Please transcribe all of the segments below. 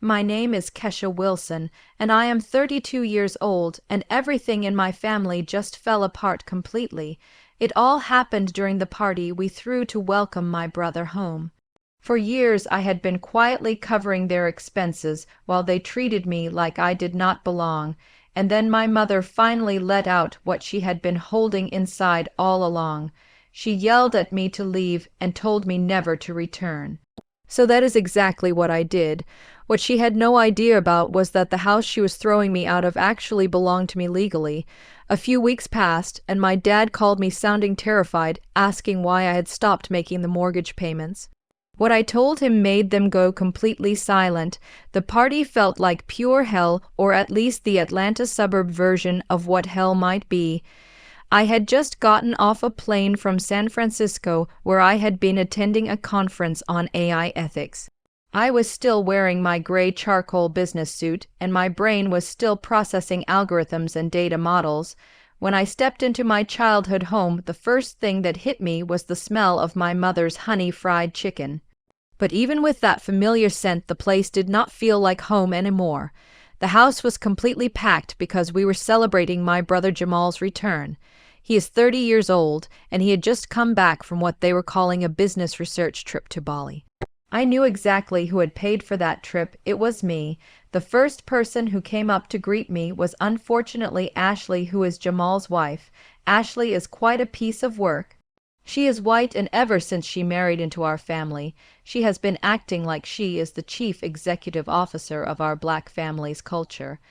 My name is Kesha Wilson, and I am 32 years old, and everything in my family just fell apart completely. It all happened during the party we threw to welcome my brother home. For years I had been quietly covering their expenses while they treated me like I did not belong, and then my mother finally let out what she had been holding inside all along. She yelled at me to leave and told me never to return. So that is exactly what I did. What she had no idea about was that the house she was throwing me out of actually belonged to me legally. A few weeks passed, and my dad called me sounding terrified, asking why I had stopped making the mortgage payments. What I told him made them go completely silent. The party felt like pure hell, or at least the Atlanta suburb version of what hell might be. I had just gotten off a plane from San Francisco, where I had been attending a conference on AI ethics. I was still wearing my gray charcoal business suit, and my brain was still processing algorithms and data models. When I stepped into my childhood home, the first thing that hit me was the smell of my mother's honey-fried chicken. But even with that familiar scent, the place did not feel like home anymore. The house was completely packed because we were celebrating my brother Jamal's return. He is 30 years old, and he had just come back from what they were calling a business research trip to Bali. I knew exactly who had paid for that trip. It was me. The first person who came up to greet me was unfortunately Ashley, who is Jamal's wife. Ashley is quite a piece of work. She is white, and ever since she married into our family, she has been acting like she is the chief executive officer of our black family's culture.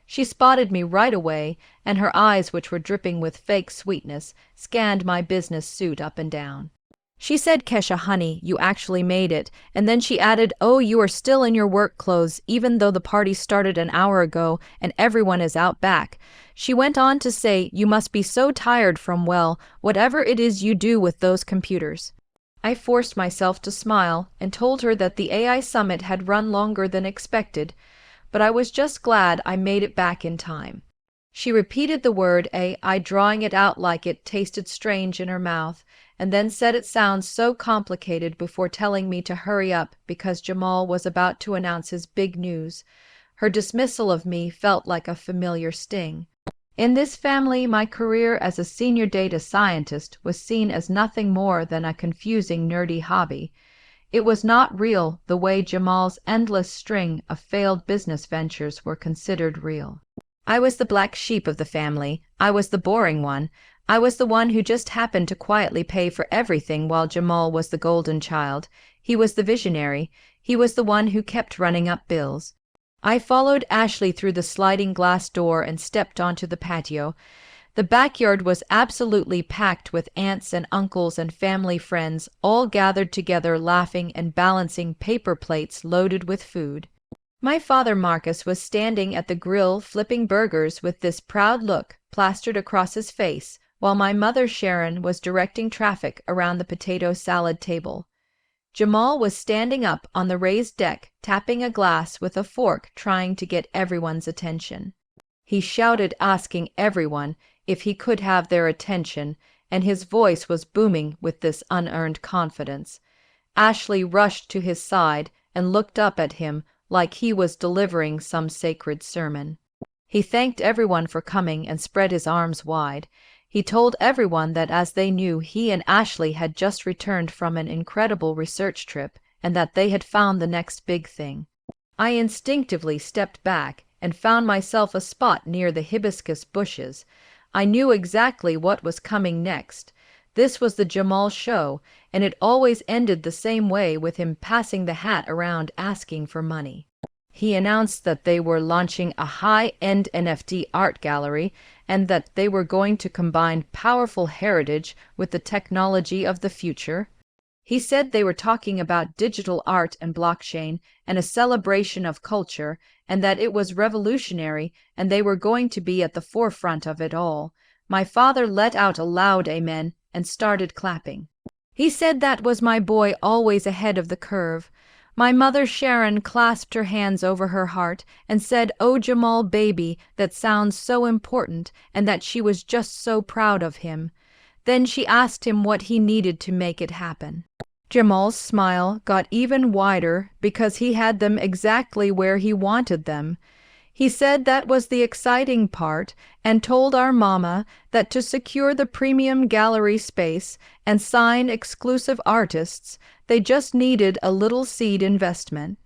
She spotted me right away, and her eyes, which were dripping with fake sweetness, scanned my business suit up and down. She said, "Kesha, honey, you actually made it," and then she added, "Oh, you are still in your work clothes, even though the party started an hour ago and everyone is out back." She went on to say, "You must be so tired from, well, whatever it is you do with those computers." I forced myself to smile and told her that the AI summit had run longer than expected, but I was just glad I made it back in time. She repeated the word AI, drawing it out like it tasted strange in her mouth, and then said it sounds so complicated before telling me to hurry up because Jamal was about to announce his big news. Her dismissal of me felt like a familiar sting. In this family, my career as a senior data scientist was seen as nothing more than a confusing, nerdy hobby. It was not real the way Jamal's endless string of failed business ventures were considered real. I was the black sheep of the family. I was the boring one. I was the one who just happened to quietly pay for everything while Jamal was the golden child. He was the visionary. He was the one who kept running up bills. I followed Ashley through the sliding glass door and stepped onto the patio. The backyard was absolutely packed with aunts and uncles and family friends, all gathered together laughing and balancing paper plates loaded with food. My father Marcus was standing at the grill flipping burgers with this proud look plastered across his face, while my mother Sharon was directing traffic around the potato salad table. Jamal was standing up on the raised deck, tapping a glass with a fork, trying to get everyone's attention. He shouted, asking everyone if he could have their attention, and his voice was booming with this unearned confidence. Ashley rushed to his side and looked up at him like he was delivering some sacred sermon. He thanked everyone for coming and spread his arms wide. He told everyone that as they knew, he and Ashley had just returned from an incredible research trip and that they had found the next big thing. I instinctively stepped back and found myself a spot near the hibiscus bushes. I knew exactly what was coming next. This was the Jamal show, and it always ended the same way, with him passing the hat around asking for money. He announced that they were launching a high-end NFT art gallery and that they were going to combine powerful heritage with the technology of the future. He said they were talking about digital art and blockchain and a celebration of culture, and that it was revolutionary and they were going to be at the forefront of it all. My father let out a loud amen and started clapping. He said that was my boy, always ahead of the curve. My mother Sharon clasped her hands over her heart and said, "Oh, Jamal, baby, that sounds so important," and that she was just so proud of him. Then she asked him what he needed to make it happen. Jamal's smile got even wider because he had them exactly where he wanted them. He said that was the exciting part and told our mama that to secure the premium gallery space and sign exclusive artists, they just needed a little seed investment.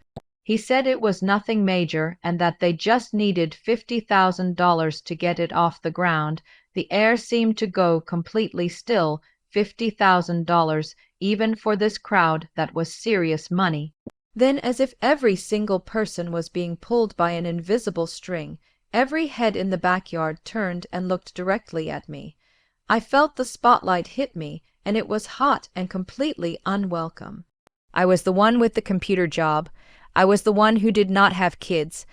He said it was nothing major and that they just needed $50,000 to get it off the ground. The air seemed to go completely still. $50,000, even for this crowd, that was serious money. Then, as if every single person was being pulled by an invisible string, every head in the backyard turned and looked directly at me. I felt the spotlight hit me, and it was hot and completely unwelcome. I was the one with the computer job. I was the one who did not have kids.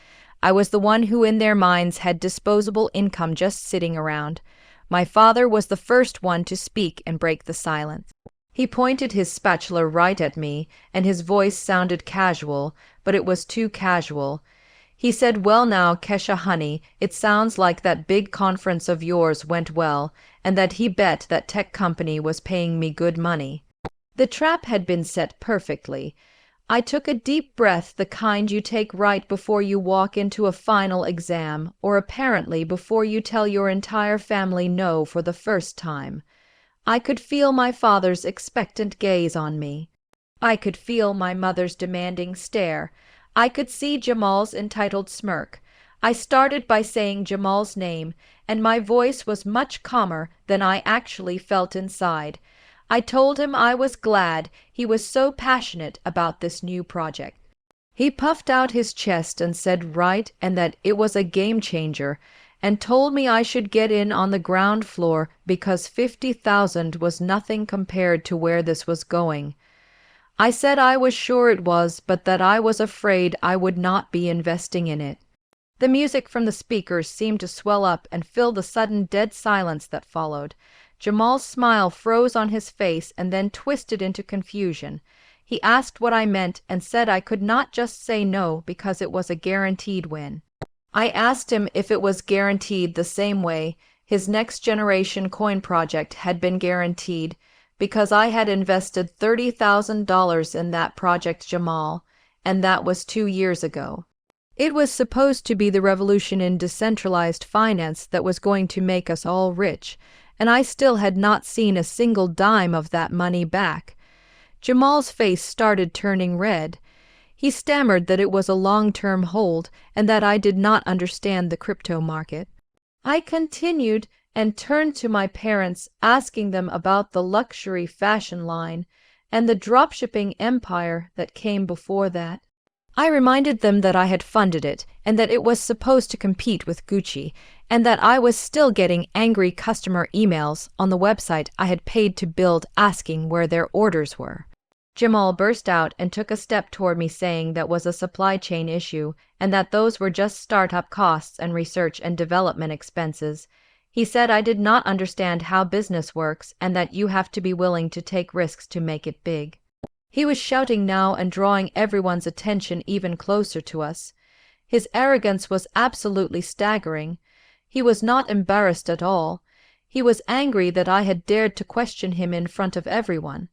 I was the one who in their minds had disposable income just sitting around. My father was the first one to speak and break the silence. He pointed his spatula right at me, and his voice sounded casual, but it was too casual. He said, "Well now, Kesha honey, it sounds like that big conference of yours went well, and that he bet that tech company was paying me good money." The trap had been set perfectly. I took a deep breath, the kind you take right before you walk into a final exam, or apparently before you tell your entire family no for the first time. I could feel my father's expectant gaze on me. I could feel my mother's demanding stare. I could see Jamal's entitled smirk. I started by saying Jamal's name, and my voice was much calmer than I actually felt inside. I told him I was glad he was so passionate about this new project. He puffed out his chest and said right and that it was a game changer, and told me I should get in on the ground floor because 50,000 was nothing compared to where this was going. I said I was sure it was, but that I was afraid I would not be investing in it. The music from the speakers seemed to swell up and fill the sudden dead silence that followed. Jamal's smile froze on his face and then twisted into confusion. He asked what I meant and said I could not just say no because it was a guaranteed win. I asked him if it was guaranteed the same way his next generation coin project had been guaranteed, because I had invested $30,000 in that project, Jamal, and that was 2 years ago. It was supposed to be the revolution in decentralized finance that was going to make us all rich, and I still had not seen a single dime of that money back. Jamal's face started turning red. He stammered that it was a long-term hold and that I did not understand the crypto market. I continued and turned to my parents, asking them about the luxury fashion line and the dropshipping empire that came before that. I reminded them that I had funded it and that it was supposed to compete with Gucci, and that I was still getting angry customer emails on the website I had paid to build asking where their orders were. Jamal burst out and took a step toward me, saying that was a supply chain issue and that those were just startup costs and research and development expenses. He said I did not understand how business works and that you have to be willing to take risks to make it big. He was shouting now and drawing everyone's attention even closer to us. His arrogance was absolutely staggering. He was not embarrassed at all. He was angry that I had dared to question him in front of everyone.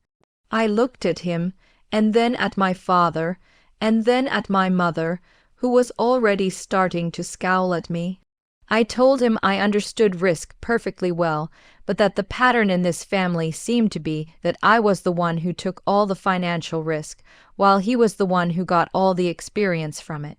I looked at him, and then at my father, and then at my mother, who was already starting to scowl at me. I told him I understood risk perfectly well, but that the pattern in this family seemed to be that I was the one who took all the financial risk, while he was the one who got all the experience from it.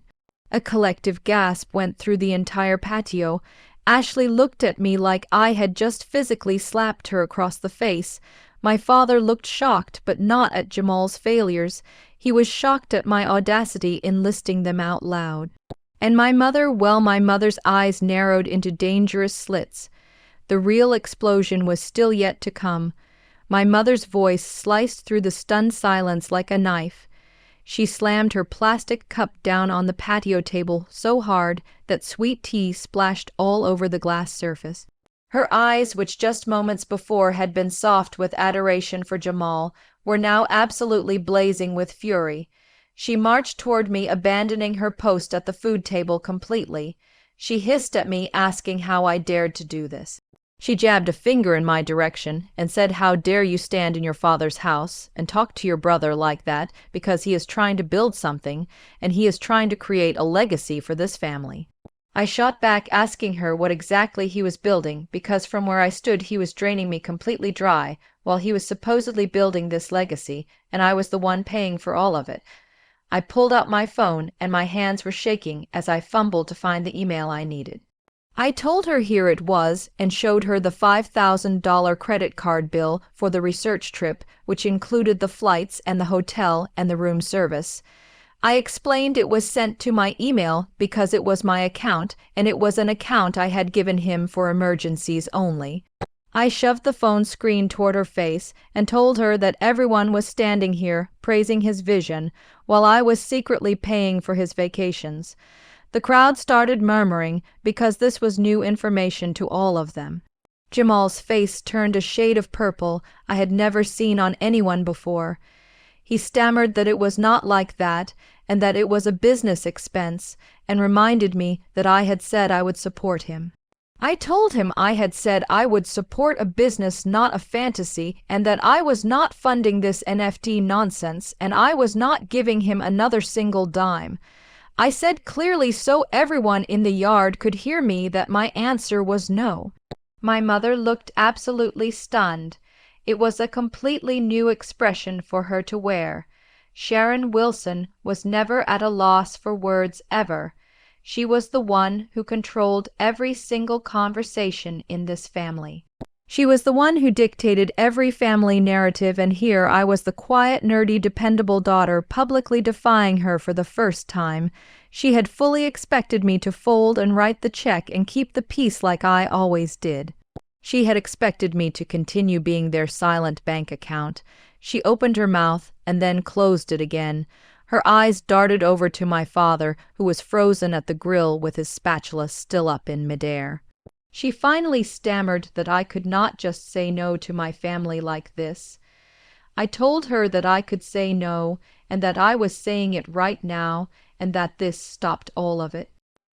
A collective gasp went through the entire patio. Ashley looked at me like I had just physically slapped her across the face. My father looked shocked, but not at Jamal's failures. He was shocked at my audacity in listing them out loud. And my mother, well, my mother's eyes narrowed into dangerous slits. The real explosion was still yet to come. My mother's voice sliced through the stunned silence like a knife. She slammed her plastic cup down on the patio table so hard that sweet tea splashed all over the glass surface. Her eyes, which just moments before had been soft with adoration for Jamal, were now absolutely blazing with fury. She marched toward me, abandoning her post at the food table completely. She hissed at me, asking how I dared to do this. She jabbed a finger in my direction and said, "How dare you stand in your father's house and talk to your brother like that, because he is trying to build something and he is trying to create a legacy for this family." I shot back asking her what exactly he was building, because from where I stood he was draining me completely dry while he was supposedly building this legacy, and I was the one paying for all of it. I pulled out my phone and my hands were shaking as I fumbled to find the email I needed. I told her here it was and showed her the $5,000 credit card bill for the research trip, which included the flights and the hotel and the room service. I explained it was sent to my email because it was my account, and it was an account I had given him for emergencies only. I shoved the phone screen toward her face and told her that everyone was standing here praising his vision while I was secretly paying for his vacations. The crowd started murmuring because this was new information to all of them. Jamal's face turned a shade of purple I had never seen on anyone before. He stammered that it was not like that and that it was a business expense, and reminded me that I had said I would support him. I told him I had said I would support a business, not a fantasy, and that I was not funding this NFT nonsense, and I was not giving him another single dime. I said clearly so everyone in the yard could hear me that my answer was no. My mother looked absolutely stunned. It was a completely new expression for her to wear. Sharon Wilson was never at a loss for words ever. She was the one who controlled every single conversation in this family. She was the one who dictated every family narrative, and here I was the quiet, nerdy, dependable daughter publicly defying her for the first time. She had fully expected me to fold and write the check and keep the peace like I always did. She had expected me to continue being their silent bank account. She opened her mouth and then closed it again. Her eyes darted over to my father, who was frozen at the grill with his spatula still up in midair. She finally stammered that I could not just say no to my family like this. I told her that I could say no, and that I was saying it right now, and that this stopped all of it.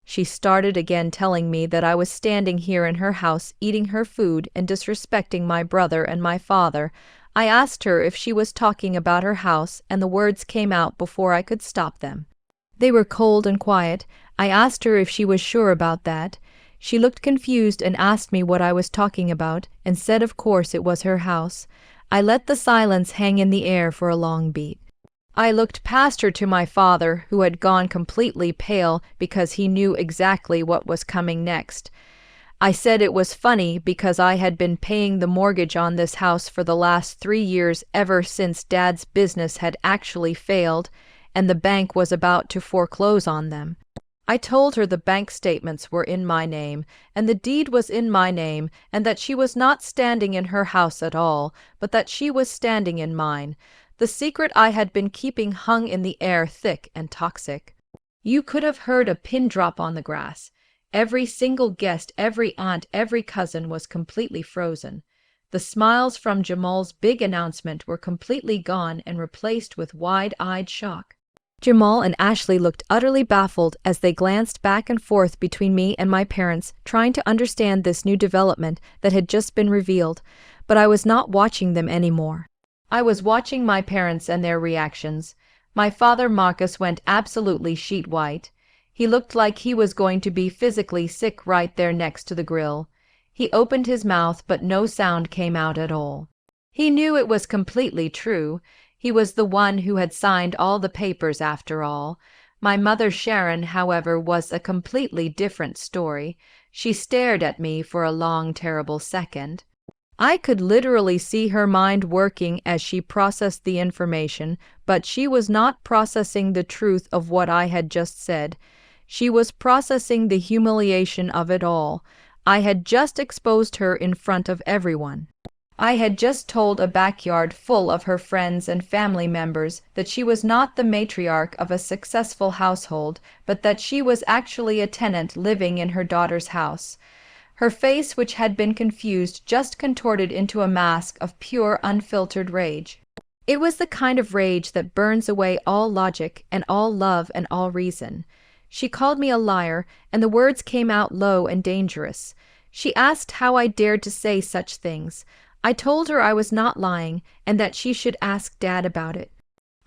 She started again telling me that I was standing here in her house eating her food and disrespecting my brother and my father. I asked her if she was talking about her house, and the words came out before I could stop them. They were cold and quiet. I asked her if she was sure about that. She looked confused and asked me what I was talking about, and said of course it was her house. I let the silence hang in the air for a long beat. I looked past her to my father, who had gone completely pale because he knew exactly what was coming next. I said it was funny because I had been paying the mortgage on this house for the last 3 years, ever since Dad's business had actually failed and the bank was about to foreclose on them. I told her the bank statements were in my name, and the deed was in my name, and that she was not standing in her house at all, but that she was standing in mine. The secret I had been keeping hung in the air thick and toxic. You could have heard a pin drop on the grass. Every single guest, every aunt, every cousin was completely frozen. The smiles from Jamal's big announcement were completely gone and replaced with wide-eyed shock. Jamal and Ashley looked utterly baffled as they glanced back and forth between me and my parents, trying to understand this new development that had just been revealed, but I was not watching them anymore. I was watching my parents and their reactions. My father Marcus went absolutely sheet white. He looked like he was going to be physically sick right there next to the grill. He opened his mouth, but no sound came out at all. He knew it was completely true. He was the one who had signed all the papers after all. My mother Sharon, however, was a completely different story. She stared at me for a long, terrible second. I could literally see her mind working as she processed the information, but she was not processing the truth of what I had just said. She was processing the humiliation of it all. I had just exposed her in front of everyone. I had just told a backyard full of her friends and family members that she was not the matriarch of a successful household, but that she was actually a tenant living in her daughter's house. Her face, which had been confused, just contorted into a mask of pure, unfiltered rage. It was the kind of rage that burns away all logic and all love and all reason. She called me a liar, and the words came out low and dangerous. She asked how I dared to say such things. I told her I was not lying and that she should ask Dad about it.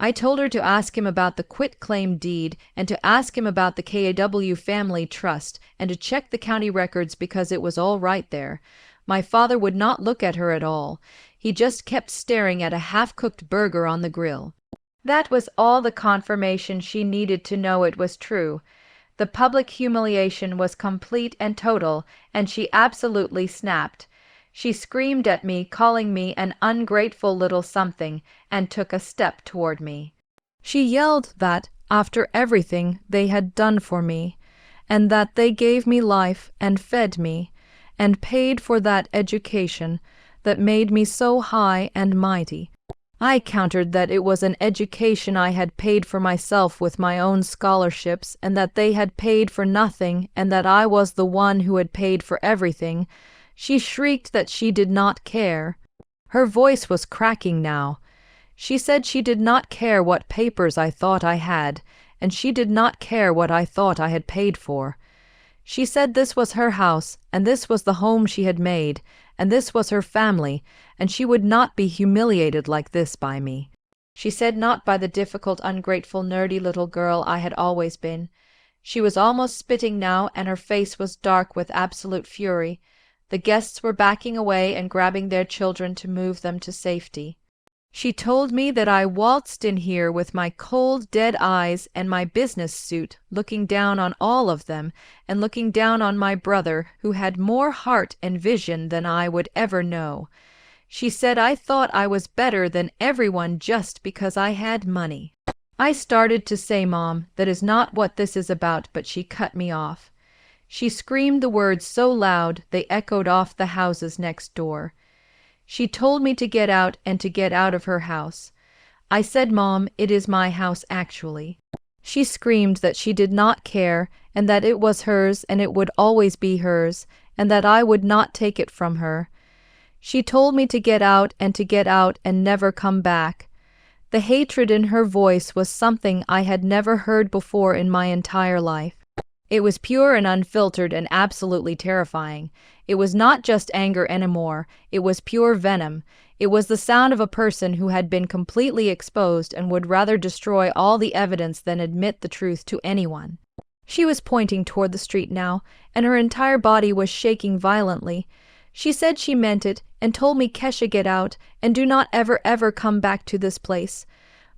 I told her to ask him about the quitclaim deed and to ask him about the KAW family trust and to check the county records because it was all right there. My father would not look at her at all. He just kept staring at a half-cooked burger on the grill. That was all the confirmation she needed to know it was true. The public humiliation was complete and total, and she absolutely snapped. She screamed at me, calling me an ungrateful little something, and took a step toward me. She yelled that, after everything they had done for me, and that they gave me life and fed me, and paid for that education that made me so high and mighty. I countered that it was an education I had paid for myself with my own scholarships, and that they had paid for nothing, and that I was the one who had paid for everything. She shrieked that she did not care. Her voice was cracking now. She said she did not care what papers I thought I had, and she did not care what I thought I had paid for. She said this was her house, and this was the home she had made, and this was her family, and she would not be humiliated like this by me. She said not by the difficult, ungrateful, nerdy little girl I had always been. She was almost spitting now, and her face was dark with absolute fury. The guests were backing away and grabbing their children to move them to safety. She told me that I waltzed in here with my cold, dead eyes and my business suit, looking down on all of them, and looking down on my brother, who had more heart and vision than I would ever know. She said I thought I was better than everyone just because I had money. I started to say, Mom, that is not what this is about, but she cut me off. She screamed the words so loud they echoed off the houses next door. She told me to get out and to get out of her house. I said, Mom, it is my house actually. She screamed that she did not care and that it was hers and it would always be hers and that I would not take it from her. She told me to get out and never come back. The hatred in her voice was something I had never heard before in my entire life. It was pure and unfiltered and absolutely terrifying. It was not just anger anymore, it was pure venom. It was the sound of a person who had been completely exposed and would rather destroy all the evidence than admit the truth to anyone. She was pointing toward the street now, and her entire body was shaking violently. She said she meant it, and told me, Kesha, get out, and do not ever come back to this place.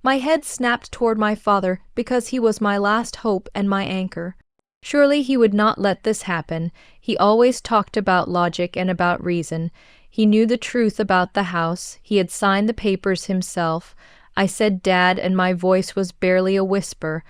My head snapped toward my father, because he was my last hope and my anchor. Surely he would not let this happen. He always talked about logic and about reason. He knew the truth about the house. He had signed the papers himself. I said Dad, and my voice was barely a whisper.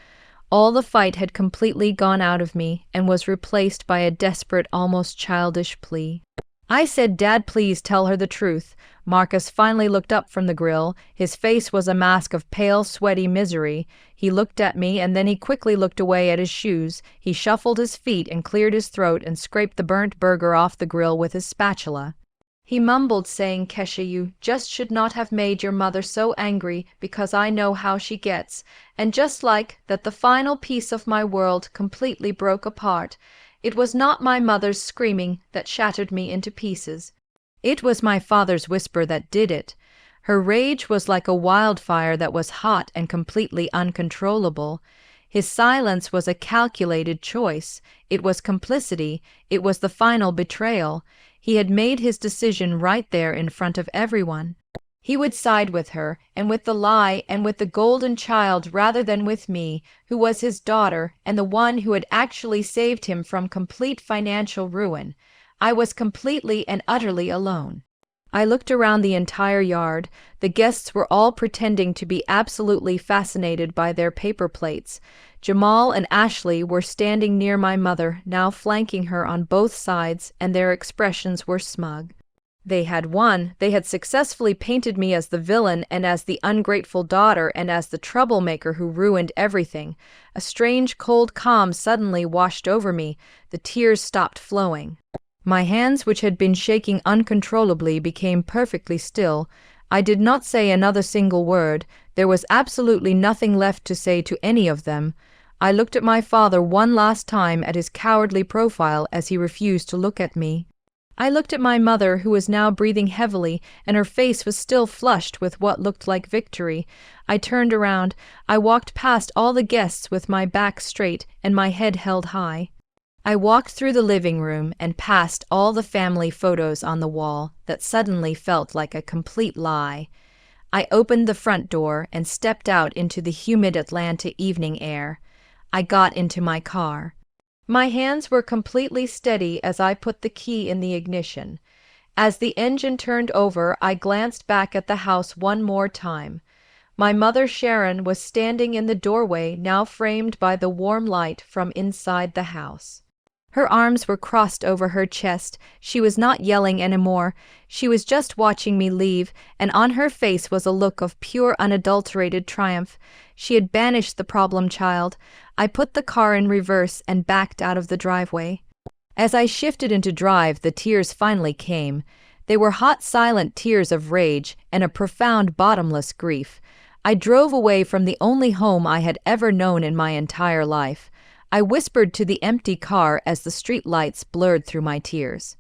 All the fight had completely gone out of me and was replaced by a desperate, almost childish plea. I said, Dad, please tell her the truth. Marcus finally looked up from the grill. His face was a mask of pale, sweaty misery. He looked at me, and then he quickly looked away at his shoes. He shuffled his feet and cleared his throat and scraped the burnt burger off the grill with his spatula. He mumbled, saying, Kesha, you just should not have made your mother so angry, because I know how she gets. And just like that, the final piece of my world completely broke apart. It was not my mother's screaming that shattered me into pieces. It was my father's whisper that did it. Her rage was like a wildfire that was hot and completely uncontrollable. His silence was a calculated choice. It was complicity. It was the final betrayal. He had made his decision right there in front of everyone. He would side with her, and with the lie, and with the golden child rather than with me, who was his daughter, and the one who had actually saved him from complete financial ruin. I was completely and utterly alone. I looked around the entire yard. The guests were all pretending to be absolutely fascinated by their paper plates. Jamal and Ashley were standing near my mother, now flanking her on both sides, and their expressions were smug. They had won. They had successfully painted me as the villain and as the ungrateful daughter and as the troublemaker who ruined everything. A strange, cold calm suddenly washed over me. The tears stopped flowing. My hands, which had been shaking uncontrollably, became perfectly still. I did not say another single word. There was absolutely nothing left to say to any of them. I looked at my father one last time at his cowardly profile as he refused to look at me. I looked at my mother, who was now breathing heavily, and her face was still flushed with what looked like victory. I turned around. I walked past all the guests with my back straight and my head held high. I walked through the living room and past all the family photos on the wall that suddenly felt like a complete lie. I opened the front door and stepped out into the humid Atlanta evening air. I got into my car. My hands were completely steady as I put the key in the ignition. As the engine turned over, I glanced back at the house one more time. My mother, Sharon, was standing in the doorway, now framed by the warm light from inside the house. Her arms were crossed over her chest. She was not yelling anymore. She was just watching me leave, and on her face was a look of pure, unadulterated triumph. She had banished the problem child. I put the car in reverse and backed out of the driveway. As I shifted into drive, the tears finally came. They were hot, silent tears of rage and a profound, bottomless grief. I drove away from the only home I had ever known in my entire life. I whispered to the empty car as the street lights blurred through my tears.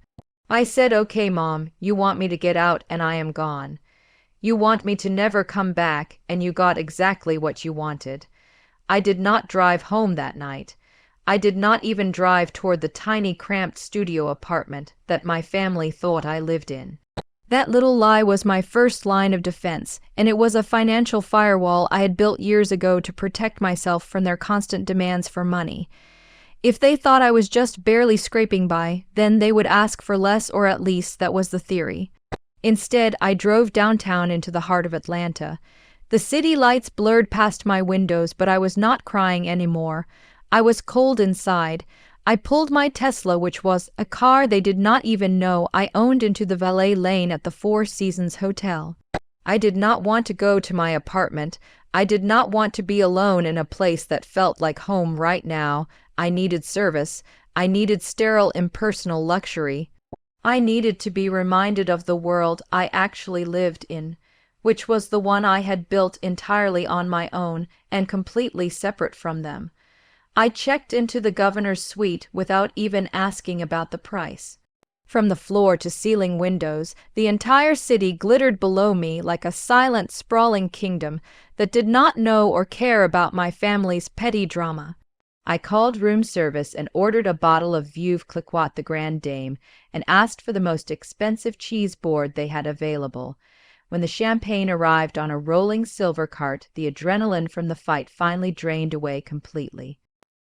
I said, "Okay, Mom, you want me to get out and I am gone. You want me to never come back, and you got exactly what you wanted." I did not drive home that night. I did not even drive toward the tiny, cramped studio apartment that my family thought I lived in. That little lie was my first line of defense, and it was a financial firewall I had built years ago to protect myself from their constant demands for money. If they thought I was just barely scraping by, then they would ask for less, or at least that was the theory. Instead, I drove downtown into the heart of Atlanta. The city lights blurred past my windows, but I was not crying anymore. I was cold inside. I pulled my Tesla, which was a car they did not even know I owned, into the valet lane at the Four Seasons Hotel. I did not want to go to my apartment. I did not want to be alone in a place that felt like home right now. I needed service. I needed sterile, impersonal luxury. I needed to be reminded of the world I actually lived in, which was the one I had built entirely on my own and completely separate from them. I checked into the governor's suite without even asking about the price. From the floor to ceiling windows, the entire city glittered below me like a silent, sprawling kingdom that did not know or care about my family's petty drama. I called room service and ordered a bottle of Veuve Clicquot the Grande Dame and asked for the most expensive cheese board they had available. When the champagne arrived on a rolling silver cart, the adrenaline from the fight finally drained away completely.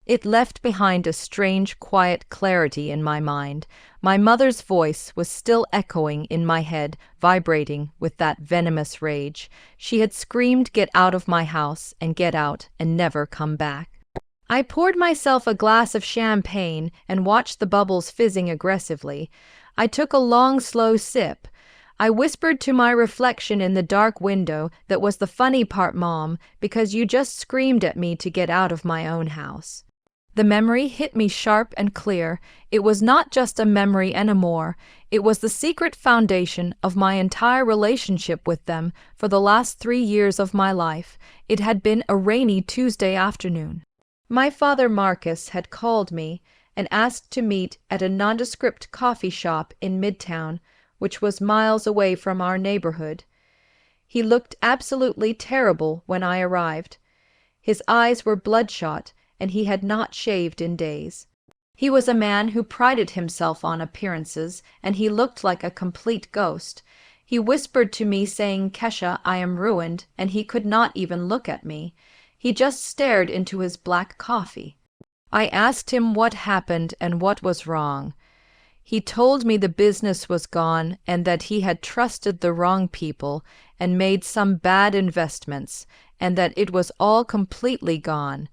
It left behind a strange, quiet clarity in my mind. My mother's voice was still echoing in my head, vibrating with that venomous rage. She had screamed, "Get out of my house," and get out and never come back. I poured myself a glass of champagne and watched the bubbles fizzing aggressively. I took a long, slow sip. I whispered to my reflection in the dark window, "That was the funny part, Mom, because you just screamed at me to get out of my own house." The memory hit me sharp and clear. It was not just a memory anymore. It was the secret foundation of my entire relationship with them for the last 3 years of my life. It had been a rainy Tuesday afternoon. My father, Marcus, had called me and asked to meet at a nondescript coffee shop in Midtown, which was miles away from our neighborhood. He looked absolutely terrible when I arrived. His eyes were bloodshot, and he had not shaved in days. He was a man who prided himself on appearances, and he looked like a complete ghost. He whispered to me, saying, "Kesha, I am ruined," and he could not even look at me. He just stared into his black coffee. I asked him what happened and what was wrong. He told me the business was gone and that he had trusted the wrong people and made some bad investments, and that it was all completely gone.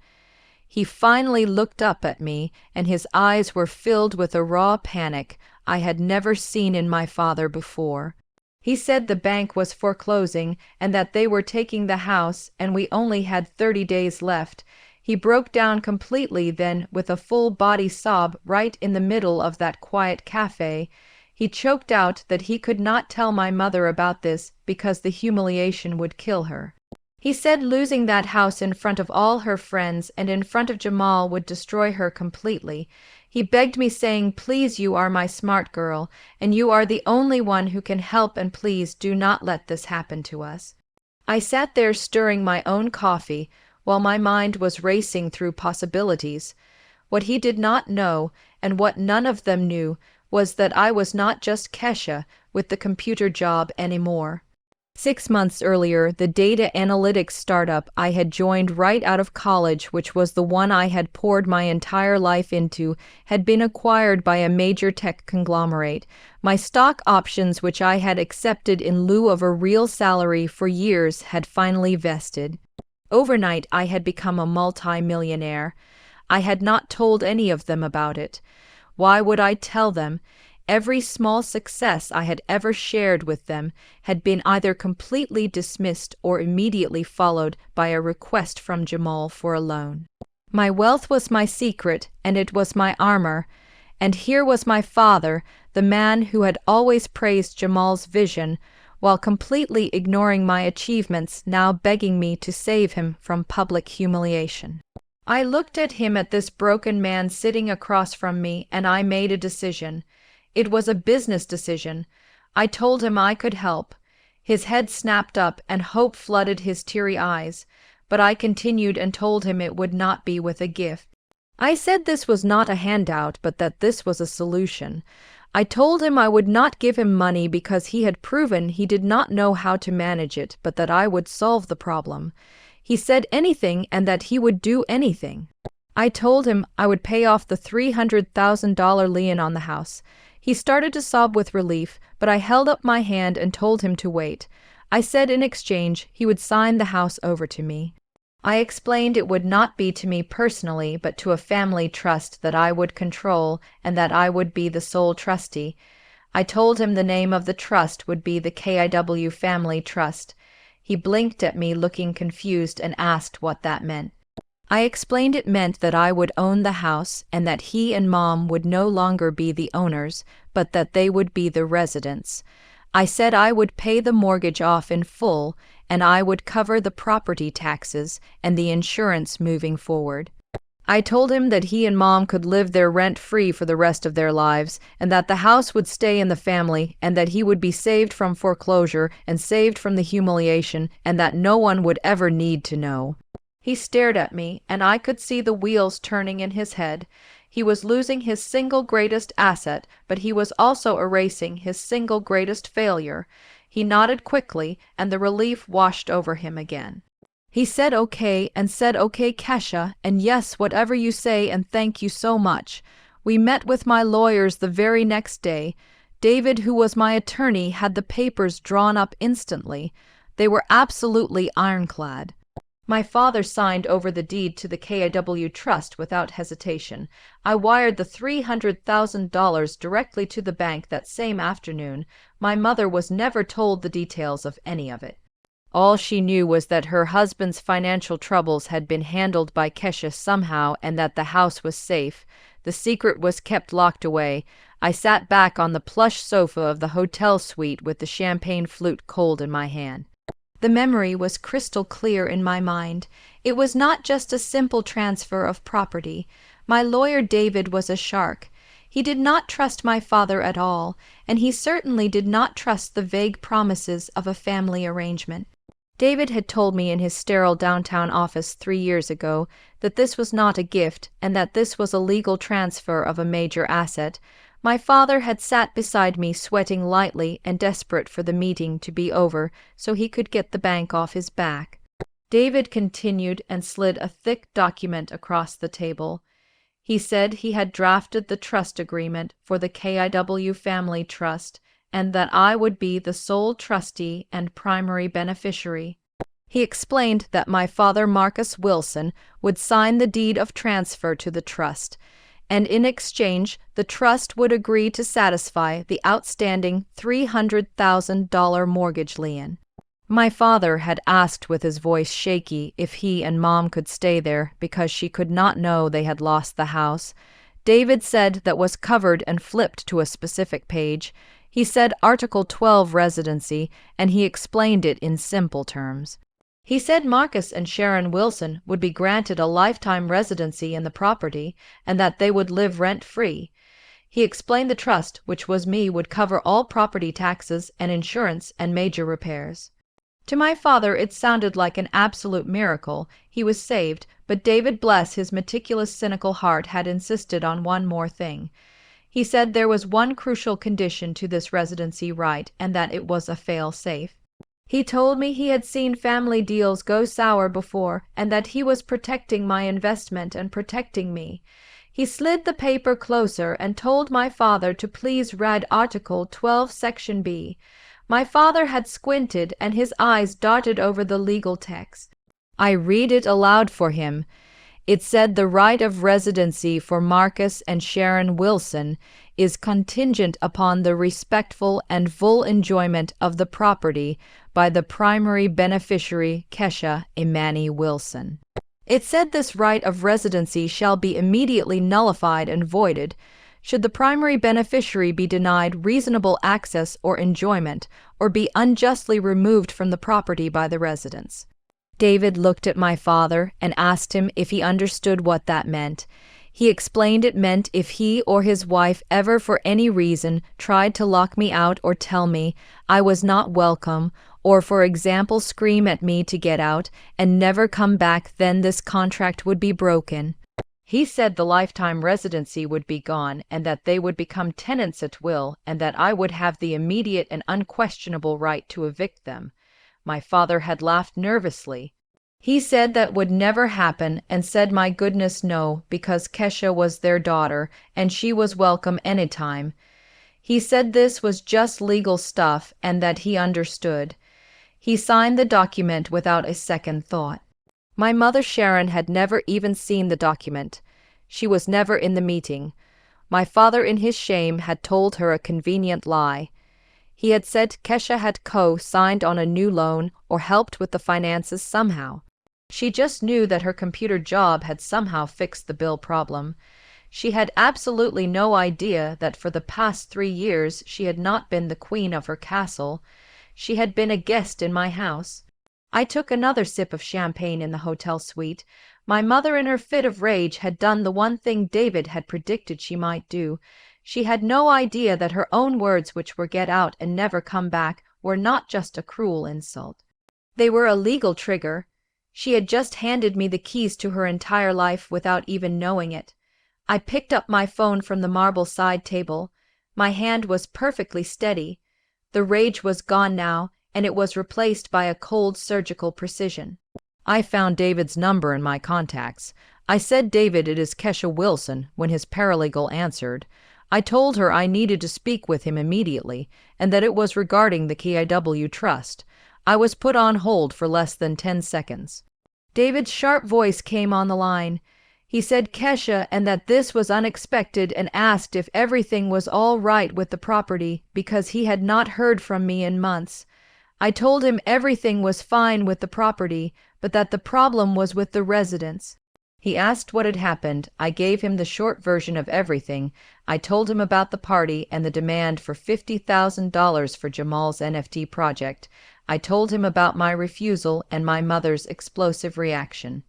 He finally looked up at me, and his eyes were filled with a raw panic I had never seen in my father before. He said the bank was foreclosing and that they were taking the house, and we only had 30 days left. He broke down completely then, with a full-body sob right in the middle of that quiet cafe. He choked out that he could not tell my mother about this because the humiliation would kill her. He said losing that house in front of all her friends and in front of Jamal would destroy her completely. He begged me, saying, "Please, you are my smart girl, and you are the only one who can help, and please do not let this happen to us." I sat there stirring my own coffee while my mind was racing through possibilities. What he did not know, and what none of them knew, was that I was not just Kesha with the computer job anymore. 6 months earlier, the data analytics startup I had joined right out of college, which was the one I had poured my entire life into, had been acquired by a major tech conglomerate. My stock options, which I had accepted in lieu of a real salary for years, had finally vested. Overnight, I had become a multi-millionaire. I had not told any of them about it. Why would I tell them? Every small success I had ever shared with them had been either completely dismissed or immediately followed by a request from Jamal for a loan. My wealth was my secret, and it was my armor. And here was my father, the man who had always praised Jamal's vision, while completely ignoring my achievements, now begging me to save him from public humiliation. I looked at him, at this broken man sitting across from me, and I made a decision. It was a business decision. I told him I could help. His head snapped up and hope flooded his teary eyes, but I continued and told him it would not be with a gift. I said this was not a handout, but that this was a solution. I told him I would not give him money because he had proven he did not know how to manage it, but that I would solve the problem. He said anything and that he would do anything. I told him I would pay off the $300,000 lien on the house. He started to sob with relief, but I held up my hand and told him to wait. I said in exchange he would sign the house over to me. I explained it would not be to me personally, but to a family trust that I would control and that I would be the sole trustee. I told him the name of the trust would be the KIW Family Trust. He blinked at me, looking confused, and asked what that meant. I explained it meant that I would own the house and that he and Mom would no longer be the owners, but that they would be the residents. I said I would pay the mortgage off in full and I would cover the property taxes and the insurance moving forward. I told him that he and Mom could live there rent-free for the rest of their lives and that the house would stay in the family and that he would be saved from foreclosure and saved from the humiliation and that no one would ever need to know. He stared at me, and I could see the wheels turning in his head. He was losing his single greatest asset, but he was also erasing his single greatest failure. He nodded quickly, and the relief washed over him again. He said okay, and said okay, Kesha, and yes, whatever you say, and thank you so much. We met with my lawyers the very next day. David, who was my attorney, had the papers drawn up instantly. They were absolutely ironclad. My father signed over the deed to the KIW Trust without hesitation. I wired the $300,000 directly to the bank that same afternoon. My mother was never told the details of any of it. All she knew was that her husband's financial troubles had been handled by Kesha somehow and that the house was safe. The secret was kept locked away. I sat back on the plush sofa of the hotel suite with the champagne flute cold in my hand. The memory was crystal clear in my mind. It was not just a simple transfer of property. My lawyer David was a shark. He did not trust my father at all, and he certainly did not trust the vague promises of a family arrangement. David had told me in his sterile downtown office 3 years ago that this was not a gift and that this was a legal transfer of a major asset. My father had sat beside me, sweating lightly and desperate for the meeting to be over so he could get the bank off his back. David continued and slid a thick document across the table. He said he had drafted the trust agreement for the KIW Family Trust and that I would be the sole trustee and primary beneficiary. He explained that my father, Marcus Wilson, would sign the deed of transfer to the trust, and in exchange the trust would agree to satisfy the outstanding $300,000 mortgage lien. My father had asked with his voice shaky if he and Mom could stay there because she could not know they had lost the house. David said that was covered and flipped to a specific page. He said Article 12 residency, and he explained it in simple terms. He said Marcus and Sharon Wilson would be granted a lifetime residency in the property and that they would live rent-free. He explained the trust, which was me, would cover all property taxes and insurance and major repairs. To my father it sounded like an absolute miracle. He was saved, but David, bless his meticulous, cynical heart, had insisted on one more thing. He said there was one crucial condition to this residency right, and that it was a fail-safe. He told me he had seen family deals go sour before, and that he was protecting my investment and protecting me. He slid the paper closer and told my father to please read Article 12, Section B. My father had squinted, and his eyes darted over the legal text. I read it aloud for him. It said the right of residency for Marcus and Sharon Wilson is contingent upon the respectful and full enjoyment of the property by the primary beneficiary, Kesha Imani Wilson. It said this right of residency shall be immediately nullified and voided should the primary beneficiary be denied reasonable access or enjoyment, or be unjustly removed from the property by the residents. David looked at my father and asked him if he understood what that meant. He explained it meant if he or his wife ever for any reason tried to lock me out or tell me I was not welcome, or for example scream at me to get out and never come back, then this contract would be broken. He said the lifetime residency would be gone and that they would become tenants at will and that I would have the immediate and unquestionable right to evict them. My father had laughed nervously. He said that would never happen and said my goodness no, because Kesha was their daughter and she was welcome anytime. He said this was just legal stuff and that he understood. He signed the document without a second thought. My mother Sharon had never even seen the document. She was never in the meeting. My father in his shame had told her a convenient lie. He had said Kesha had co-signed on a new loan or helped with the finances somehow. She just knew that her computer job had somehow fixed the bill problem. She had absolutely no idea that for the past 3 years she had not been the queen of her castle. She had been a guest in my house. I took another sip of champagne in the hotel suite. My mother in her fit of rage had done the one thing David had predicted she might do. She had no idea that her own words, which were get out and never come back, were not just a cruel insult. They were a legal trigger. She had just handed me the keys to her entire life without even knowing it. I picked up my phone from the marble side table. My hand was perfectly steady. The rage was gone now, and it was replaced by a cold surgical precision. I found David's number in my contacts. I said, "David, it is Kesha Wilson," when his paralegal answered. I told her I needed to speak with him immediately, and that it was regarding the KIW Trust. I was put on hold for less than 10 seconds. David's sharp voice came on the line. He said Kesha and that this was unexpected and asked if everything was all right with the property because he had not heard from me in months. I told him everything was fine with the property, but that the problem was with the residents. He asked what had happened. I gave him the short version of everything. I told him about the party and the demand for $50,000 for Jamal's NFT project. I told him about my refusal and my mother's explosive reaction.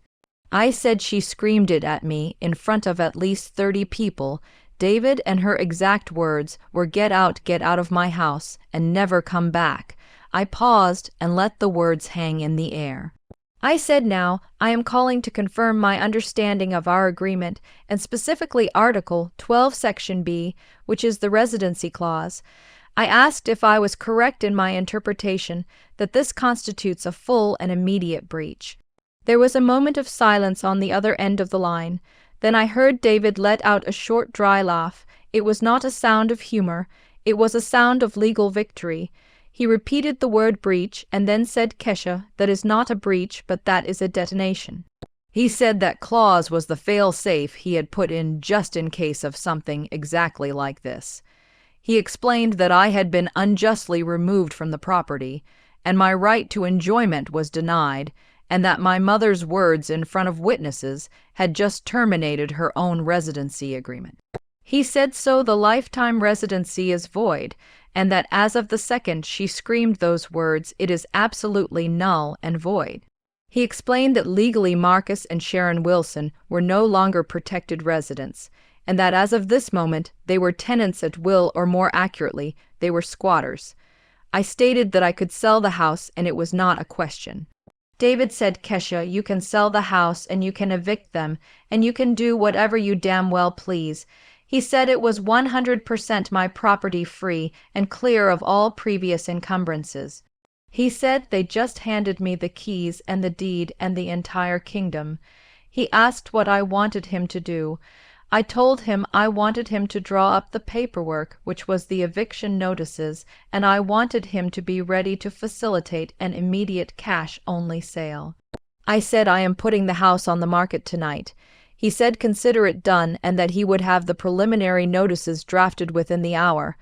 I said she screamed it at me in front of at least 30 people. David and her exact words were get out of my house, and never come back. I paused and let the words hang in the air. I said now, I am calling to confirm my understanding of our agreement, and specifically Article 12, Section B, which is the residency clause. I asked if I was correct in my interpretation that this constitutes a full and immediate breach. There was a moment of silence on the other end of the line. Then I heard David let out a short, dry laugh. It was not a sound of humor. It was a sound of legal victory. He repeated the word breach and then said, "Kesha, that is not a breach, but that is a detonation." He said that clause was the fail-safe he had put in just in case of something exactly like this. He explained that I had been unjustly removed from the property, and my right to enjoyment was denied, and that my mother's words in front of witnesses had just terminated her own residency agreement. He said so the lifetime residency is void, and that as of the second she screamed those words, it is absolutely null and void. He explained that legally Marcus and Sharon Wilson were no longer protected residents, and that as of this moment they were tenants at will, or more accurately, they were squatters. I stated that I could sell the house and it was not a question. David said, "Kesha, you can sell the house and you can evict them and you can do whatever you damn well please." He said it was 100% my property, free and clear of all previous encumbrances. He said they just handed me the keys and the deed and the entire kingdom. He asked what I wanted him to do. I told him I wanted him to draw up the paperwork, which was the eviction notices, and I wanted him to be ready to facilitate an immediate cash-only sale. I said I am putting the house on the market tonight. He said consider it done and that he would have the preliminary notices drafted within the hour.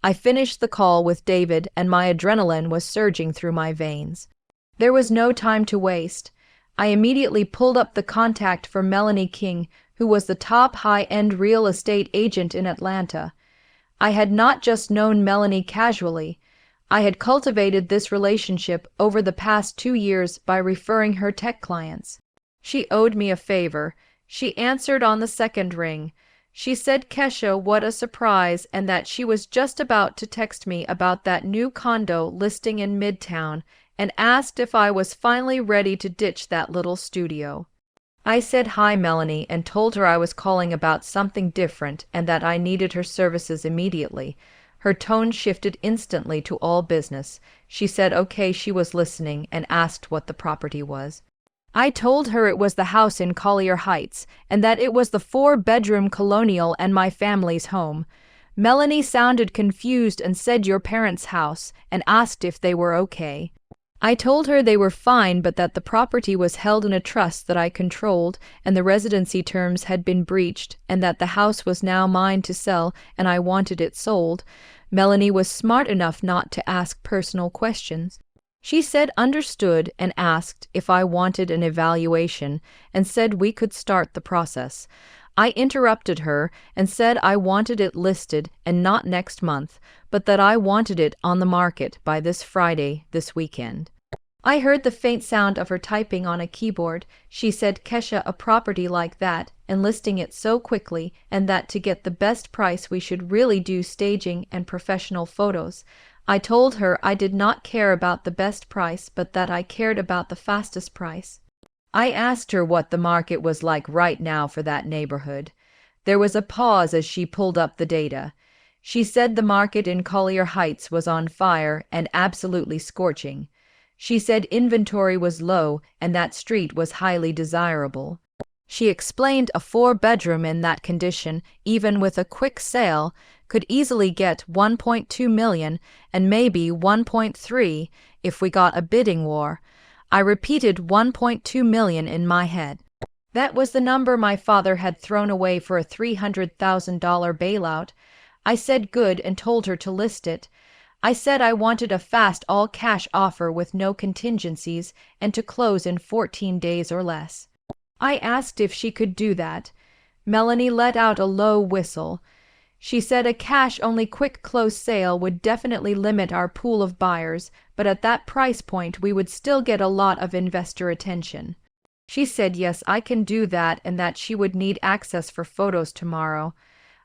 I finished the call with David and my adrenaline was surging through my veins. There was no time to waste. I immediately pulled up the contact for Melanie King, who was the top high-end real estate agent in Atlanta. I had not just known Melanie casually. I had cultivated this relationship over the past 2 years by referring her tech clients. She owed me a favor. She answered on the second ring. She said, "Kesha, what a surprise," and that she was just about to text me about that new condo listing in Midtown and asked if I was finally ready to ditch that little studio. I said hi, Melanie, and told her I was calling about something different and that I needed her services immediately. Her tone shifted instantly to all business. She said okay, she was listening, and asked what the property was. I told her it was the house in Collier Heights, and that it was the 4-bedroom colonial and my family's home. Melanie sounded confused and said your parents' house, and asked if they were okay. I told her they were fine, but that the property was held in a trust that I controlled, and the residency terms had been breached, and that the house was now mine to sell, and I wanted it sold. Melanie was smart enough not to ask personal questions. She said understood and asked if I wanted an evaluation, and said we could start the process. I interrupted her and said I wanted it listed and not next month, but that I wanted it on the market by this Friday, this weekend. I heard the faint sound of her typing on a keyboard. She said, "Kesha, a property like that, and listing it so quickly, and that to get the best price we should really do staging and professional photos." I told her I did not care about the best price, but that I cared about the fastest price. I asked her what the market was like right now for that neighborhood. There was a pause as she pulled up the data. She said the market in Collier Heights was on fire and absolutely scorching. She said inventory was low and that street was highly desirable. She explained a 4-bedroom in that condition, even with a quick sale, could easily get $1.2 million and maybe $1.3 if we got a bidding war. I repeated $1.2 million in my head. That was the number my father had thrown away for a $300,000 bailout. I said good and told her to list it. I said I wanted a fast all-cash offer with no contingencies and to close in 14 days or less. I asked if she could do that. Melanie let out a low whistle. She said a cash-only quick close sale would definitely limit our pool of buyers, but at that price point we would still get a lot of investor attention. She said yes, I can do that, and that she would need access for photos tomorrow.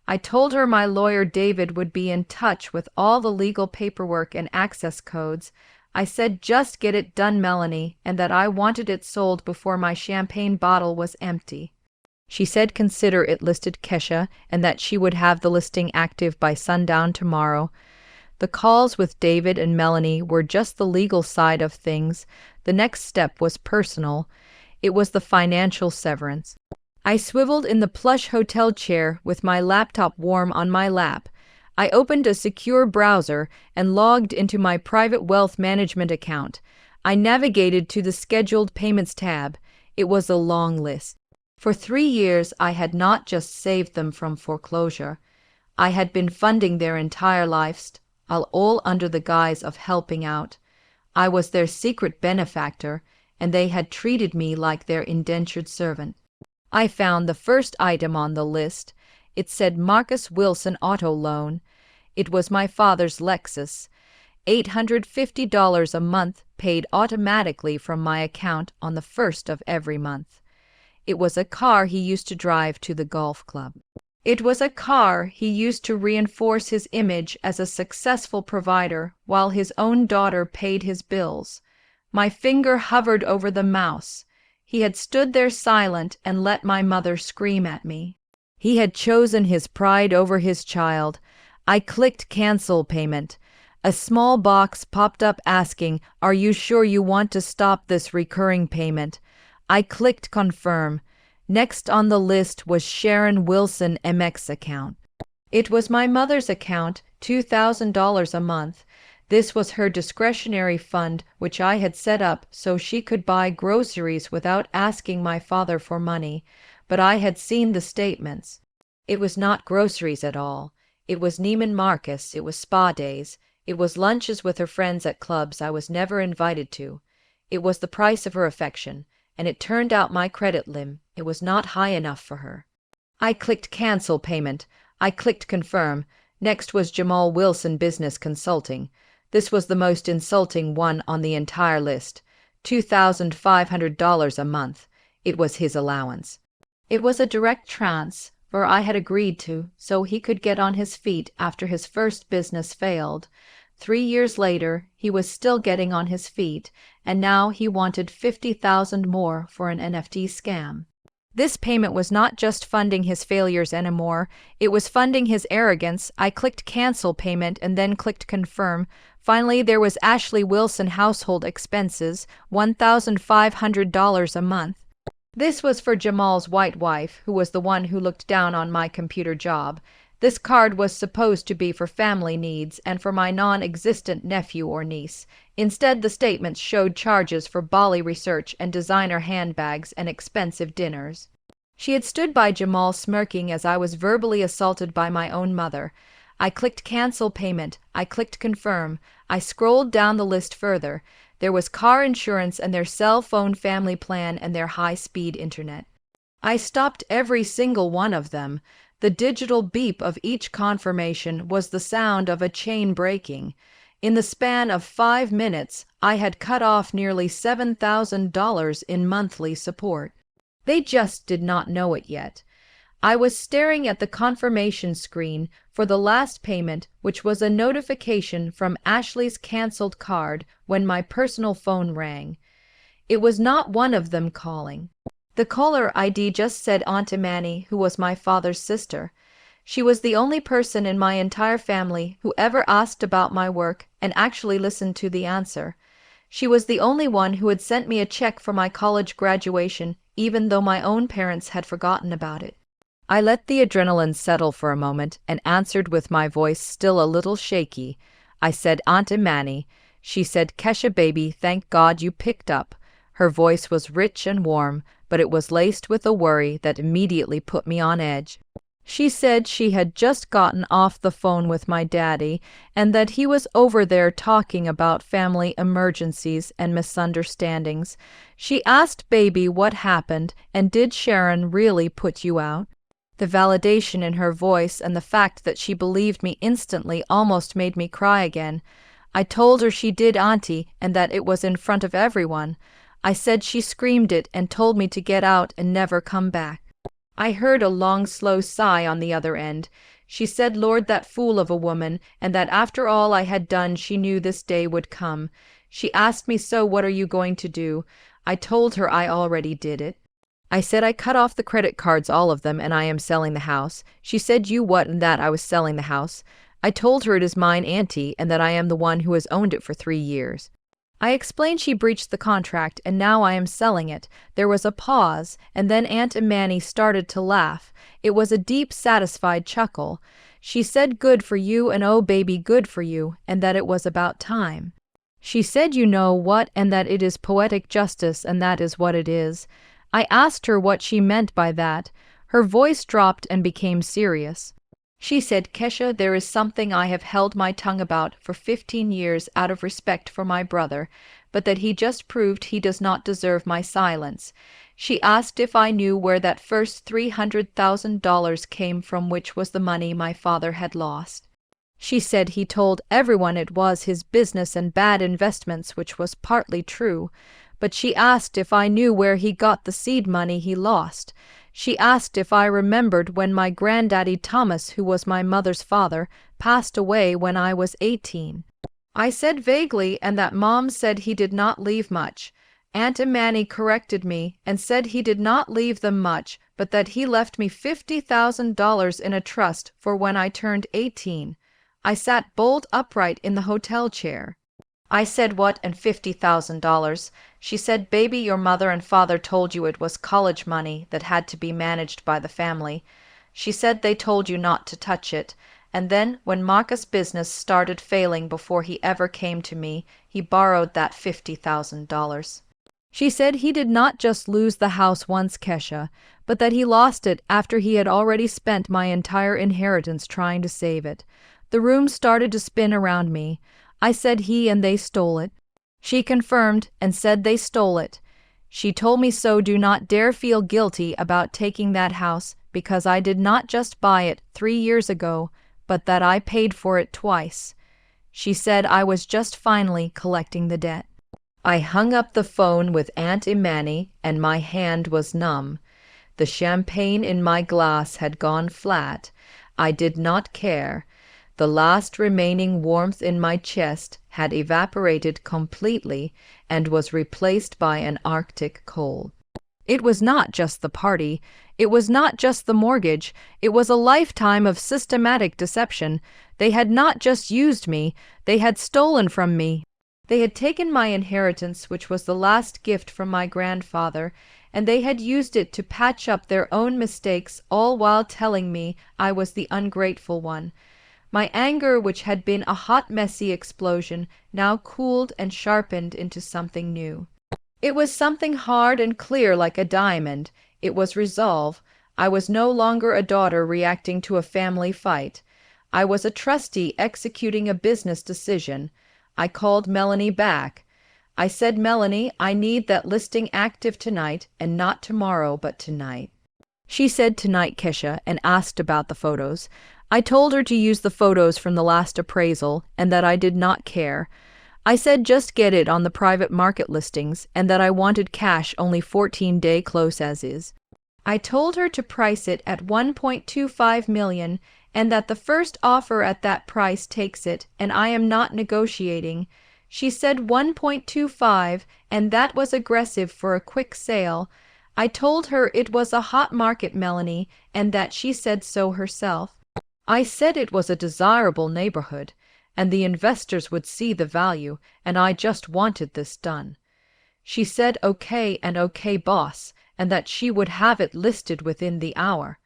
I told her my lawyer David would be in touch with all the legal paperwork and access codes. I said just get it done, Melanie, and that I wanted it sold before my champagne bottle was empty. She said consider it listed, Kesha, and that she would have the listing active by sundown tomorrow. The calls with David and Melanie were just the legal side of things. The next step was personal. It was the financial severance. I swiveled in the plush hotel chair with my laptop warm on my lap. I opened a secure browser and logged into my private wealth management account. I navigated to the scheduled payments tab. It was a long list. For 3 years, I had not just saved them from foreclosure. I had been funding their entire lives, all under the guise of helping out. I was their secret benefactor, and they had treated me like their indentured servant. I found the first item on the list. It said Marcus Wilson Auto Loan. It was my father's Lexus. $850 a month, paid automatically from my account on the first of every month. It was a car he used to drive to the golf club. It was a car he used to reinforce his image as a successful provider while his own daughter paid his bills. My finger hovered over the mouse. He had stood there silent and let my mother scream at me. He had chosen his pride over his child. I clicked cancel payment. A small box popped up asking, "Are you sure you want to stop this recurring payment?" I clicked confirm. Next on the list was Sharon Wilson MX account. It was my mother's account, $2,000 a month. This was her discretionary fund, which I had set up so she could buy groceries without asking my father for money. But I had seen the statements. It was not groceries at all. It was Neiman Marcus, it was spa days, it was lunches with her friends at clubs I was never invited to. It was the price of her affection, and it turned out my credit limit, it was not high enough for her. I clicked cancel payment. I clicked confirm. Next was Jamal Wilson Business Consulting. This was the most insulting one on the entire list. $2,500 a month. It was his allowance. It was a direct transfer I had agreed to so he could get on his feet after his first business failed. 3 years later, he was still getting on his feet, and now he wanted $50,000 more for an NFT scam. This payment was not just funding his failures anymore, it was funding his arrogance. I clicked cancel payment and then clicked confirm. Finally, there was Ashley Wilson household expenses, $1,500 a month. This was for Jamal's white wife, who was the one who looked down on my computer job. This card was supposed to be for family needs and for my non-existent nephew or niece. Instead, the statements showed charges for Bali research and designer handbags and expensive dinners. She had stood by Jamal smirking as I was verbally assaulted by my own mother. I clicked cancel payment. I clicked confirm. I scrolled down the list further. There was car insurance and their cell phone family plan and their high-speed internet. I stopped every single one of them. The digital beep of each confirmation was the sound of a chain breaking. In the span of 5 minutes, I had cut off nearly $7,000 in monthly support. They just did not know it yet. I was staring at the confirmation screen for the last payment, which was a notification from Ashley's canceled card, when my personal phone rang. It was not one of them calling. The caller ID just said Aunt Imani, who was my father's sister. She was the only person in my entire family who ever asked about my work and actually listened to the answer. She was the only one who had sent me a check for my college graduation, even though my own parents had forgotten about it. I let the adrenaline settle for a moment and answered with my voice still a little shaky. I said, "Aunt Imani." She said, "Kesha, baby, thank God you picked up." Her voice was rich and warm, but it was laced with a worry that immediately put me on edge. She said she had just gotten off the phone with my daddy and that he was over there talking about family emergencies and misunderstandings. She asked baby what happened and did Sharon really put you out? The validation in her voice and the fact that she believed me instantly almost made me cry again. I told her she did, Auntie, and that it was in front of everyone. I said she screamed it and told me to get out and never come back. I heard a long, slow sigh on the other end. She said, "Lord, that fool of a woman," and that after all I had done she knew this day would come. She asked me, "So what are you going to do?" I told her I already did it. I said I cut off the credit cards, all of them, and I am selling the house. She said, "You what?" and that I was selling the house. I told her it is mine, Auntie, and that I am the one who has owned it for 3 years. I explained she breached the contract, and now I am selling it. There was a pause, and then Aunt Imani started to laugh. It was a deep, satisfied chuckle. She said, "Good for you, and oh baby, good for you," and that it was about time. She said, "You know what, and that it is poetic justice, and that is what it is." I asked her what she meant by that. Her voice dropped and became serious. She said, "Kesha, there is something I have held my tongue about for 15 years out of respect for my brother, but that he just proved he does not deserve my silence." She asked if I knew where that first $300,000 came from, which was the money my father had lost. She said he told everyone it was his business and bad investments, which was partly true, but she asked if I knew where he got the seed money he lost. She asked if I remembered when my granddaddy Thomas, who was my mother's father, passed away when I was 18. I said vaguely, and that Mom said he did not leave much. Aunt Imani corrected me and said he did not leave them much, but that he left me $50,000 in a trust for when I turned 18. I sat bolt upright in the hotel chair. I said, "What, and $50,000? She said, "Baby, your mother and father told you it was college money that had to be managed by the family. She said they told you not to touch it. And then, when Marcus' business started failing before he ever came to me, he borrowed that $50,000. She said he did not just lose the house once, Kesha, but that he lost it after he had already spent my entire inheritance trying to save it. The room started to spin around me. I said he and they stole it. She confirmed and said they stole it. She told me so do not dare feel guilty about taking that house because I did not just buy it 3 years ago, but that I paid for it twice. She said I was just finally collecting the debt." I hung up the phone with Aunt Imani and my hand was numb. The champagne in my glass had gone flat. I did not care. The last remaining warmth in my chest had evaporated completely and was replaced by an Arctic cold. It was not just the party. It was not just the mortgage. It was a lifetime of systematic deception. They had not just used me. They had stolen from me. They had taken my inheritance, which was the last gift from my grandfather, and they had used it to patch up their own mistakes, all while telling me I was the ungrateful one. My anger, which had been a hot, messy explosion, now cooled and sharpened into something new. It was something hard and clear like a diamond. It was resolve. I was no longer a daughter reacting to a family fight. I was a trustee executing a business decision. I called Melanie back. I said, "Melanie, I need that listing active tonight, and not tomorrow, but tonight." She said, "Tonight, Kesha," and asked about the photos. I told her to use the photos from the last appraisal, and that I did not care. I said just get it on the private market listings, and that I wanted cash only 14-day close as is. I told her to price it at $1.25 million, and that the first offer at that price takes it, and I am not negotiating. She said 1.25, and that was aggressive for a quick sale. I told her it was a hot market, Melanie, and that she said so herself. I said it was a desirable neighborhood, and the investors would see the value, and I just wanted this done. She said okay and okay, boss, and that she would have it listed within the hour.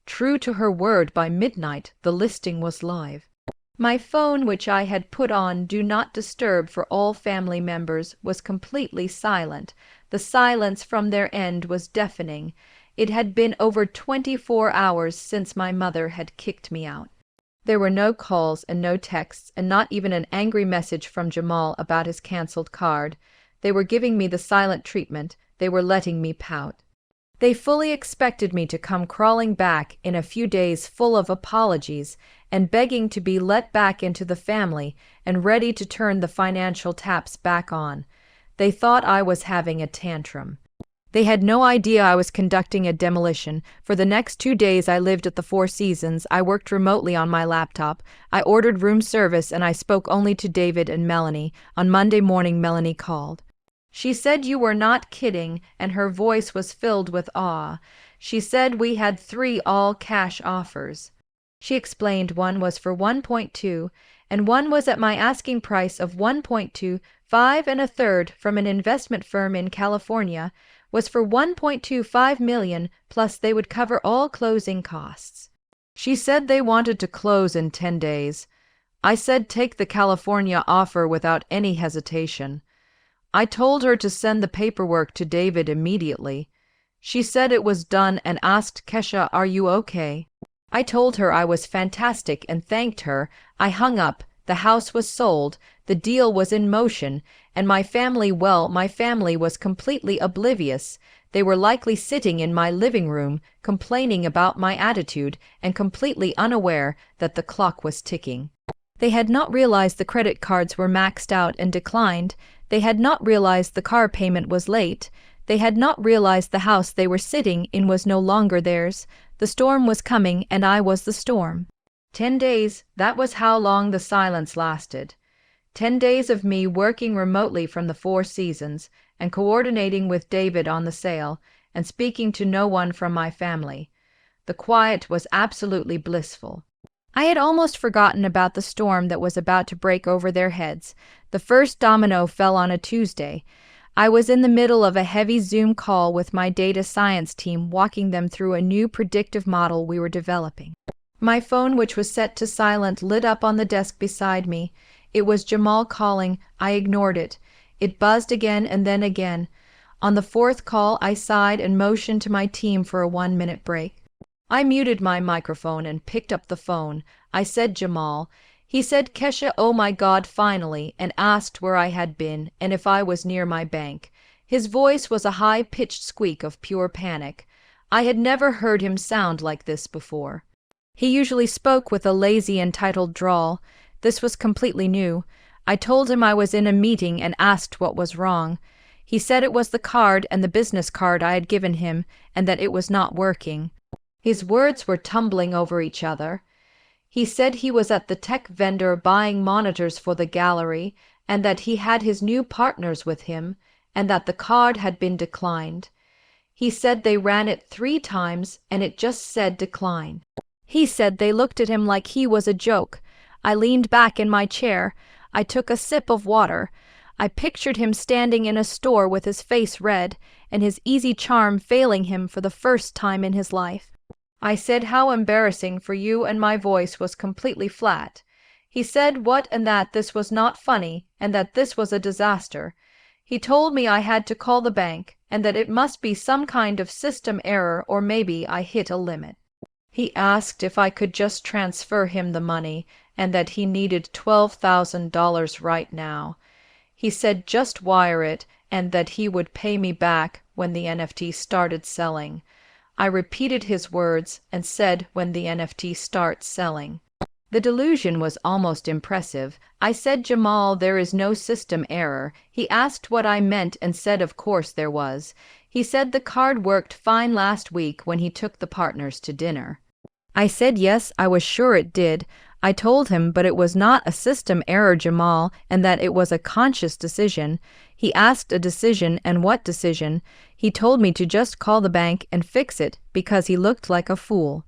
True to her word, by midnight the listing was live. My phone, which I had put on Do Not Disturb for all family members, was completely silent. The silence from their end was deafening. It had been over 24 hours since my mother had kicked me out. There were no calls and no texts, and not even an angry message from Jamal about his canceled card. They were giving me the silent treatment. They were letting me pout. They fully expected me to come crawling back in a few days full of apologies and begging to be let back into the family and ready to turn the financial taps back on. They thought I was having a tantrum. They had no idea I was conducting a demolition. For the next 2 days I lived at the Four Seasons. I worked remotely on my laptop. I ordered room service and I spoke only to David and Melanie. On Monday morning, Melanie called. She said you were not kidding, and her voice was filled with awe. She said we had 3 all-cash offers. She explained one was for 1.2, and one was at my asking price of 1.2, 5 1/3 from an investment firm in California, was for 1.25 million, plus they would cover all closing costs. She said they wanted to close in 10 days. I said take the California offer without any hesitation. I told her to send the paperwork to David immediately. She said it was done and asked Kesha, "Are you okay?" I told her I was fantastic and thanked her. I hung up. The house was sold. The deal was in motion. And my family was completely oblivious. They were likely sitting in my living room, complaining about my attitude, and completely unaware that the clock was ticking. They had not realized the credit cards were maxed out and declined. They had not realized the car payment was late. They had not realized the house they were sitting in was no longer theirs. The storm was coming, and I was the storm. 10 days, that was how long the silence lasted. 10 days of me working remotely from the Four Seasons, and coordinating with David on the sale, and speaking to no one from my family. The quiet was absolutely blissful. I had almost forgotten about the storm that was about to break over their heads. The first domino fell on a Tuesday. I was in the middle of a heavy Zoom call with my data science team, walking them through a new predictive model we were developing. My phone, which was set to silent, lit up on the desk beside me. It was Jamal calling. I ignored it. It buzzed again and then again. On the fourth call, I sighed and motioned to my team for a 1-minute break. I muted my microphone and picked up the phone. I said Jamal. He said Kesha, oh my God, finally, and asked where I had been and if I was near my bank. His voice was a high-pitched squeak of pure panic. I had never heard him sound like this before. He usually spoke with a lazy, entitled drawl. This was completely new. I told him I was in a meeting and asked what was wrong. He said it was the card and the business card I had given him, and that it was not working. His words were tumbling over each other. He said he was at the tech vendor buying monitors for the gallery, and that he had his new partners with him, and that the card had been declined. He said they ran it 3 times, and it just said decline. He said they looked at him like he was a joke. I leaned back in my chair. I took a sip of water. I pictured him standing in a store with his face red, and his easy charm failing him for the first time in his life. I said how embarrassing for you, and my voice was completely flat. He said what and that this was not funny, and that this was a disaster. He told me I had to call the bank, and that it must be some kind of system error, or maybe I hit a limit. He asked if I could just transfer him the money, and that he needed $12,000 right now. He said just wire it, and that he would pay me back when the NFT started selling. I repeated his words and said when the NFT starts selling. The delusion was almost impressive. I said, Jamal, there is no system error. He asked what I meant and said of course there was. He said the card worked fine last week when he took the partners to dinner. I said yes, I was sure it did. I told him, but it was not a system error, Jamal, and that it was a conscious decision. He asked a decision, and what decision? He told me to just call the bank and fix it because he looked like a fool.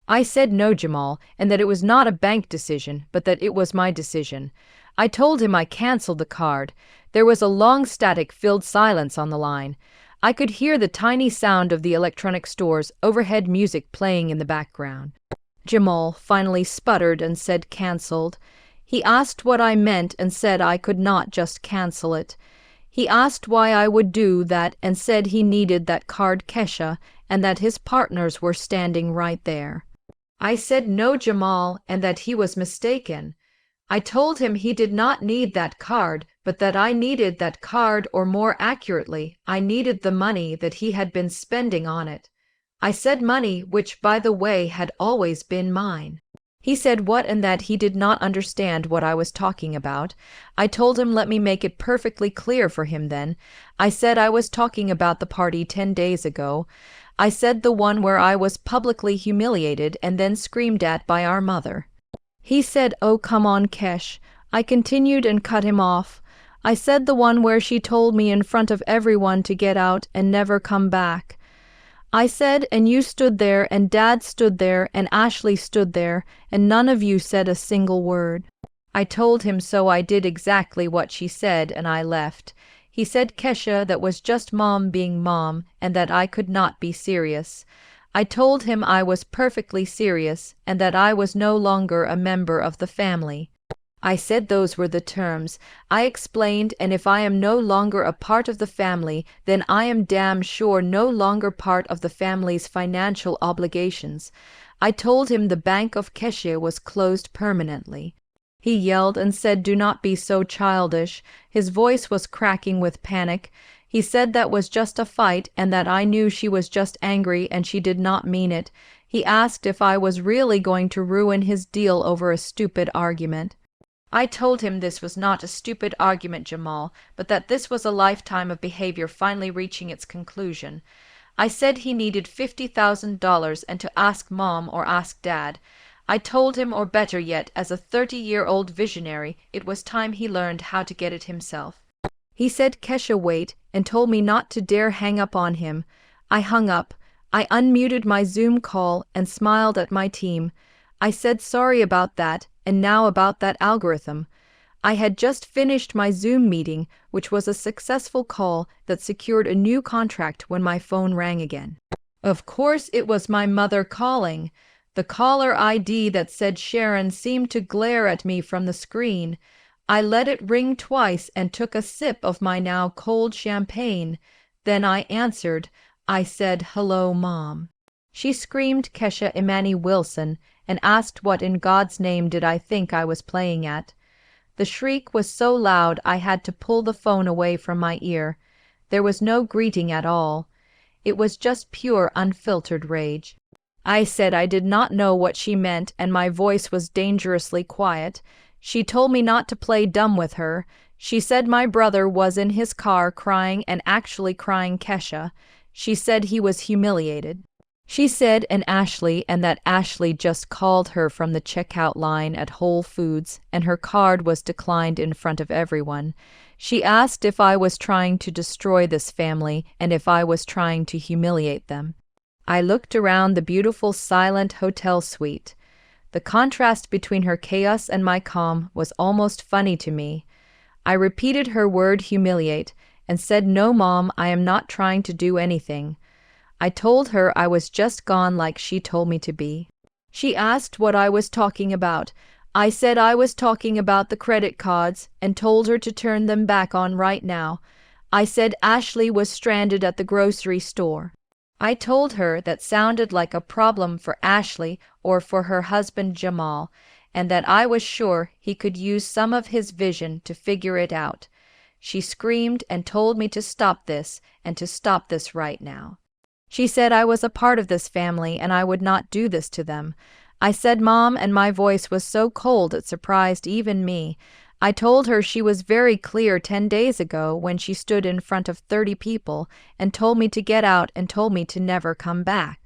I said no, Jamal, and that it was not a bank decision, but that it was my decision. I told him I canceled the card. There was a long static-filled silence on the line. I could hear the tiny sound of the electronic store's overhead music playing in the background. Jamal finally sputtered and said canceled. He asked what I meant and said I could not just cancel it. He asked why I would do that and said he needed that card Kesha and that his partners were standing right there. I said no, Jamal, and that he was mistaken. I told him he did not need that card, but that I needed that card, or more accurately, I needed the money that he had been spending on it. I said money, which, by the way, had always been mine. He said what and that he did not understand what I was talking about. I told him let me make it perfectly clear for him then. I said I was talking about the party 10 days ago. I said the one where I was publicly humiliated and then screamed at by our mother. He said, oh, come on, Kesh. I continued and cut him off. I said the one where she told me in front of everyone to get out and never come back. I said, and you stood there, and Dad stood there, and Ashley stood there, and none of you said a single word. I told him so I did exactly what she said, and I left. He said Kesha, that was just Mom being Mom, and that I could not be serious. I told him I was perfectly serious, and that I was no longer a member of the family. I said those were the terms. I explained, and if I am no longer a part of the family, then I am damn sure no longer part of the family's financial obligations. I told him the Bank of Kesha was closed permanently. He yelled and said, do not be so childish. His voice was cracking with panic. He said that was just a fight and that I knew she was just angry and she did not mean it. He asked if I was really going to ruin his deal over a stupid argument. I told him this was not a stupid argument, Jamal, but that this was a lifetime of behavior finally reaching its conclusion. I said he needed $50,000 and to ask Mom or ask Dad. I told him, or better yet, as a 30-year-old visionary, it was time he learned how to get it himself. He said, "Kesha, wait," and told me not to dare hang up on him. I hung up. I unmuted my Zoom call and smiled at my team. I said sorry about that, and now about that algorithm. I had just finished my Zoom meeting, which was a successful call that secured a new contract when my phone rang again. Of course it was my mother calling. The caller ID that said Sharon seemed to glare at me from the screen. I let it ring twice and took a sip of my now cold champagne. Then I answered. I said, "Hello, Mom." She screamed Kesha Imani Wilson and asked what in God's name did I think I was playing at. The shriek was so loud I had to pull the phone away from my ear. There was no greeting at all. It was just pure unfiltered rage. I said I did not know what she meant, and my voice was dangerously quiet. She told me not to play dumb with her. She said my brother was in his car crying and actually crying Kesha. She said he was humiliated. She said and that Ashley just called her from the checkout line at Whole Foods and her card was declined in front of everyone. She asked if I was trying to destroy this family and if I was trying to humiliate them. I looked around the beautiful silent hotel suite. The contrast between her chaos and my calm was almost funny to me. I repeated her word humiliate and said, "No, Mom, I am not trying to do anything." I told her I was just gone like she told me to be. She asked what I was talking about. I said I was talking about the credit cards and told her to turn them back on right now. I said Ashley was stranded at the grocery store. I told her that sounded like a problem for Ashley or for her husband Jamal, and that I was sure he could use some of his vision to figure it out. She screamed and told me to stop this and to stop this right now. She said I was a part of this family and I would not do this to them. I said, "Mom," and my voice was so cold it surprised even me. I told her she was very clear 10 days ago when she stood in front of 30 people and told me to get out and told me to never come back.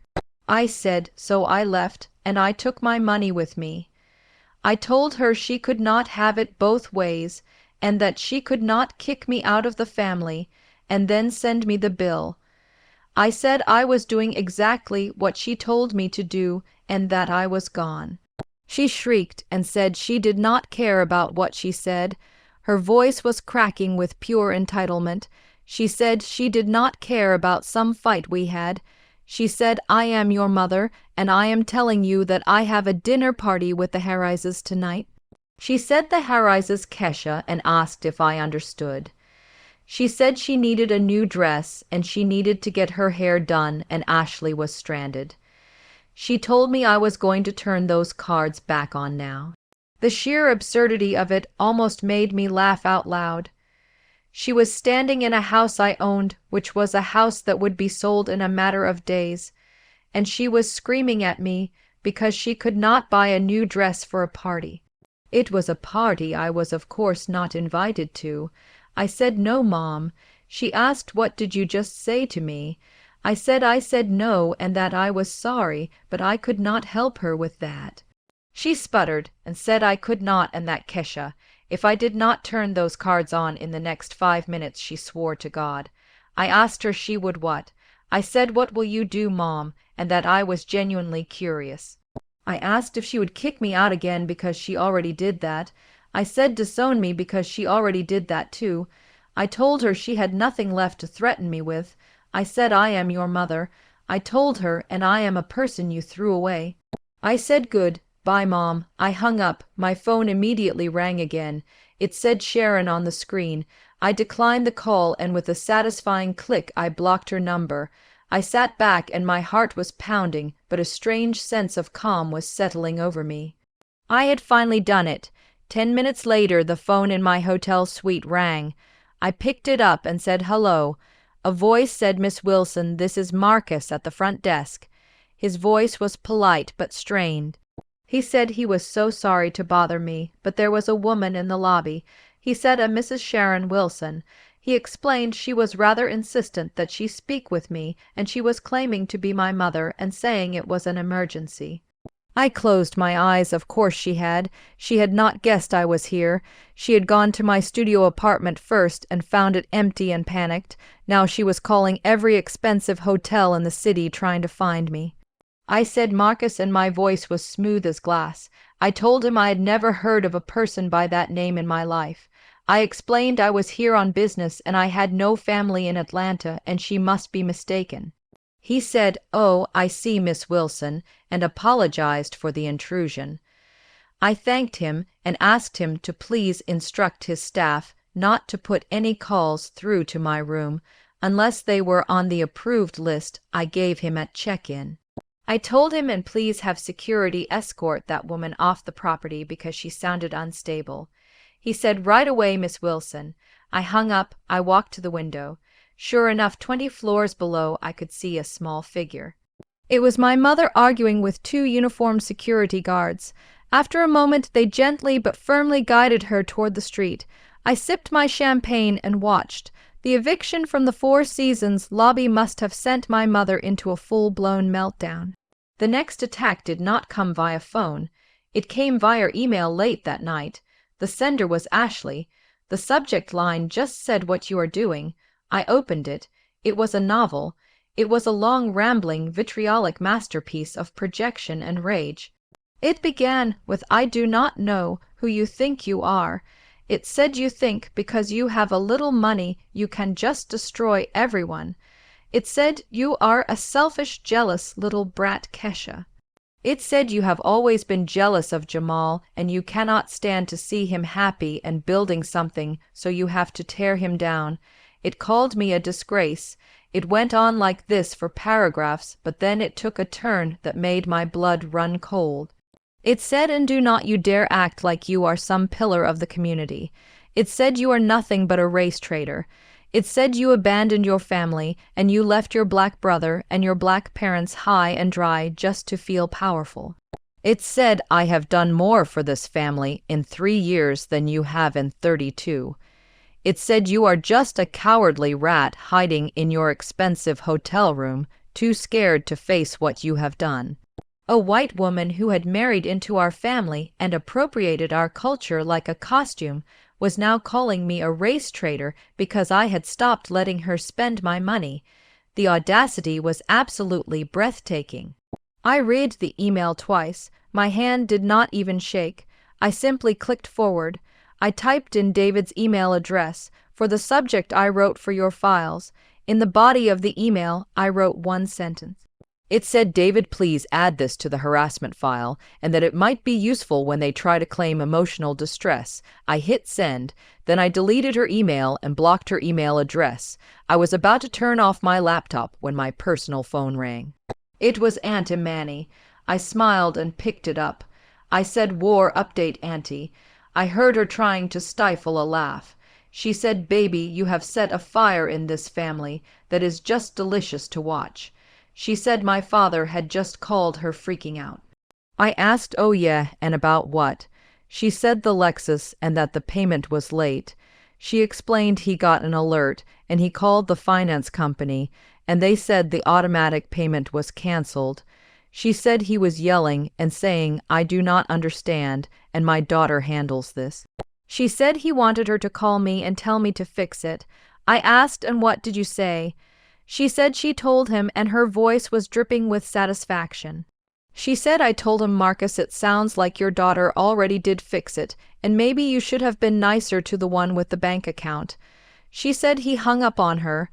I said, so I left and I took my money with me. I told her she could not have it both ways and that she could not kick me out of the family and then send me the bill. I said I was doing exactly what she told me to do and that I was gone. She shrieked and said she did not care about what she said. Her voice was cracking with pure entitlement. She said she did not care about some fight we had. She said, "I am your mother, and I am telling you that I have a dinner party with the Harrises tonight." She said the Harrises Kesha and asked if I understood. She said she needed a new dress and she needed to get her hair done and Ashley was stranded. She told me I was going to turn those cards back on now. The sheer absurdity of it almost made me laugh out loud. She was standing in a house I owned, which was a house that would be sold in a matter of days, and she was screaming at me because she could not buy a new dress for a party. It was a party I was of course not invited to. I said, "No, Mom." She asked, "What did you just say to me?" I said no and that I was sorry, but I could not help her with that. She sputtered and said I could not and that Kesha, if I did not turn those cards on in the next 5 minutes, she swore to God. I asked her she would what. I said, "What will you do, Mom?" and that I was genuinely curious. I asked if she would kick me out again because she already did that. I said disown me because she already did that too. I told her she had nothing left to threaten me with. I said I am your mother. I told her, and I am a person you threw away. I said good. Bye, Mom. I hung up. My phone immediately rang again. It said Sharon on the screen. I declined the call and with a satisfying click I blocked her number. I sat back and my heart was pounding, but a strange sense of calm was settling over me. I had finally done it. 10 minutes later the phone in my hotel suite rang. I picked it up and said hello. A voice said, "Miss Wilson, this is Marcus at the front desk." His voice was polite but strained. He said he was so sorry to bother me, but there was a woman in the lobby. He said a Mrs. Sharon Wilson. He explained she was rather insistent that she speak with me, and she was claiming to be my mother and saying it was an emergency. I closed my eyes. Of course she had. She had not guessed I was here. She had gone to my studio apartment first and found it empty and panicked. Now she was calling every expensive hotel in the city trying to find me. I said Marcus, and my voice was smooth as glass. I told him I had never heard of a person by that name in my life. I explained I was here on business and I had no family in Atlanta and she must be mistaken. He said, "Oh, I see, Miss Wilson," and apologized for the intrusion. I thanked him and asked him to please instruct his staff not to put any calls through to my room unless they were on the approved list I gave him at check-in. I told him and please have security escort that woman off the property because she sounded unstable. He said, "Right away, Miss Wilson." I hung up. I walked to the window. Sure enough, 20 floors below, I could see a small figure. It was my mother arguing with 2 uniformed security guards. After a moment, they gently but firmly guided her toward the street. I sipped my champagne and watched. The eviction from the Four Seasons lobby must have sent my mother into a full-blown meltdown. The next attack did not come via phone. It came via email late that night. The sender was Ashley. The subject line just said what you are doing. I opened it. It was a novel. It was a long, rambling, vitriolic masterpiece of projection and rage. It began with, "I do not know who you think you are." It said you think because you have a little money you can just destroy everyone. It said you are a selfish, jealous little brat, Kesha. It said you have always been jealous of Jamal and you cannot stand to see him happy and building something, so you have to tear him down. It called me a disgrace. It went on like this for paragraphs, but then it took a turn that made my blood run cold. It said, "And do not you dare act like you are some pillar of the community." It said you are nothing but a race traitor. It said you abandoned your family and you left your black brother and your black parents high and dry just to feel powerful. It said I have done more for this family in 3 years than you have in 32. It said you are just a cowardly rat hiding in your expensive hotel room, too scared to face what you have done. A white woman who had married into our family and appropriated our culture like a costume was now calling me a race traitor because I had stopped letting her spend my money. The audacity was absolutely breathtaking. I read the email twice. My hand did not even shake. I simply clicked forward. I typed in David's email address. For the subject, I wrote "for your files." In the body of the email, I wrote one sentence. It said, "David, please add this to the harassment file, and that it might be useful when they try to claim emotional distress." I hit send, then I deleted her email and blocked her email address. I was about to turn off my laptop when my personal phone rang. It was Aunt Imani. I smiled and picked it up. I said, "War update, Auntie." I heard her trying to stifle a laugh. She said, "Baby, you have set a fire in this family that is just delicious to watch." She said my father had just called her freaking out. I asked, "Oh yeah, and about what?" She said the Lexus and that the payment was late. She explained he got an alert and he called the finance company and they said the automatic payment was canceled. She said he was yelling and saying, "I do not understand, and my daughter handles this." She said he wanted her to call me and tell me to fix it. I asked, "And what did you say?" She said she told him and her voice was dripping with satisfaction. She said I told him, "Marcus, it sounds like your daughter already did fix it, and maybe you should have been nicer to the one with the bank account." She said he hung up on her.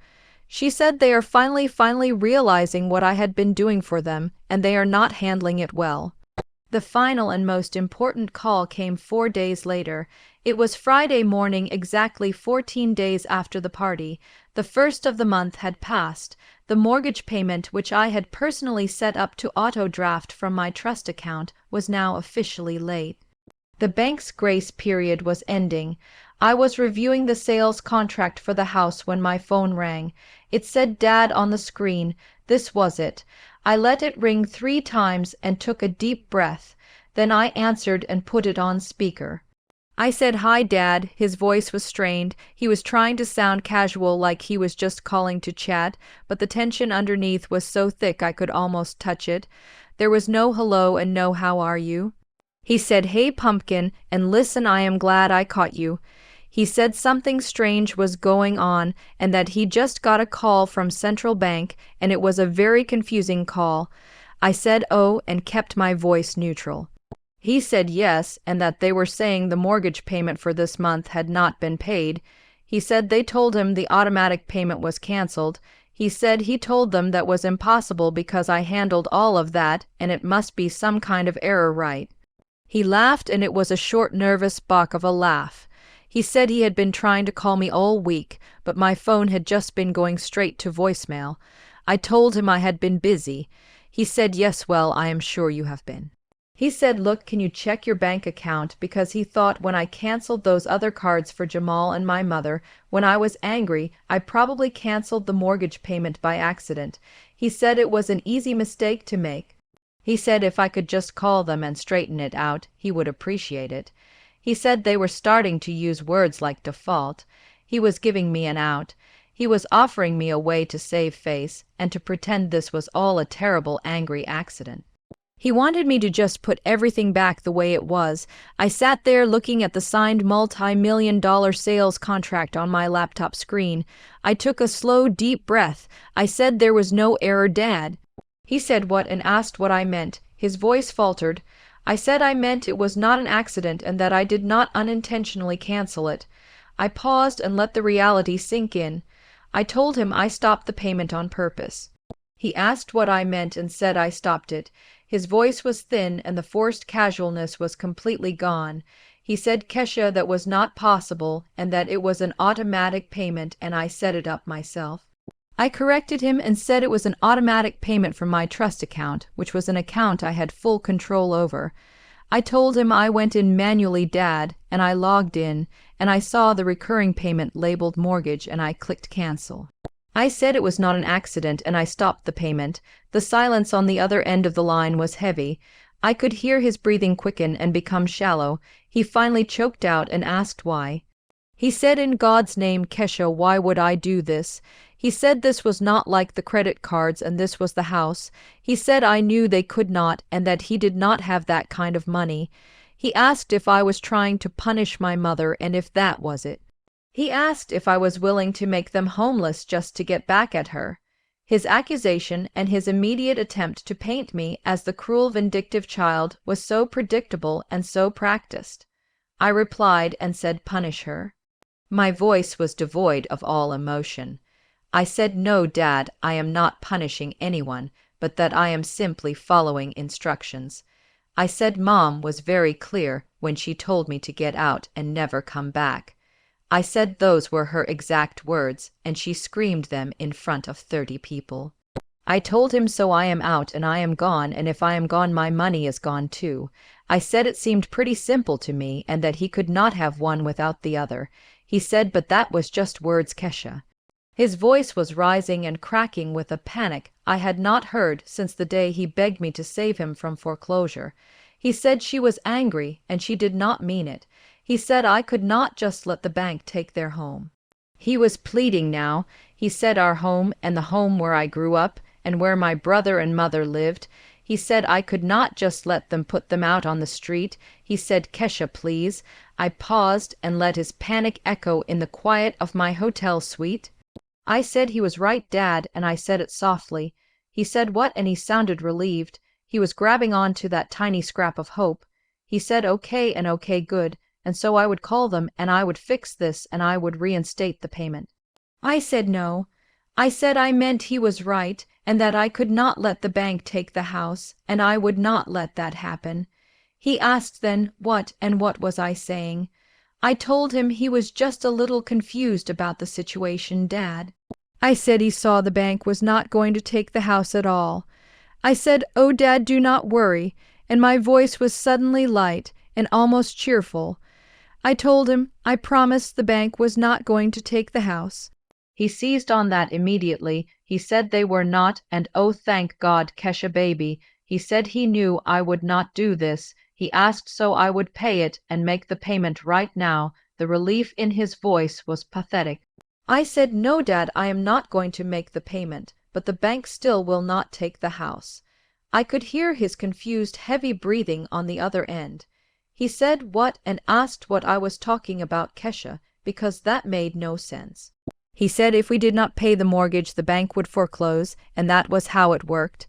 She said they are finally realizing what I had been doing for them, and they are not handling it well. The final and most important call came 4 days later. It was Friday morning, exactly 14 days after the party. The first of the month had passed. The mortgage payment, which I had personally set up to auto-draft from my trust account, was now officially late. The bank's grace period was ending. I was reviewing the sales contract for the house when my phone rang. It said Dad on the screen. This was it. I let it ring 3 times and took a deep breath. Then I answered and put it on speaker. I said, "Hi, Dad." His voice was strained. He was trying to sound casual, like he was just calling to chat, but the tension underneath was so thick I could almost touch it. There was no hello and no how are you. He said, "Hey, Pumpkin, and listen, I am glad I caught you." He said something strange was going on and that he just got a call from Central Bank, and it was a very confusing call. I said, "Oh," and kept my voice neutral. He said yes, and that they were saying the mortgage payment for this month had not been paid. He said they told him the automatic payment was canceled. He said he told them that was impossible because I handled all of that and it must be some kind of error, right? He laughed, and it was a short, nervous balk of a laugh. He said he had been trying to call me all week, but my phone had just been going straight to voicemail. I told him I had been busy. He said, "Yes, well, I am sure you have been." He said, "Look, can you check your bank account?" Because he thought when I canceled those other cards for Jamal and my mother, when I was angry, I probably canceled the mortgage payment by accident. He said it was an easy mistake to make. He said if I could just call them and straighten it out, he would appreciate it. He said they were starting to use words like default. He was giving me an out. He was offering me a way to save face and to pretend this was all a terrible, angry accident. He wanted me to just put everything back the way it was. I sat there looking at the signed multi-million-dollar sales contract on my laptop screen. I took a slow, deep breath. I said there was no error, Dad. He said what and asked what I meant. His voice faltered. I said I meant it was not an accident and that I did not unintentionally cancel it. I paused and let the reality sink in. I told him I stopped the payment on purpose. He asked what I meant and said I stopped it. His voice was thin and the forced casualness was completely gone. He said, "Kesha, that was not possible and that it was an automatic payment and I set it up myself." I corrected him and said it was an automatic payment from my trust account, which was an account I had full control over. I told him I went in manually, Dad, and I logged in, and I saw the recurring payment labeled mortgage, and I clicked cancel. I said it was not an accident, and I stopped the payment. The silence on the other end of the line was heavy. I could hear his breathing quicken and become shallow. He finally choked out and asked why. He said, "In God's name, Kesha, why would I do this?" He said this was not like the credit cards and this was the house. He said I knew they could not and that he did not have that kind of money. He asked if I was trying to punish my mother and if that was it. He asked if I was willing to make them homeless just to get back at her. His accusation and his immediate attempt to paint me as the cruel, vindictive child was so predictable and so practiced. I replied and said, "Punish her." My voice was devoid of all emotion. I said, "No, Dad, I am not punishing anyone, but that I am simply following instructions." I said Mom was very clear when she told me to get out and never come back. I said those were her exact words, and she screamed them in front of 30 people. I told him so I am out and I am gone, and if I am gone my money is gone too. I said it seemed pretty simple to me and that he could not have one without the other. He said, "But that was just words, Kesha." His voice was rising and cracking with a panic I had not heard since the day he begged me to save him from foreclosure. He said she was angry and she did not mean it. He said I could not just let the bank take their home. He was pleading now. He said our home and the home where I grew up and where my brother and mother lived. He said I could not just let them put them out on the street. He said, "Kesha, please." I paused and let his panic echo in the quiet of my hotel suite. I said he was right, Dad, and I said it softly. He said what, and he sounded relieved. He was grabbing on to that tiny scrap of hope. He said okay and okay good, and so I would call them and I would fix this and I would reinstate the payment. I said no. I said I meant he was right and that I could not let the bank take the house, and I would not let that happen. He asked then what and what was I saying. I told him he was just a little confused about the situation, Dad. I said he saw the bank was not going to take the house at all. I said, "Oh, Dad, do not worry," and my voice was suddenly light and almost cheerful. I told him I promised the bank was not going to take the house. He seized on that immediately. He said they were not, and oh, thank God, Kesha baby. He said he knew I would not do this. He asked so I would pay it and make the payment right now. The relief in his voice was pathetic. I said, "No, Dad, I am not going to make the payment, but the bank still will not take the house." I could hear his confused, heavy breathing on the other end. He said what and asked what I was talking about Kesha, because that made no sense. He said if we did not pay the mortgage, the bank would foreclose, and that was how it worked.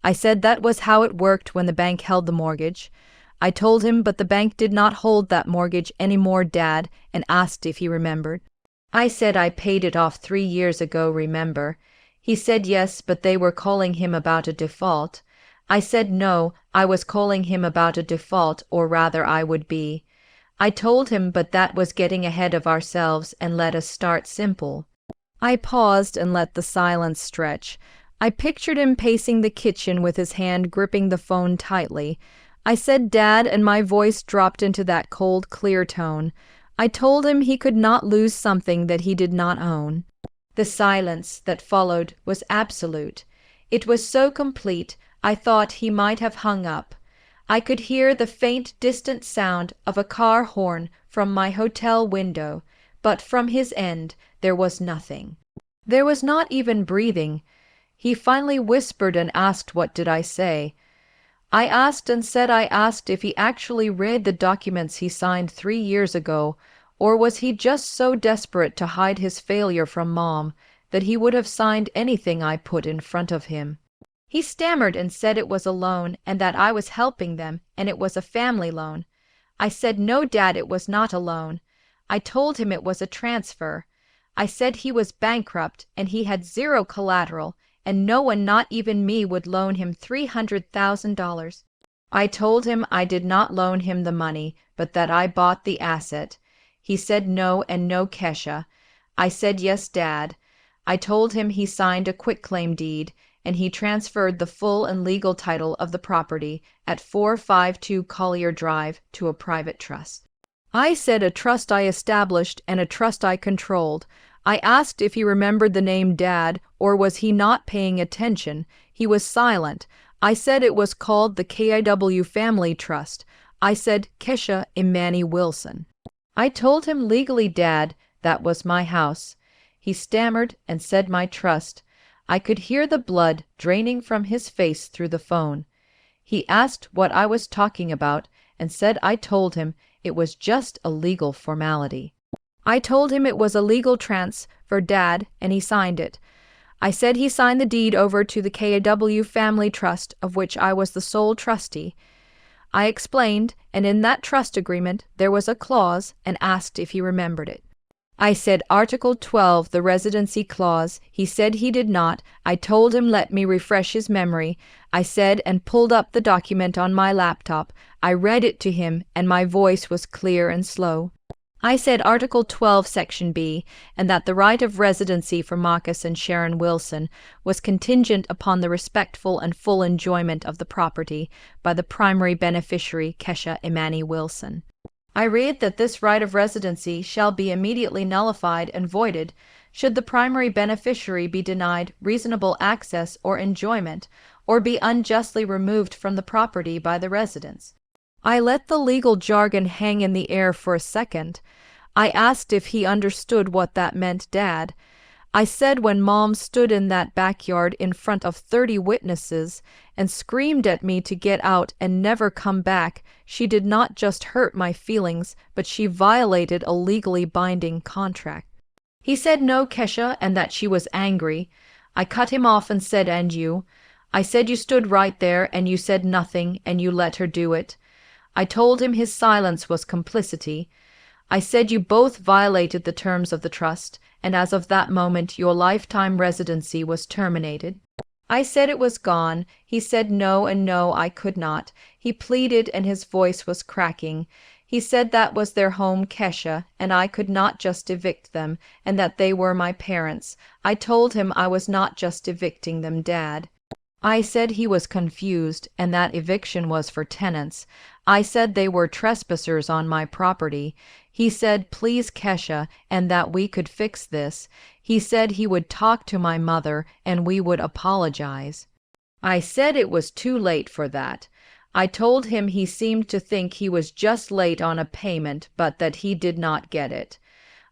I said that was how it worked when the bank held the mortgage. I told him, but the bank did not hold that mortgage anymore, Dad, and asked if he remembered. I said I paid it off 3 years ago, remember? He said yes, but they were calling him about a default. I said no, I was calling him about a default, or rather I would be. I told him, but that was getting ahead of ourselves, and let us start simple. I paused and let the silence stretch. I pictured him pacing the kitchen with his hand gripping the phone tightly. I said, "Dad," and my voice dropped into that cold, clear tone. I told him he could not lose something that he did not own. The silence that followed was absolute. It was so complete, I thought he might have hung up. I could hear the faint, distant sound of a car horn from my hotel window, but from his end there was nothing. There was not even breathing. He finally whispered and asked what did I say. I asked and said I asked if he actually read the documents he signed 3 years ago, or was he just so desperate to hide his failure from Mom that he would have signed anything I put in front of him. He stammered and said it was a loan and that I was helping them and it was a family loan. I said, "No, Dad, it was not a loan." I told him it was a transfer. I said he was bankrupt and he had 0 collateral and no one, not even me, would loan him $300,000. I told him I did not loan him the money, but that I bought the asset. He said no and no, Kesha. I said yes, Dad. I told him he signed a quitclaim deed and he transferred the full and legal title of the property at 452 Collier Drive to a private trust. I said a trust I established and a trust I controlled. I asked if he remembered the name Dad, or was he not paying attention. He was silent. I said it was called the KIW Family Trust. I said Kesha Imani Wilson. I told him legally, Dad, that was my house. He stammered and said my trust. I could hear the blood draining from his face through the phone. He asked what I was talking about and said I told him it was just a legal formality. I told him it was a legal transfer, Dad, and he signed it. I said he signed the deed over to the KIW Family Trust, of which I was the sole trustee. I explained, and in that trust agreement there was a clause, and asked if he remembered it. I said Article 12, the residency clause. He said he did not. I told him let me refresh his memory. I said and pulled up the document on my laptop. I read it to him, and my voice was clear and slow. I said Article 12, Section B, and that the right of residency for Marcus and Sharon Wilson was contingent upon the respectful and full enjoyment of the property by the primary beneficiary, Kesha Imani Wilson. I read that this right of residency shall be immediately nullified and voided should the primary beneficiary be denied reasonable access or enjoyment, or be unjustly removed from the property by the residents. I let the legal jargon hang in the air for a second. I asked if he understood what that meant, Dad. I said when Mom stood in that backyard in front of 30 witnesses and screamed at me to get out and never come back, she did not just hurt my feelings, but she violated a legally binding contract. He said no, Kesha, and that she was angry. I cut him off and said, "And you?" I said you stood right there and you said nothing and you let her do it. I told him his silence was complicity. I said you both violated the terms of the trust, and as of that moment your lifetime residency was terminated. I said it was gone. He said no and no, I could not. He pleaded and his voice was cracking. He said that was their home, Kesha, and I could not just evict them, and that they were my parents. I told him I was not just evicting them, Dad. I said he was confused, and that eviction was for tenants. I said they were trespassers on my property. He said, "Please, Kesha," and that we could fix this. He said he would talk to my mother, and we would apologize. I said it was too late for that. I told him he seemed to think he was just late on a payment, but that he did not get it.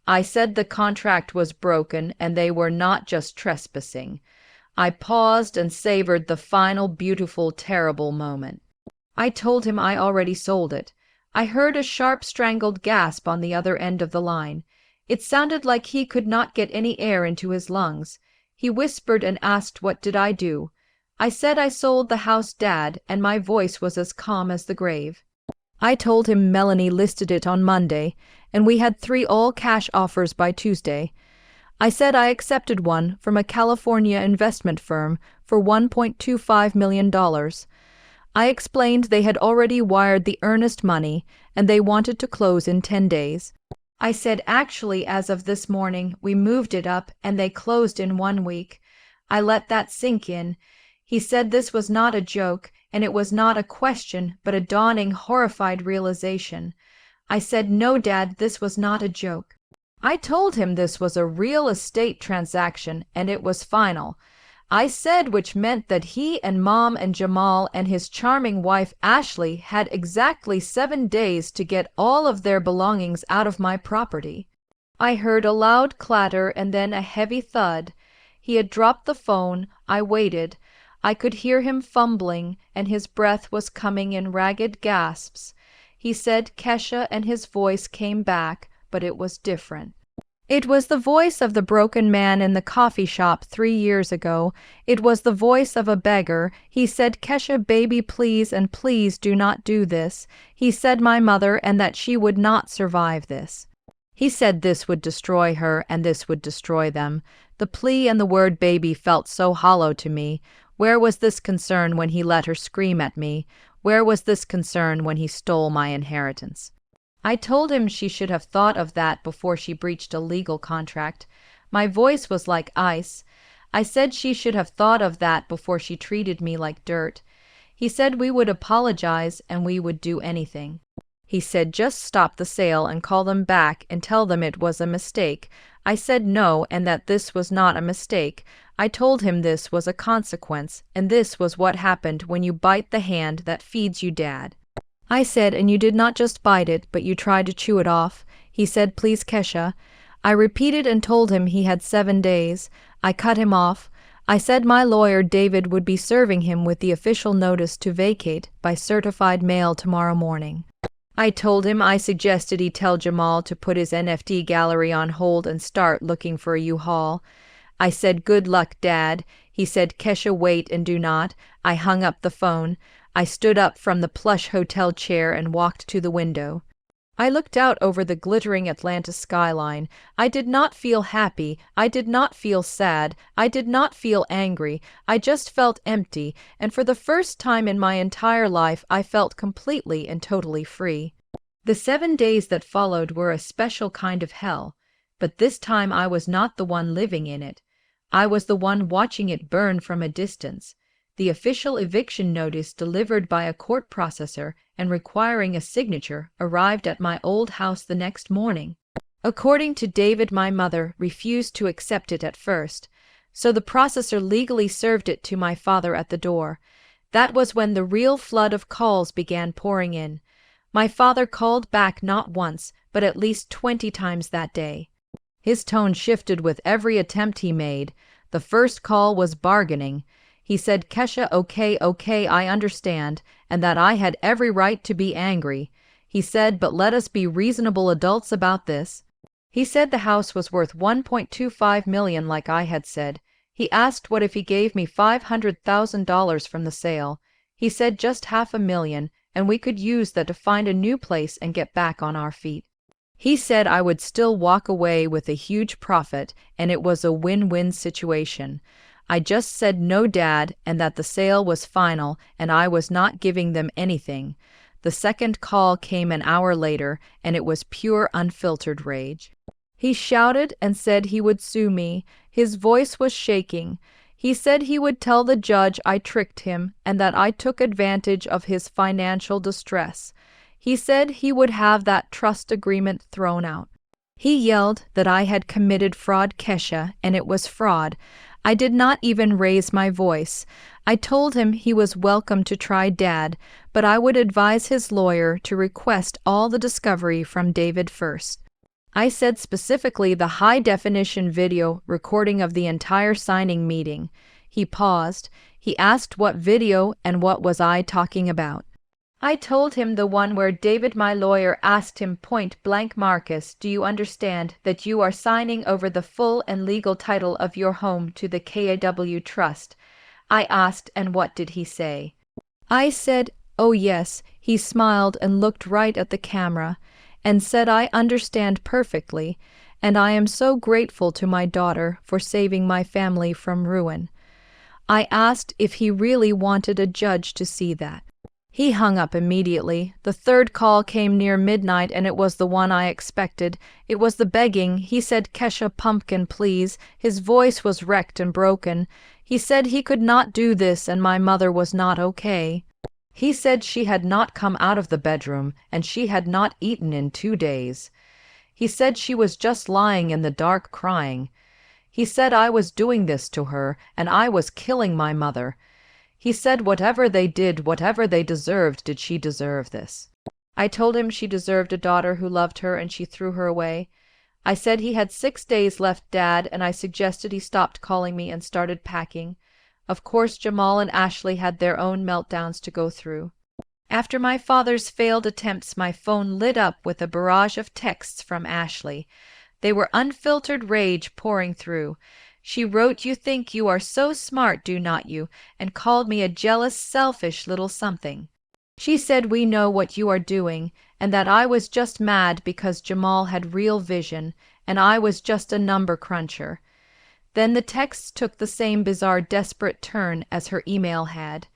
I said the contract was broken and they were not just trespassing. I paused and savored the final beautiful, terrible moment. I told him I already sold it. I heard a sharp, strangled gasp on the other end of the line. It sounded like he could not get any air into his lungs. He whispered and asked what did I do. I said I sold the house, Dad, and my voice was as calm as the grave. I told him Melanie listed it on Monday, and we had 3 all-cash offers by Tuesday. I said I accepted one from a California investment firm for $1.25 million. I explained they had already wired the earnest money, and they wanted to close in 10 days. I said actually as of this morning we moved it up and they closed in 1 week. I let that sink in. He said this was not a joke, and it was not a question, but a dawning, horrified realization. I said, no, Dad, this was not a joke. I told him this was a real estate transaction, and it was final. I said which meant that he and Mom and Jamal and his charming wife Ashley had exactly 7 days to get all of their belongings out of my property. I heard a loud clatter and then a heavy thud. He had dropped the phone. I waited. I could hear him fumbling, and his breath was coming in ragged gasps. He said Kesha, and his voice came back, but it was different. It was the voice of the broken man in the coffee shop 3 years ago. It was the voice of a beggar. He said, Kesha, baby, please, and please do not do this. He said my mother and that she would not survive this. He said this would destroy her and this would destroy them. The plea and the word baby felt so hollow to me. Where was this concern when he let her scream at me? Where was this concern when he stole my inheritance? I told him she should have thought of that before she breached a legal contract. My voice was like ice. I said she should have thought of that before she treated me like dirt. He said we would apologize and we would do anything. He said just stop the sale and call them back and tell them it was a mistake. I said no, and that this was not a mistake. I told him this was a consequence, and this was what happened when you bite the hand that feeds you, Dad. I said, and you did not just bite it, but you tried to chew it off. He said, please, Kesha. I repeated and told him he had 7 days. I cut him off. I said my lawyer, David, would be serving him with the official notice to vacate by certified mail tomorrow morning. I told him I suggested he tell Jamal to put his NFT gallery on hold and start looking for a U-Haul. I said, good luck, Dad. He said, Kesha, wait and do not. I hung up the phone. I stood up from the plush hotel chair and walked to the window. I looked out over the glittering Atlanta skyline. I did not feel happy. I did not feel sad. I did not feel angry. I just felt empty, and for the first time in my entire life I felt completely and totally free. The 7 days that followed were a special kind of hell, but this time I was not the one living in it. I was the one watching it burn from a distance. The official eviction notice delivered by a court processor and requiring a signature arrived at my old house the next morning. According to David, my mother refused to accept it at first, so the processor legally served it to my father at the door. That was when the real flood of calls began pouring in. My father called back not once, but at least 20 times that day. His tone shifted with every attempt he made. The first call was bargaining. He said, Kesha, okay, I understand, and that I had every right to be angry. He said, but let us be reasonable adults about this. He said the house was worth $1.25 million like I had said. He asked what if he gave me $500,000 from the sale. He said just $500,000, and we could use that to find a new place and get back on our feet. He said I would still walk away with a huge profit, and it was a win-win situation. I just said no, Dad, and that the sale was final and I was not giving them anything. The second call came an hour later, and it was pure unfiltered rage. He shouted and said he would sue me. His voice was shaking. He said he would tell the judge I tricked him and that I took advantage of his financial distress. He said he would have that trust agreement thrown out. He yelled that I had committed fraud, Kesha, and it was fraud. I did not even raise my voice. I told him he was welcome to try Dad, but I would advise his lawyer to request all the discovery from David first. I said specifically the high-definition video recording of the entire signing meeting. He paused. He asked what video and what was I talking about. I told him the one where David, my lawyer, asked him point blank, Marcus, do you understand that you are signing over the full and legal title of your home to the KAW Trust? I asked, and what did he say? I said, oh yes. He smiled and looked right at the camera and said, I understand perfectly, and I am so grateful to my daughter for saving my family from ruin. I asked if he really wanted a judge to see that. He hung up immediately. The third call came near midnight, and it was the one I expected. It was the begging. He said, Kesha, pumpkin, please. His voice was wrecked and broken. He said he could not do this, and my mother was not okay. He said she had not come out of the bedroom, and she had not eaten in 2 days. He said she was just lying in the dark crying. He said I was doing this to her, and I was killing my mother. He said whatever they did, whatever they deserved, did she deserve this. I told him she deserved a daughter who loved her, and she threw her away. I said he had 6 days left, Dad, and I suggested he stopped calling me and started packing. Of course, Jamal and Ashley had their own meltdowns to go through. After my father's failed attempts, my phone lit up with a barrage of texts from Ashley. They were unfiltered rage pouring through. She wrote, you think you are so smart, do not you, and called me a jealous, selfish little something. She said we know what you are doing, and that I was just mad because Jamal had real vision, and I was just a number cruncher. Then the texts took the same bizarre, desperate turn as her email had.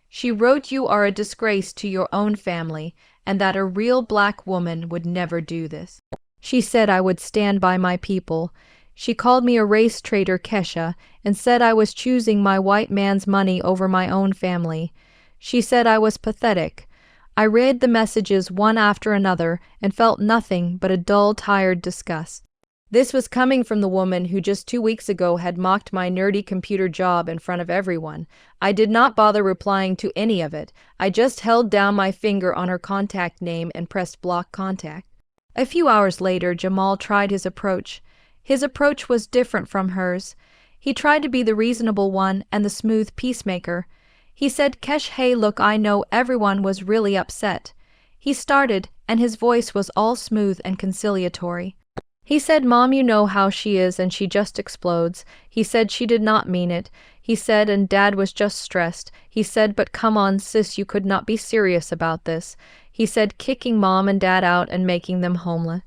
She wrote you are a disgrace to your own family, and that a real black woman would never do this. She said I would stand by my people. She called me a race traitor, Kesha, and said I was choosing my white man's money over my own family. She said I was pathetic. I read the messages one after another and felt nothing but a dull, tired disgust. This was coming from the woman who just 2 weeks ago had mocked my nerdy computer job in front of everyone. I did not bother replying to any of it. I just held down my finger on her contact name and pressed block contact. A few hours later, Jamal tried his approach. His approach was different from hers. He tried to be the reasonable one and the smooth peacemaker. He said, Kesh, hey, look, I know everyone was really upset. He started, and his voice was all smooth and conciliatory. He said, Mom, you know how she is, and she just explodes. He said she did not mean it. He said, and Dad was just stressed. He said, but come on, sis, you could not be serious about this. He said, kicking Mom and Dad out and making them homeless.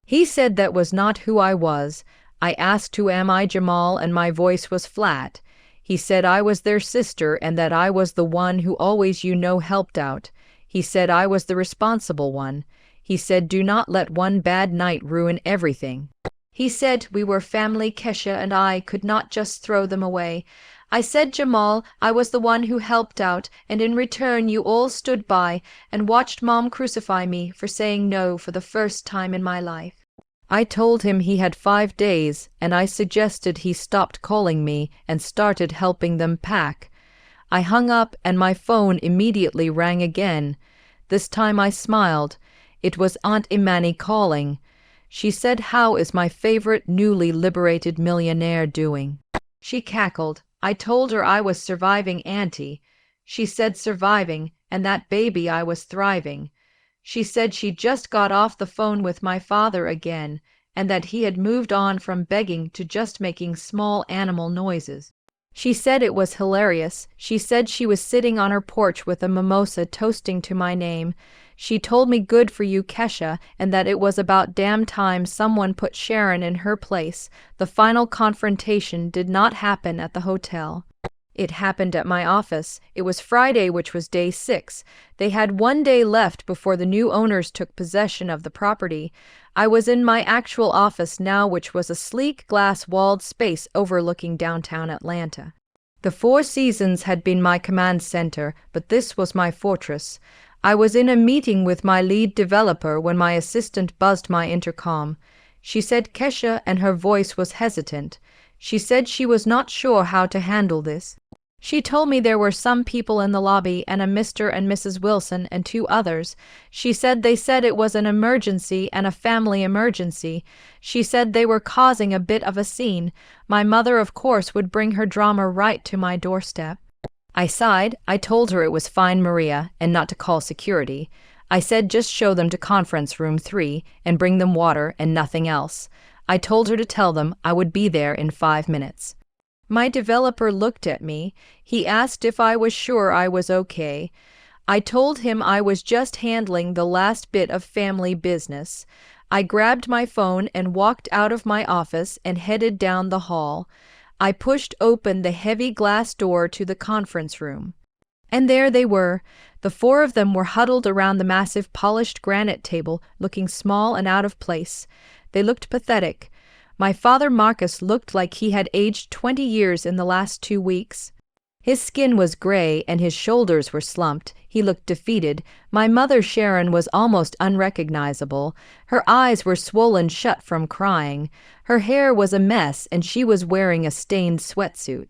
He said that was not who I was. I asked who am I, Jamal, and my voice was flat. He said I was their sister and that I was the one who always, helped out. He said I was the responsible one. He said do not let one bad night ruin everything. He said we were family, Kesha and I could not just throw them away. I said, Jamal, I was the one who helped out, and in return you all stood by and watched Mom crucify me for saying no for the first time in my life. I told him he had 5 days, and I suggested he stopped calling me and started helping them pack. I hung up, and my phone immediately rang again. This time I smiled. It was Aunt Imani calling. She said, how is my favorite newly liberated millionaire doing? She cackled. I told her I was surviving, Auntie. She said surviving, and that baby I was thriving. She said she just got off the phone with my father again, and that he had moved on from begging to just making small animal noises. She said it was hilarious. She said she was sitting on her porch with a mimosa toasting to my name. She told me good for you, Kesha, and that it was about damn time someone put Sharon in her place. The final confrontation did not happen at the hotel. It happened at my office. It was Friday, which was day 6. They had 1 day left before the new owners took possession of the property. I was in my actual office now, which was a sleek glass-walled space overlooking downtown Atlanta. The Four Seasons had been my command center, but this was my fortress. I was in a meeting with my lead developer when my assistant buzzed my intercom. She said Kesha, and her voice was hesitant. She said she was not sure how to handle this. She told me there were some people in the lobby and a Mr. and Mrs. Wilson and two others. She said they said it was an emergency and a family emergency. She said they were causing a bit of a scene. My mother, of course, would bring her drama right to my doorstep. I sighed. I told her it was fine, Maria, and not to call security. I said just show them to conference room 3 and bring them water and nothing else. I told her to tell them I would be there in 5 minutes. My developer looked at me. He asked if I was sure I was okay. I told him I was just handling the last bit of family business. I grabbed my phone and walked out of my office and headed down the hall. I pushed open the heavy glass door to the conference room. And there they were. The 4 of them were huddled around the massive polished granite table, looking small and out of place. They looked pathetic. My father Marcus looked like he had aged 20 years in the last 2 weeks. His skin was gray and his shoulders were slumped. He looked defeated. My mother Sharon was almost unrecognizable. Her eyes were swollen shut from crying. Her hair was a mess and she was wearing a stained sweatsuit.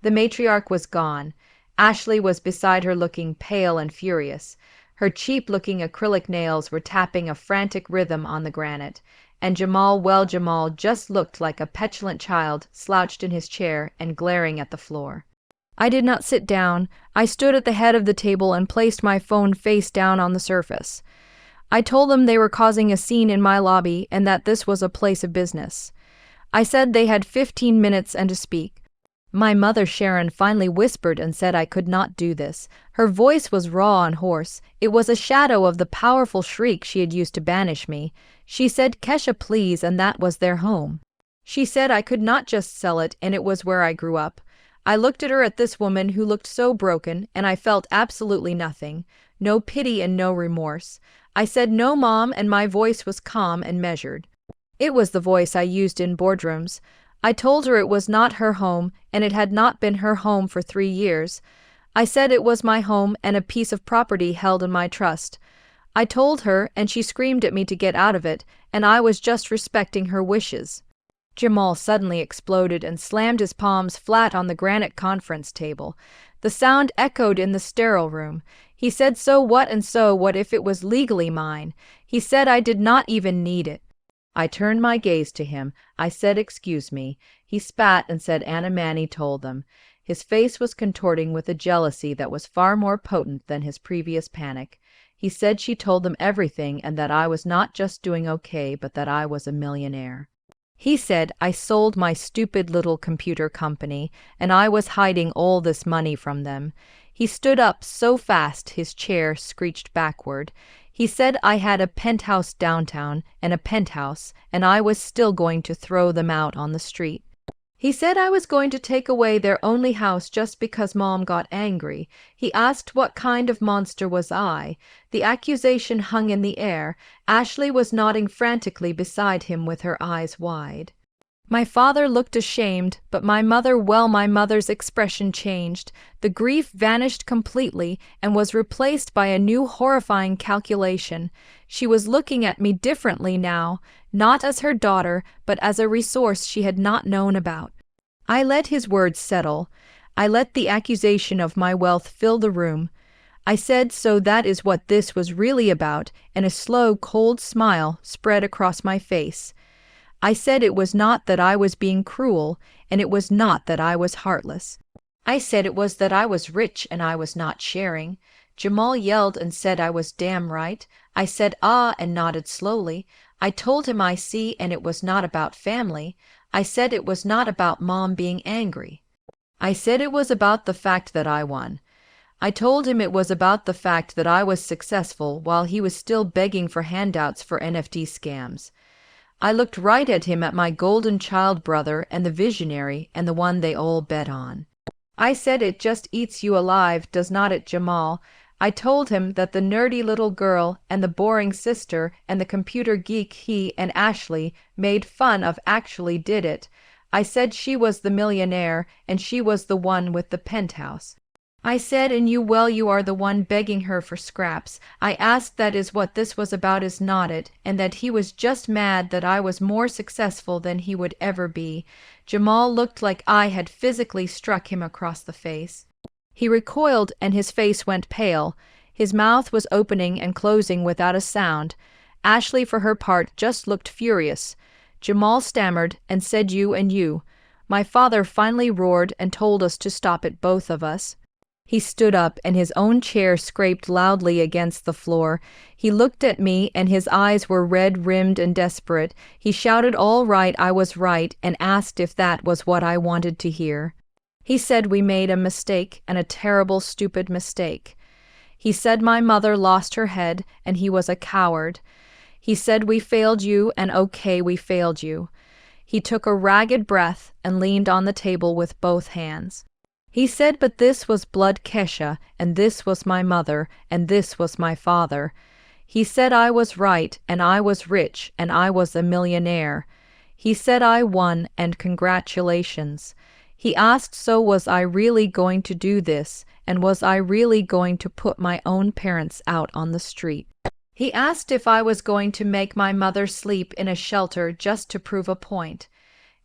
The matriarch was gone. Ashley was beside her looking pale and furious. Her cheap-looking acrylic nails were tapping a frantic rhythm on the granite. And Jamal just looked like a petulant child slouched in his chair and glaring at the floor. I did not sit down. I stood at the head of the table and placed my phone face down on the surface. I told them they were causing a scene in my lobby and that this was a place of business. I said they had 15 minutes and to speak. My mother Sharon finally whispered and said I could not do this. Her voice was raw and hoarse. It was a shadow of the powerful shriek she had used to banish me. She said, "Kesha, please," and that was their home. She said I could not just sell it, and it was where I grew up. I looked at her, at this woman who looked so broken, and I felt absolutely nothing. No pity and no remorse. I said, "No, Mom," and my voice was calm and measured. It was the voice I used in boardrooms. I told her it was not her home, and it had not been her home for 3 years. I said it was my home and a piece of property held in my trust. I told her, and she screamed at me to get out of it, and I was just respecting her wishes. Jamal suddenly exploded and slammed his palms flat on the granite conference table. The sound echoed in the sterile room. He said, "So what and so what if it was legally mine?" He said I did not even need it. I turned my gaze to him. I said, "Excuse me." He spat and said Anna Manny told them. His face was contorting with a jealousy that was far more potent than his previous panic. He said she told them everything and that I was not just doing okay, but that I was a millionaire. He said I sold my stupid little computer company and I was hiding all this money from them. He stood up so fast his chair screeched backward. He said I had a penthouse downtown and a penthouse, and I was still going to throw them out on the street. He said I was going to take away their only house just because Mom got angry. He asked what kind of monster was I. The accusation hung in the air. Ashley was nodding frantically beside him with her eyes wide. My father looked ashamed, but my mother's expression changed. The grief vanished completely and was replaced by a new horrifying calculation. She was looking at me differently now, not as her daughter, but as a resource she had not known about. I let his words settle. I let the accusation of my wealth fill the room. I said, "So that is what this was really about," and a slow, cold smile spread across my face. I said it was not that I was being cruel, and it was not that I was heartless. I said it was that I was rich and I was not sharing. Jamal yelled and said I was damn right. I said ah and nodded slowly. I told him I see, and it was not about family. I said it was not about Mom being angry. I said it was about the fact that I won. I told him it was about the fact that I was successful while he was still begging for handouts for NFT scams. I looked right at him, at my golden child brother and the visionary and the one they all bet on. I said it just eats you alive, does not it, Jamal? I told him that the nerdy little girl and the boring sister and the computer geek he and Ashley made fun of actually did it. I said she was the millionaire and she was the one with the penthouse. I said, and you are the one begging her for scraps. I asked that is what this was about is nodded, and that he was just mad that I was more successful than he would ever be. Jamal looked like I had physically struck him across the face. He recoiled and his face went pale. His mouth was opening and closing without a sound. Ashley, for her part, just looked furious. Jamal stammered and said you. My father finally roared and told us to stop it, both of us. He stood up and his own chair scraped loudly against the floor. He looked at me and his eyes were red-rimmed and desperate. He shouted all right, I was right, and asked if that was what I wanted to hear. He said we made a mistake, and a terrible, stupid mistake. He said my mother lost her head and he was a coward. He said we failed you and okay, we failed you. He took a ragged breath and leaned on the table with both hands. He said, but this was blood Kesha, and this was my mother, and this was my father. He said I was right, and I was rich, and I was a millionaire. He said I won, and congratulations. He asked, so was I really going to do this, and was I really going to put my own parents out on the street? He asked if I was going to make my mother sleep in a shelter just to prove a point.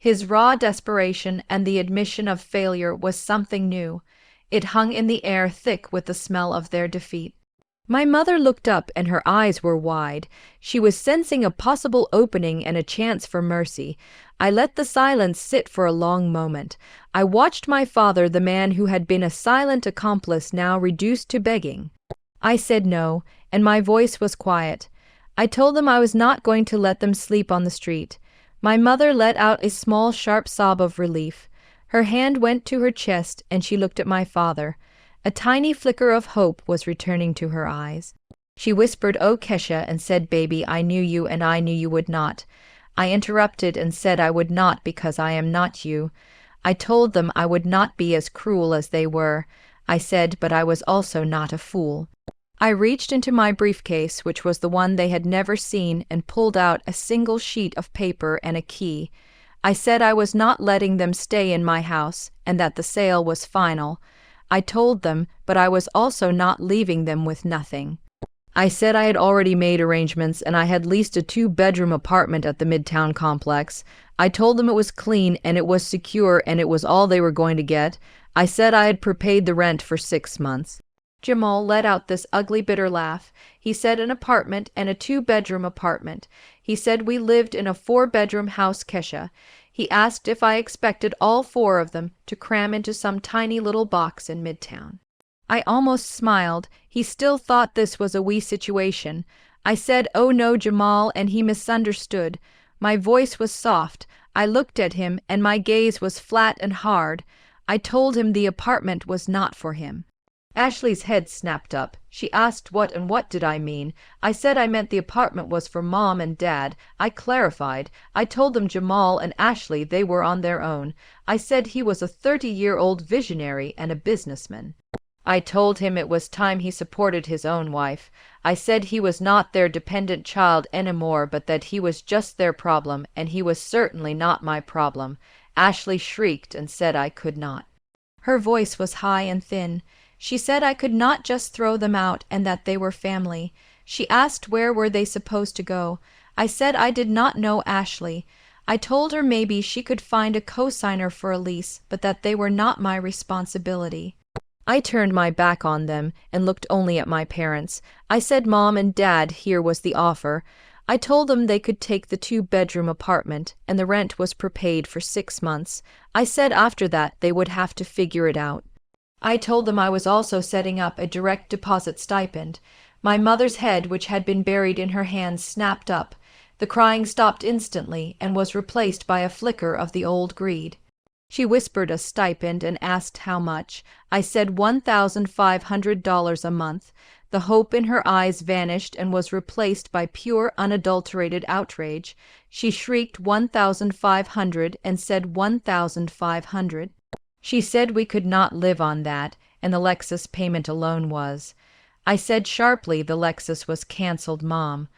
His raw desperation and the admission of failure was something new. It hung in the air thick with the smell of their defeat. My mother looked up and her eyes were wide. She was sensing a possible opening and a chance for mercy. I let the silence sit for a long moment. I watched my father, the man who had been a silent accomplice, now reduced to begging. I said no, and my voice was quiet. I told them I was not going to let them sleep on the street. My mother let out a small, sharp sob of relief. Her hand went to her chest, and she looked at my father. A tiny flicker of hope was returning to her eyes. She whispered, "Oh, Kesha," and said, "Baby, I knew you, and I knew you would not." I interrupted and said I would not because I am not you. I told them I would not be as cruel as they were. I said, but I was also not a fool. I reached into my briefcase, which was the one they had never seen, and pulled out a single sheet of paper and a key. I said I was not letting them stay in my house, and that the sale was final. I told them, but I was also not leaving them with nothing. I said I had already made arrangements, and I had leased a 2-bedroom apartment at the Midtown complex. I told them it was clean, and it was secure, and it was all they were going to get. I said I had prepaid the rent for 6 months. Jamal let out this ugly, bitter laugh. He said an apartment and a 2-bedroom apartment. He said we lived in a 4-bedroom house, Kesha. He asked if I expected all 4 of them to cram into some tiny little box in Midtown. I almost smiled. He still thought this was a wee situation. I said, "Oh no, Jamal," and he misunderstood. My voice was soft. I looked at him, and my gaze was flat and hard. I told him the apartment was not for him. Ashley's head snapped up. She asked what did I mean. I said I meant the apartment was for Mom and Dad. I clarified. I told them Jamal and Ashley, they were on their own. I said he was a 30-year-old visionary and a businessman. I told him it was time he supported his own wife. I said he was not their dependent child anymore, but that he was just their problem, and he was certainly not my problem. Ashley shrieked and said I could not. Her voice was high and thin. She said I could not just throw them out and that they were family. She asked where were they supposed to go. I said I did not know Ashley. I told her maybe she could find a co-signer for a lease, but that they were not my responsibility. I turned my back on them and looked only at my parents. I said Mom and Dad, here was the offer. I told them they could take the 2-bedroom apartment, and the rent was prepaid for 6 months. I said after that they would have to figure it out. I told them I was also setting up a direct deposit stipend. My mother's head, which had been buried in her hands, snapped up. The crying stopped instantly and was replaced by a flicker of the old greed. She whispered a stipend and asked how much. I said $1,500 a month. The hope in her eyes vanished and was replaced by pure, unadulterated outrage. She shrieked 1,500 and said 1,500. She said we could not live on that, and the Lexus payment alone was. I said sharply the Lexus was canceled, Mom.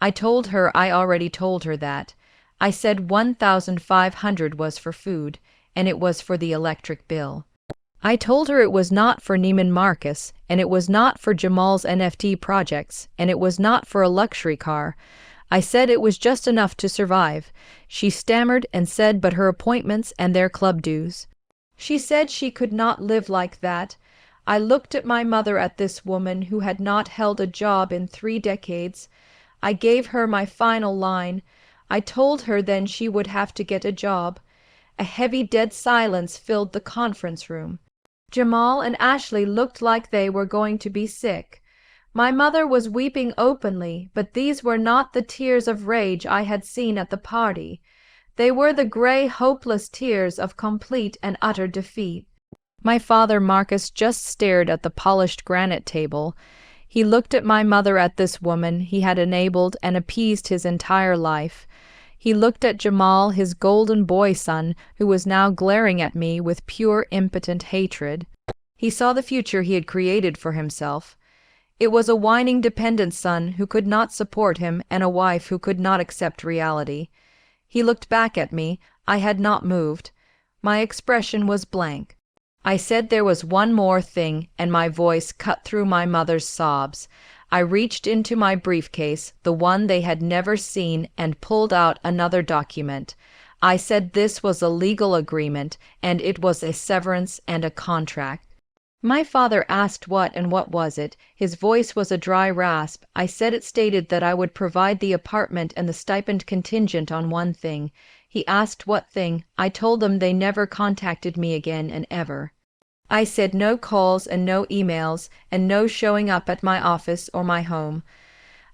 I told her I already told her that. I said 1,500 was for food, and it was for the electric bill. I told her it was not for Neiman Marcus, and it was not for Jamal's NFT projects, and it was not for a luxury car. I said it was just enough to survive. She stammered and said but her appointments and their club dues. She said she could not live like that. I looked at my mother, at this woman who had not held a job in 3 decades. I gave her my final line. I told her then she would have to get a job. A heavy dead silence filled the conference room. Jamal and Ashley looked like they were going to be sick. My mother was weeping openly, but these were not the tears of rage I had seen at the party. They were the gray, hopeless tears of complete and utter defeat. My father, Marcus, just stared at the polished granite table. He looked at my mother, at this woman he had enabled and appeased his entire life. He looked at Jamal, his golden boy son, who was now glaring at me with pure, impotent hatred. He saw the future he had created for himself. It was a whining, dependent son who could not support him and a wife who could not accept reality. He looked back at me. I had not moved. My expression was blank. I said there was one more thing, and my voice cut through my mother's sobs. I reached into my briefcase, the one they had never seen, and pulled out another document. I said this was a legal agreement, and it was a severance and a contract. My father asked what and what was it. His voice was a dry rasp. I said it stated that I would provide the apartment and the stipend contingent on one thing. He asked what thing. I told him they never contacted me again, and ever. I said no calls and no emails, and no showing up at my office or my home.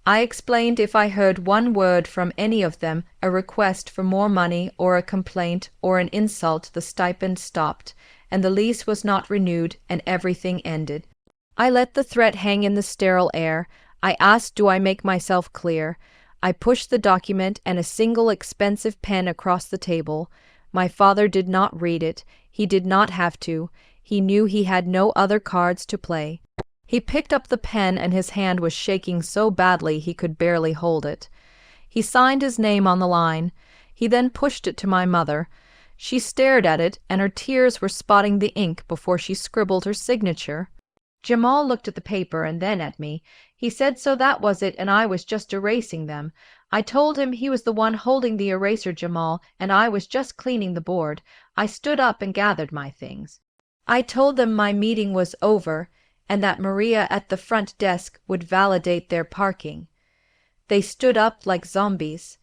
I explained if I heard one word from any of them, a request for more money or a complaint or an insult, the stipend stopped, and the lease was not renewed, and everything ended. I let the threat hang in the sterile air. I asked, do I make myself clear? I pushed the document and a single expensive pen across the table. My father did not read it. He did not have to. He knew he had no other cards to play. He picked up the pen and his hand was shaking so badly he could barely hold it. He signed his name on the line. He then pushed it to my mother. She stared at it, and her tears were spotting the ink before she scribbled her signature. Jamal looked at the paper and then at me. He said so that was it, and I was just erasing them. I told him he was the one holding the eraser, Jamal, and I was just cleaning the board. I stood up and gathered my things. I told them my meeting was over, and that Maria at the front desk would validate their parking. They stood up like zombies.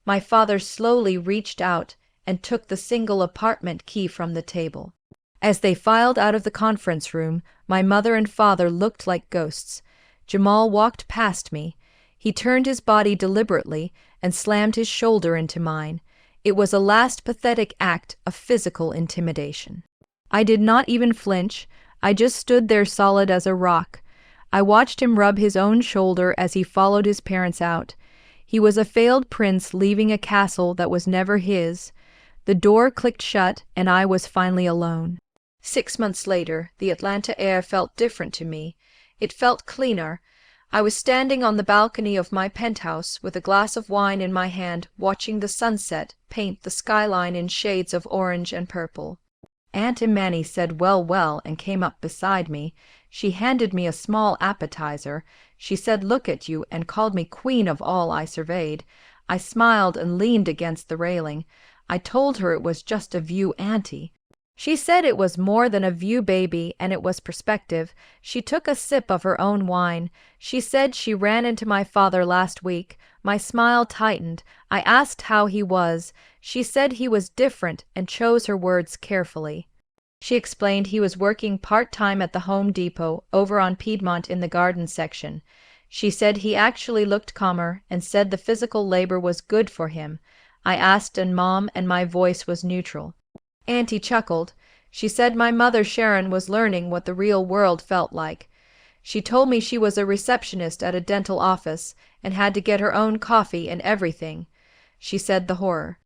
My father slowly reached out and took the single apartment key from the table. As they filed out of the conference room, my mother and father looked like ghosts. Jamal walked past me. He turned his body deliberately and slammed his shoulder into mine. It was a last pathetic act of physical intimidation. I did not even flinch. I just stood there solid as a rock. I watched him rub his own shoulder as he followed his parents out. He was a failed prince leaving a castle that was never his. The door clicked shut, and I was finally alone. 6 months later, the Atlanta air felt different to me. It felt cleaner. I was standing on the balcony of my penthouse with a glass of wine in my hand, watching the sunset paint the skyline in shades of orange and purple. Aunt Imani said well, well, and came up beside me. She handed me a small appetizer. She said look at you, and called me queen of all I surveyed. I smiled and leaned against the railing. I told her it was just a view, auntie. She said it was more than a view, baby, and it was perspective. She took a sip of her own wine. She said she ran into my father last week. My smile tightened. I asked how he was. She said he was different and chose her words carefully. She explained he was working part-time at the Home Depot over on Piedmont in the garden section. She said he actually looked calmer and said the physical labor was good for him. I asked and Mom, and my voice was neutral. Auntie chuckled. She said my mother Sharon was learning what the real world felt like. She told me she was a receptionist at a dental office and had to get her own coffee and everything. She said the horror.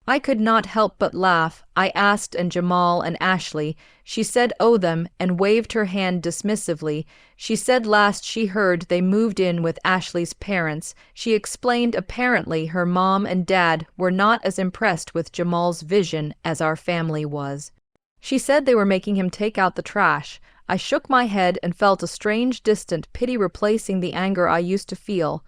I could not help but laugh. I asked and Jamal and Ashley. She said owe them and waved her hand dismissively. She said last she heard they moved in with Ashley's parents. She explained apparently her mom and dad were not as impressed with Jamal's vision as our family was. She said they were making him take out the trash. I shook my head and felt a strange, distant pity replacing the anger I used to feel.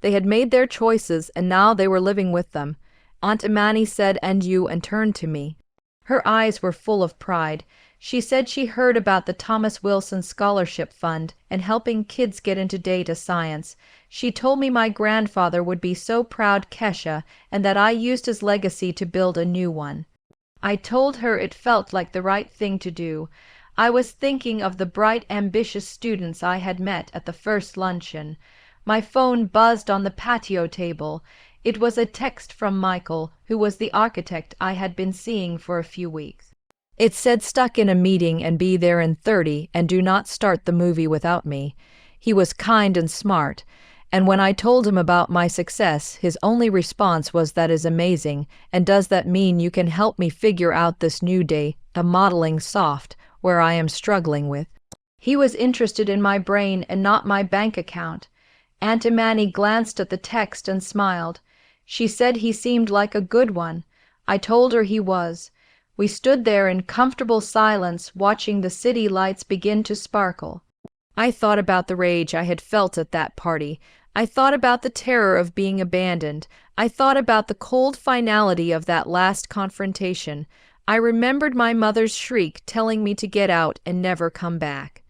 They had made their choices, and now they were living with them. Aunt Imani said, "And you," and turned to me. Her eyes were full of pride. She said she heard about the Thomas Wilson Scholarship Fund and helping kids get into data science. She told me my grandfather would be so proud, Kesha, and that I used his legacy to build a new one. I told her it felt like the right thing to do. I was thinking of the bright, ambitious students I had met at the first luncheon. My phone buzzed on the patio table. It was a text from Michael, who was the architect I had been seeing for a few weeks. It said, "Stuck in a meeting and be there in 30, and do not start the movie without me." He was kind and smart, and when I told him about my success, his only response was, "That is amazing, and does that mean you can help me figure out this new day, a modeling soft, where I am struggling with?" He was interested in my brain and not my bank account. Aunt Imani glanced at the text and smiled. She said he seemed like a good one. I told her he was. We stood there in comfortable silence, watching the city lights begin to sparkle. I thought about the rage I had felt at that party. I thought about the terror of being abandoned. I thought about the cold finality of that last confrontation. I remembered my mother's shriek telling me to get out and never come back.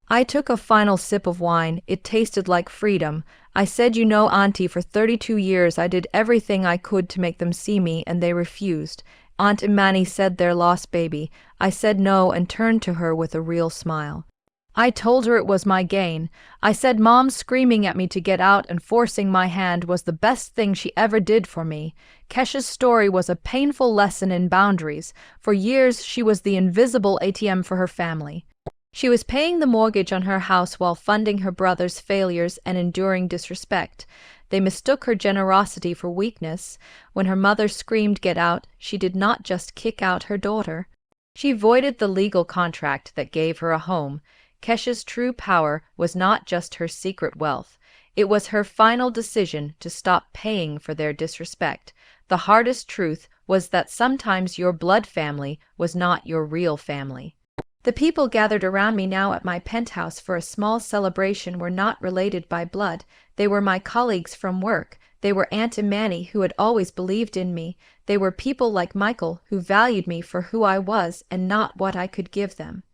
I took a final sip of wine. It tasted like freedom. I said, "You know, Auntie, for 32 years I did everything I could to make them see me, and they refused." Aunt Imani said, "Their lost baby." I said no and turned to her with a real smile. I told her it was my gain. I said Mom screaming at me to get out and forcing my hand was the best thing she ever did for me. Kesha's story was a painful lesson in boundaries. For years she was the invisible ATM for her family. She was paying the mortgage on her house while funding her brother's failures and enduring disrespect. They mistook her generosity for weakness. When her mother screamed, "Get out," she did not just kick out her daughter. She voided the legal contract that gave her a home. Kesha's true power was not just her secret wealth. It was her final decision to stop paying for their disrespect. The hardest truth was that sometimes your blood family was not your real family. The people gathered around me now at my penthouse for a small celebration were not related by blood. They were my colleagues from work. They were Aunt Imani, who had always believed in me. They were people like Michael, who valued me for who I was and not what I could give them.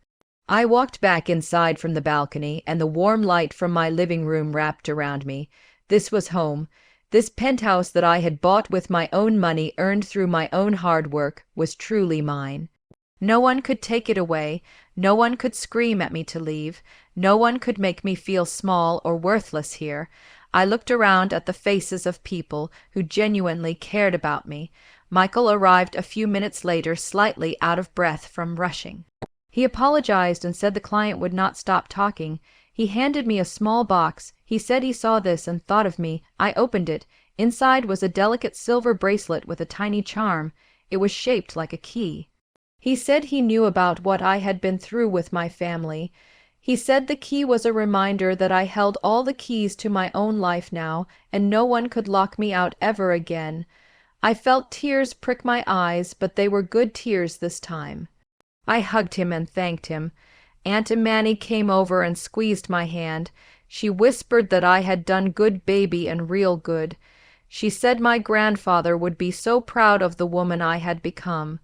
I walked back inside from the balcony, and the warm light from my living room wrapped around me. This was home. This penthouse that I had bought with my own money earned through my own hard work was truly mine. No one could take it away. No one could scream at me to leave. No one could make me feel small or worthless here. I looked around at the faces of people who genuinely cared about me. Michael arrived a few minutes later, slightly out of breath from rushing. He apologized and said the client would not stop talking. He handed me a small box. He said he saw this and thought of me. I opened it. Inside was a delicate silver bracelet with a tiny charm. It was shaped like a key. He said he knew about what I had been through with my family. He said the key was a reminder that I held all the keys to my own life now, and no one could lock me out ever again. I felt tears prick my eyes, but they were good tears this time. I hugged him and thanked him. Aunt Imani came over and squeezed my hand. She whispered that I had done good, baby, and real good. She said my grandfather would be so proud of the woman I had become.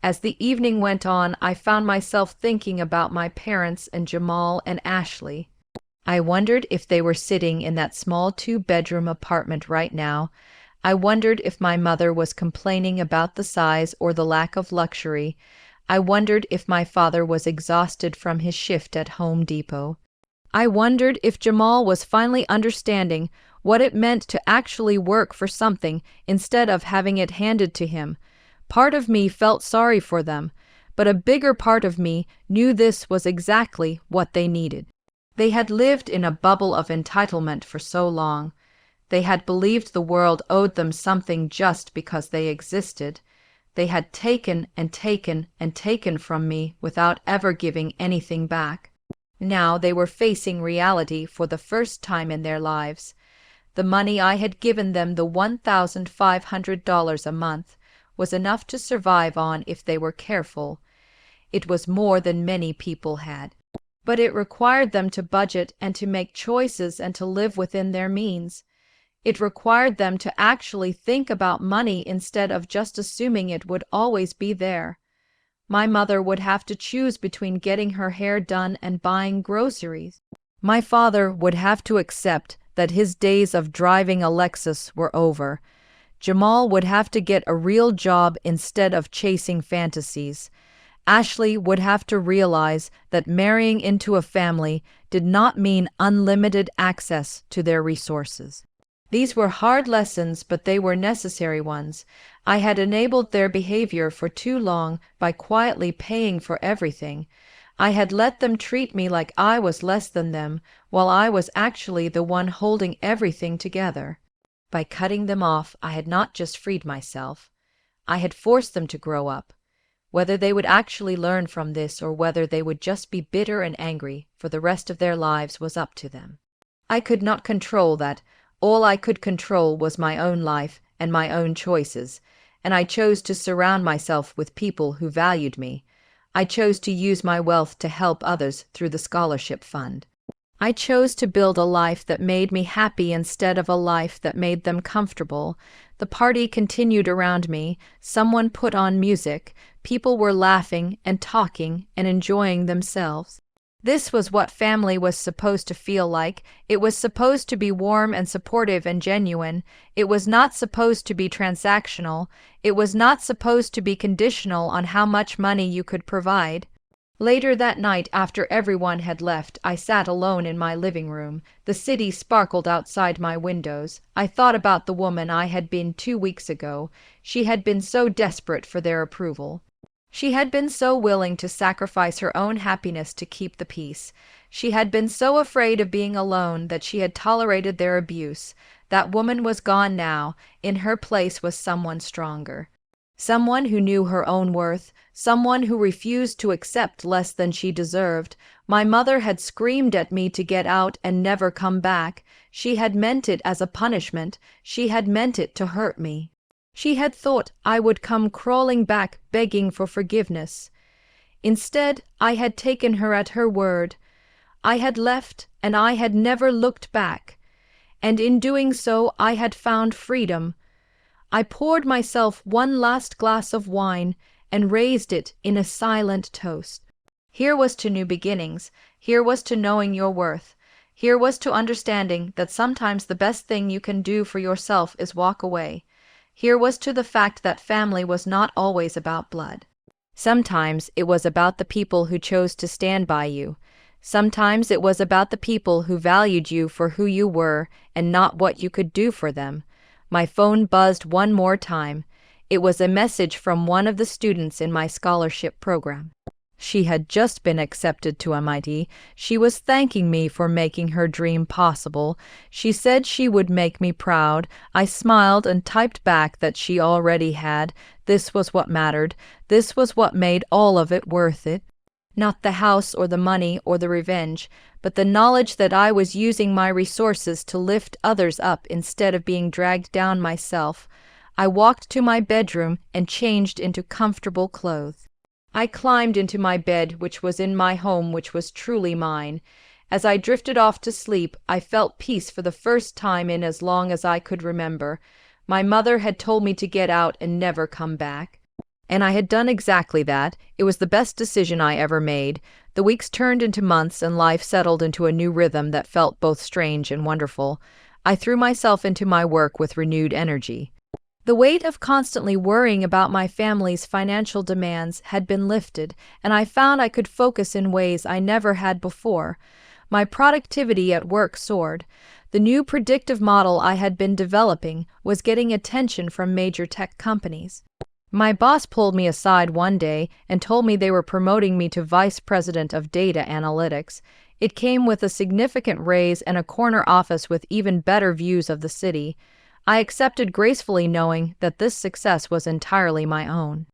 As the evening went on, I found myself thinking about my parents and Jamal and Ashley. I wondered if they were sitting in that small 2-bedroom apartment right now. I wondered if my mother was complaining about the size or the lack of luxury. I wondered if my father was exhausted from his shift at Home Depot. I wondered if Jamal was finally understanding what it meant to actually work for something instead of having it handed to him. Part of me felt sorry for them, but a bigger part of me knew this was exactly what they needed. They had lived in a bubble of entitlement for so long. They had believed the world owed them something just because they existed. They had taken and taken and taken from me without ever giving anything back. Now they were facing reality for the first time in their lives. The money I had given them, the $1,500 a month, was enough to survive on if they were careful. It was more than many people had. But it required them to budget and to make choices and to live within their means. It required them to actually think about money instead of just assuming it would always be there. My mother would have to choose between getting her hair done and buying groceries. My father would have to accept that his days of driving a Lexus were over. Jamal would have to get a real job instead of chasing fantasies. Ashley would have to realize that marrying into a family did not mean unlimited access to their resources. These were hard lessons, but they were necessary ones. I had enabled their behavior for too long by quietly paying for everything. I had let them treat me like I was less than them, while I was actually the one holding everything together. By cutting them off, I had not just freed myself. I had forced them to grow up. Whether they would actually learn from this or whether they would just be bitter and angry for the rest of their lives was up to them. I could not control that. All I could control was my own life and my own choices, and I chose to surround myself with people who valued me. I chose to use my wealth to help others through the scholarship fund. I chose to build a life that made me happy instead of a life that made them comfortable. The party continued around me. Someone put on music. People were laughing and talking and enjoying themselves. This was what family was supposed to feel like. It was supposed to be warm and supportive and genuine. It was not supposed to be transactional. It was not supposed to be conditional on how much money you could provide. Later that night, after everyone had left, I sat alone in my living room. The city sparkled outside my windows. I thought about the woman I had been 2 weeks ago. She had been so desperate for their approval. She had been so willing to sacrifice her own happiness to keep the peace. She had been so afraid of being alone that she had tolerated their abuse. That woman was gone now. In her place was someone stronger. Someone who knew her own worth, someone who refused to accept less than she deserved. My mother had screamed at me to get out and never come back. She had meant it as a punishment. She had meant it to hurt me. She had thought I would come crawling back begging for forgiveness. Instead, I had taken her at her word. I had left, and I had never looked back. And in doing so, I had found freedom. I poured myself one last glass of wine and raised it in a silent toast. Here was to new beginnings. Here was to knowing your worth. Here was to understanding that sometimes the best thing you can do for yourself is walk away. Here was to the fact that family was not always about blood. Sometimes it was about the people who chose to stand by you. Sometimes it was about the people who valued you for who you were and not what you could do for them. My phone buzzed one more time. It was a message from one of the students in my scholarship program. She had just been accepted to MIT. She was thanking me for making her dream possible. She said she would make me proud. I smiled and typed back that she already had. This was what mattered. This was what made all of it worth it. Not the house or the money or the revenge, but the knowledge that I was using my resources to lift others up instead of being dragged down myself. I walked to my bedroom and changed into comfortable clothes. I climbed into my bed, which was in my home, which was truly mine. As I drifted off to sleep, I felt peace for the first time in as long as I could remember. My mother had told me to get out and never come back. And I had done exactly that. It was the best decision I ever made. The weeks turned into months, and life settled into a new rhythm that felt both strange and wonderful. I threw myself into my work with renewed energy. The weight of constantly worrying about my family's financial demands had been lifted, and I found I could focus in ways I never had before. My productivity at work soared. The new predictive model I had been developing was getting attention from major tech companies. My boss pulled me aside one day and told me they were promoting me to vice president of data analytics. It came with a significant raise and a corner office with even better views of the city. I accepted gracefully, knowing that this success was entirely my own.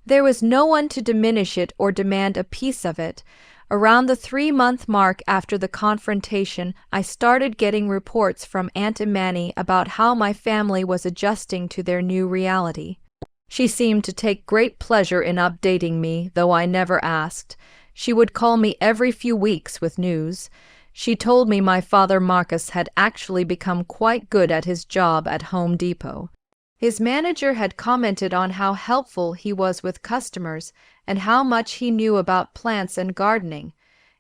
There was no one to diminish it or demand a piece of it. Around the 3-month mark after the confrontation, I started getting reports from Aunt Imani about how my family was adjusting to their new reality. She seemed to take great pleasure in updating me, though I never asked. She would call me every few weeks with news. She told me my father Marcus had actually become quite good at his job at Home Depot. His manager had commented on how helpful he was with customers and how much he knew about plants and gardening.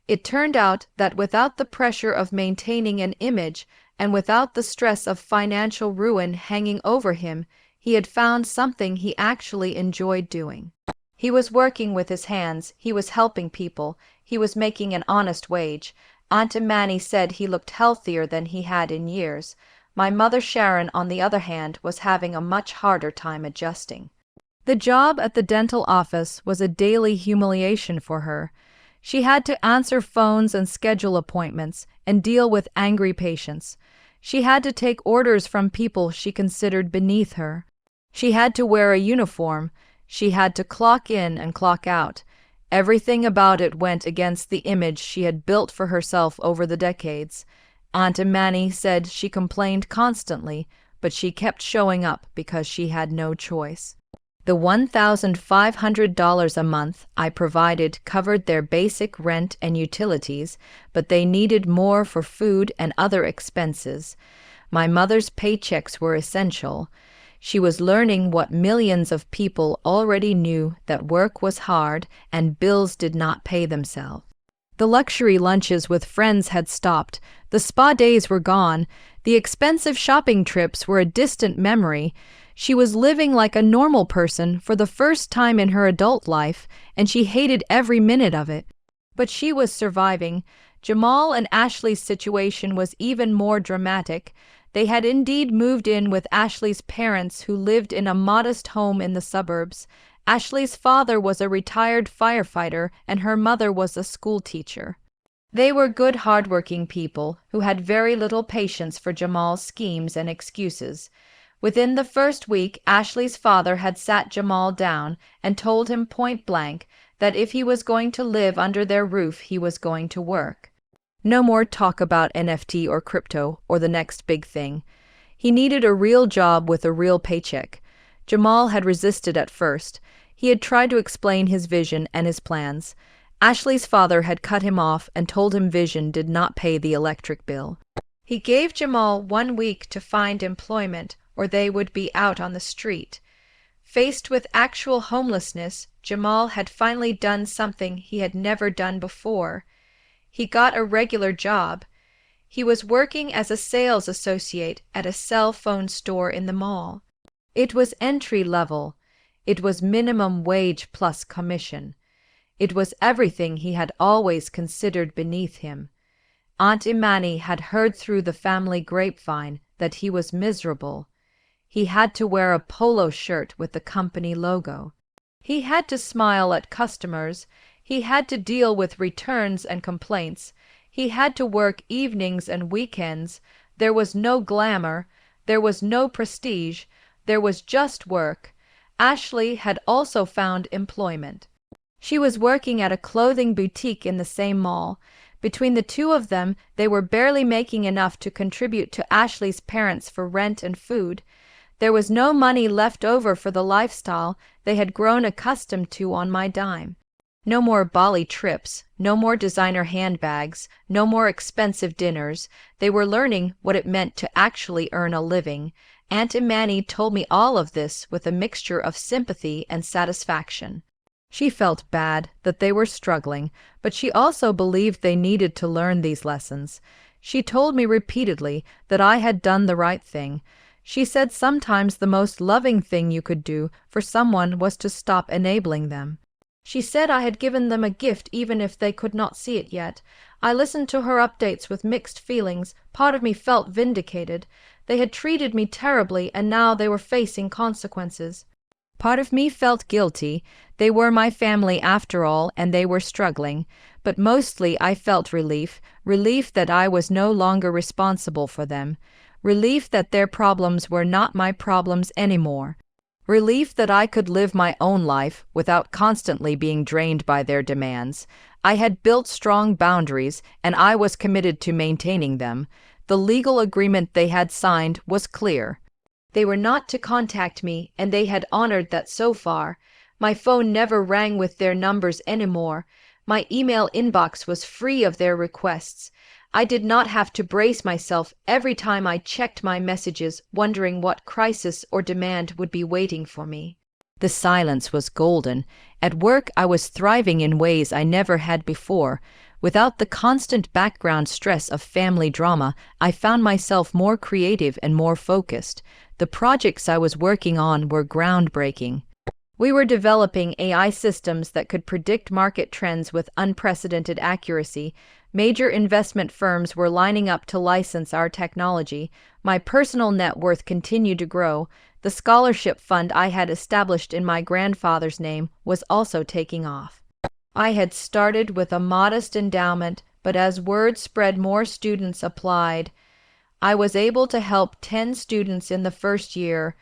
It turned out that without the pressure of maintaining an image and without the stress of financial ruin hanging over him, he had found something he actually enjoyed doing. He was working with his hands, he was helping people, he was making an honest wage. Aunt Imani said he looked healthier than he had in years. My mother Sharon, on the other hand, was having a much harder time adjusting. The job at the dental office was a daily humiliation for her. She had to answer phones and schedule appointments and deal with angry patients. She had to take orders from people she considered beneath her. She had to wear a uniform. She had to clock in and clock out. Everything about it went against the image she had built for herself over the decades. Aunt Imani said she complained constantly, but she kept showing up because she had no choice. The $1,500 a month I provided covered their basic rent and utilities, but they needed more for food and other expenses. My mother's paychecks were essential. She was learning what millions of people already knew, that work was hard and bills did not pay themselves. The luxury lunches with friends had stopped, the spa days were gone, the expensive shopping trips were a distant memory. She was living like a normal person for the first time in her adult life, and she hated every minute of it. But she was surviving. Jamal and Ashley's situation was even more dramatic. They had indeed moved in with Ashley's parents, who lived in a modest home in the suburbs. Ashley's father was a retired firefighter, and her mother was a schoolteacher. They were good, hardworking people who had very little patience for Jamal's schemes and excuses. Within the first week, Ashley's father had sat Jamal down and told him point blank that if he was going to live under their roof, he was going to work. No more talk about NFT or crypto or the next big thing. He needed a real job with a real paycheck. Jamal had resisted at first. He had tried to explain his vision and his plans. Ashley's father had cut him off and told him vision did not pay the electric bill. He gave Jamal 1 week to find employment, or they would be out on the street. Faced with actual homelessness, Jamal had finally done something he had never done before. He got a regular job. He was working as a sales associate at a cell phone store in the mall. It was entry level. It was minimum wage plus commission. It was everything he had always considered beneath him. Aunt Imani had heard through the family grapevine that he was miserable. He had to wear a polo shirt with the company logo. He had to smile at customers. He had to deal with returns and complaints. He had to work evenings and weekends. There was no glamour. There was no prestige. There was just work. Ashley had also found employment. She was working at a clothing boutique in the same mall. Between the two of them, they were barely making enough to contribute to Ashley's parents for rent and food. There was no money left over for the lifestyle they had grown accustomed to on my dime. No more Bali trips, no more designer handbags, no more expensive dinners. They were learning what it meant to actually earn a living. Aunt Imani told me all of this with a mixture of sympathy and satisfaction. She felt bad that they were struggling, but she also believed they needed to learn these lessons. She told me repeatedly that I had done the right thing. She said sometimes the most loving thing you could do for someone was to stop enabling them. She said I had given them a gift even if they could not see it yet. I listened to her updates with mixed feelings. Part of me felt vindicated. They had treated me terribly, and now they were facing consequences. Part of me felt guilty. They were my family after all, and they were struggling. But mostly I felt relief that I was no longer responsible for them. Relief that their problems were not my problems anymore. Relief that I could live my own life without constantly being drained by their demands. I had built strong boundaries, and I was committed to maintaining them. The legal agreement they had signed was clear. They were not to contact me, and they had honored that so far. My phone never rang with their numbers anymore. My email inbox was free of their requests. I did not have to brace myself every time I checked my messages, wondering what crisis or demand would be waiting for me. The silence was golden. At work, I was thriving in ways I never had before. Without the constant background stress of family drama, I found myself more creative and more focused. The projects I was working on were groundbreaking. We were developing AI systems that could predict market trends with unprecedented accuracy. Major investment firms were lining up to license our technology. My personal net worth continued to grow. The scholarship fund I had established in my grandfather's name was also taking off. I had started with a modest endowment, but as word spread, more students applied. I was able to help 10 students in the first year.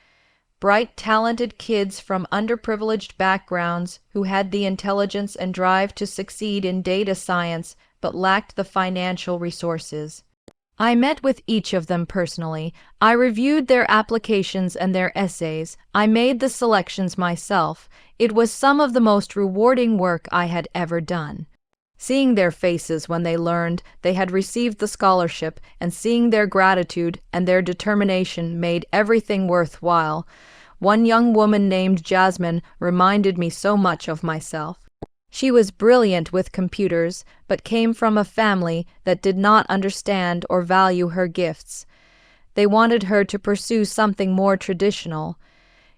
Bright, talented kids from underprivileged backgrounds who had the intelligence and drive to succeed in data science but lacked the financial resources. I met with each of them personally. I reviewed their applications and their essays. I made the selections myself. It was some of the most rewarding work I had ever done. Seeing their faces when they learned they had received the scholarship and seeing their gratitude and their determination made everything worthwhile. One young woman named Jasmine reminded me so much of myself. She was brilliant with computers, but came from a family that did not understand or value her gifts. They wanted her to pursue something more traditional.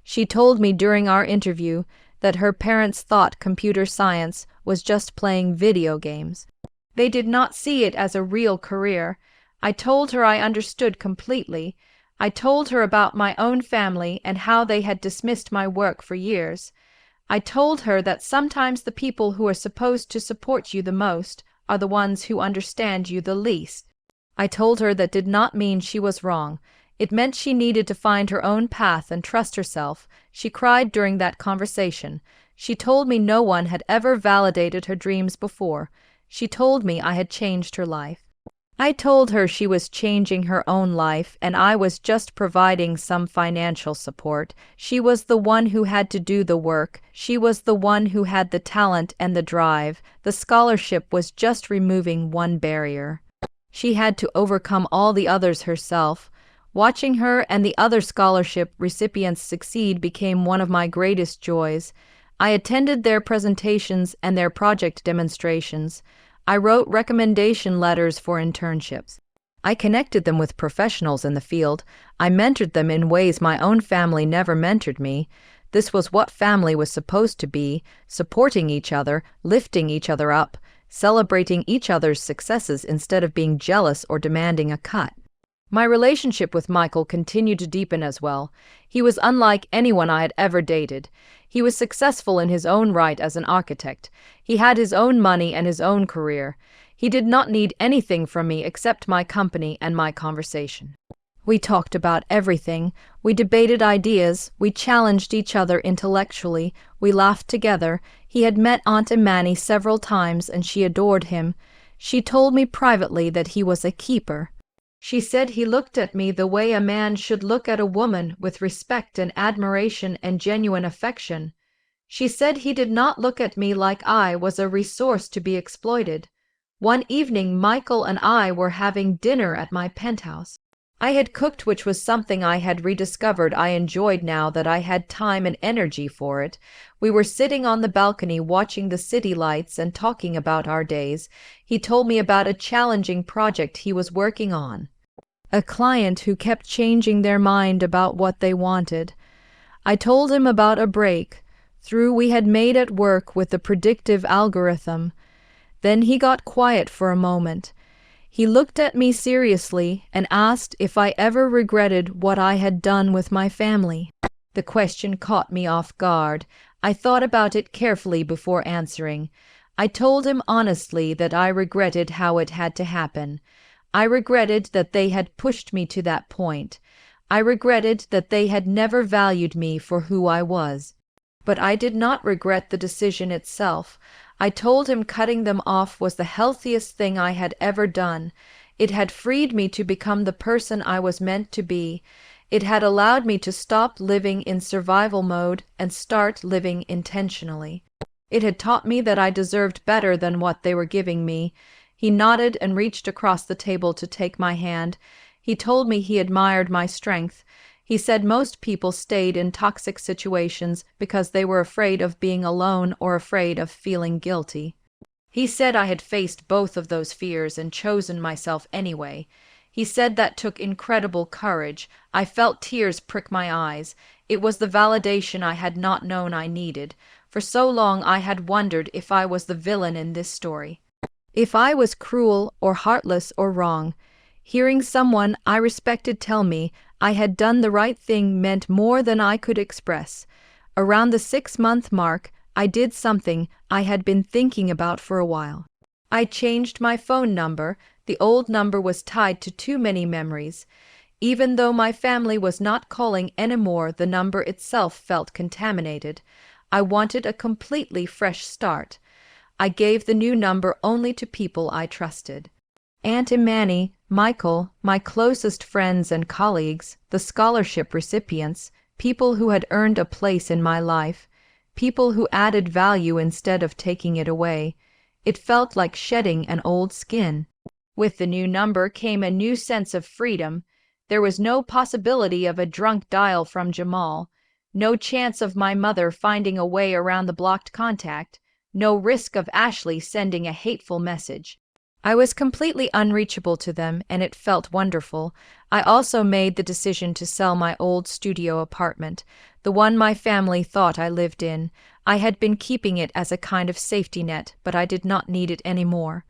She told me during our interview that her parents thought computer science was just playing video games. They did not see it as a real career. I told her I understood completely. I told her about my own family and how they had dismissed my work for years. I told her that sometimes the people who are supposed to support you the most are the ones who understand you the least. I told her that did not mean she was wrong. It meant she needed to find her own path and trust herself. She cried during that conversation. She told me no one had ever validated her dreams before. She told me I had changed her life. I told her she was changing her own life and I was just providing some financial support. She was the one who had to do the work. She was the one who had the talent and the drive. The scholarship was just removing one barrier. She had to overcome all the others herself. Watching her and the other scholarship recipients succeed became one of my greatest joys. I attended their presentations and their project demonstrations. I wrote recommendation letters for internships. I connected them with professionals in the field. I mentored them in ways my own family never mentored me. This was what family was supposed to be, supporting each other, lifting each other up, celebrating each other's successes instead of being jealous or demanding a cut. My relationship with Michael continued to deepen as well. He was unlike anyone I had ever dated. He was successful in his own right as an architect. He had his own money and his own career. He did not need anything from me except my company and my conversation. We talked about everything. We debated ideas. We challenged each other intellectually. We laughed together. He had met Aunt Imani several times and she adored him. She told me privately that he was a keeper. She said he looked at me the way a man should look at a woman, with respect and admiration and genuine affection. She said he did not look at me like I was a resource to be exploited. One evening Michael and I were having dinner at my penthouse. I had cooked, which was something I had rediscovered I enjoyed now that I had time and energy for it. We were sitting on the balcony watching the city lights and talking about our days. He told me about a challenging project he was working on. A client who kept changing their mind about what they wanted. I told him about a breakthrough we had made at work with the predictive algorithm. Then he got quiet for a moment. He looked at me seriously and asked if I ever regretted what I had done with my family. The question caught me off guard. I thought about it carefully before answering. I told him honestly that I regretted how it had to happen. I regretted that they had pushed me to that point. I regretted that they had never valued me for who I was. But I did not regret the decision itself. I told him cutting them off was the healthiest thing I had ever done. It had freed me to become the person I was meant to be. It had allowed me to stop living in survival mode and start living intentionally. It had taught me that I deserved better than what they were giving me. He nodded and reached across the table to take my hand. He told me he admired my strength. He said most people stayed in toxic situations because they were afraid of being alone or afraid of feeling guilty. He said I had faced both of those fears and chosen myself anyway. He said that took incredible courage. I felt tears prick my eyes. It was the validation I had not known I needed. For so long I had wondered if I was the villain in this story. If I was cruel or heartless or wrong. Hearing someone I respected tell me I had done the right thing meant more than I could express. Around the 6-month mark, I did something I had been thinking about for a while. I changed my phone number. The old number was tied to too many memories. Even though my family was not calling anymore, the number itself felt contaminated. I wanted a completely fresh start. I gave the new number only to people I trusted. Aunt Imani, Michael, my closest friends and colleagues, the scholarship recipients, people who had earned a place in my life, people who added value instead of taking it away. It felt like shedding an old skin. With the new number came a new sense of freedom. There was no possibility of a drunk dial from Jamal, no chance of my mother finding a way around the blocked contact, no risk of Ashley sending a hateful message. I was completely unreachable to them, and it felt wonderful. I also made the decision to sell my old studio apartment, the one my family thought I lived in. I had been keeping it as a kind of safety net, but I did not need it anymore.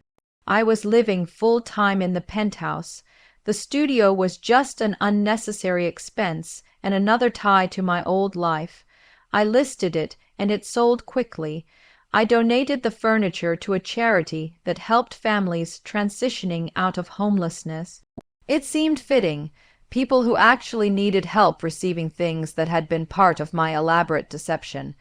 I was living full-time in the penthouse. The studio was just an unnecessary expense and another tie to my old life. I listed it, and it sold quickly. I donated the furniture to a charity that helped families transitioning out of homelessness. It seemed fitting, people who actually needed help receiving things that had been part of my elaborate deception.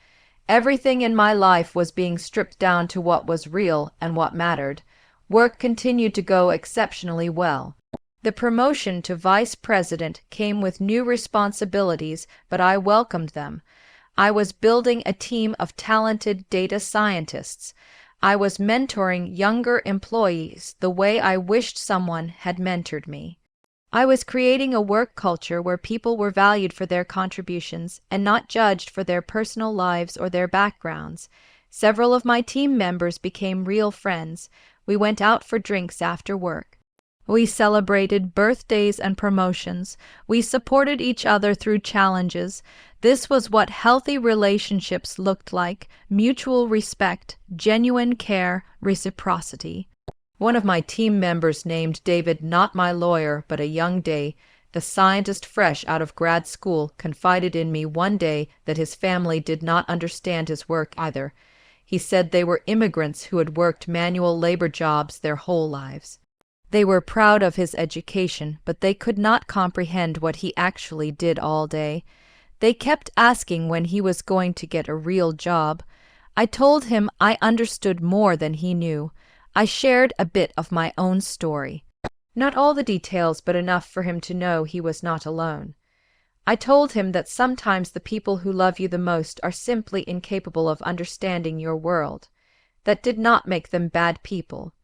Everything in my life was being stripped down to what was real and what mattered. Work continued to go exceptionally well. The promotion to vice president came with new responsibilities, but I welcomed them. I was building a team of talented data scientists. I was mentoring younger employees the way I wished someone had mentored me. I was creating a work culture where people were valued for their contributions and not judged for their personal lives or their backgrounds. Several of my team members became real friends. We went out for drinks after work. We celebrated birthdays and promotions. We supported each other through challenges. This was what healthy relationships looked like: mutual respect, genuine care, reciprocity. One of my team members named David not my lawyer, but a young Day, the scientist fresh out of grad school, confided in me one day that his family did not understand his work either. He said they were immigrants who had worked manual labor jobs their whole lives. They were proud of his education, but they could not comprehend what he actually did all day. They kept asking when he was going to get a real job. I told him I understood more than he knew. I shared a bit of my own story. Not all the details, but enough for him to know he was not alone. I told him that sometimes the people who love you the most are simply incapable of understanding your world. That did not make them bad people.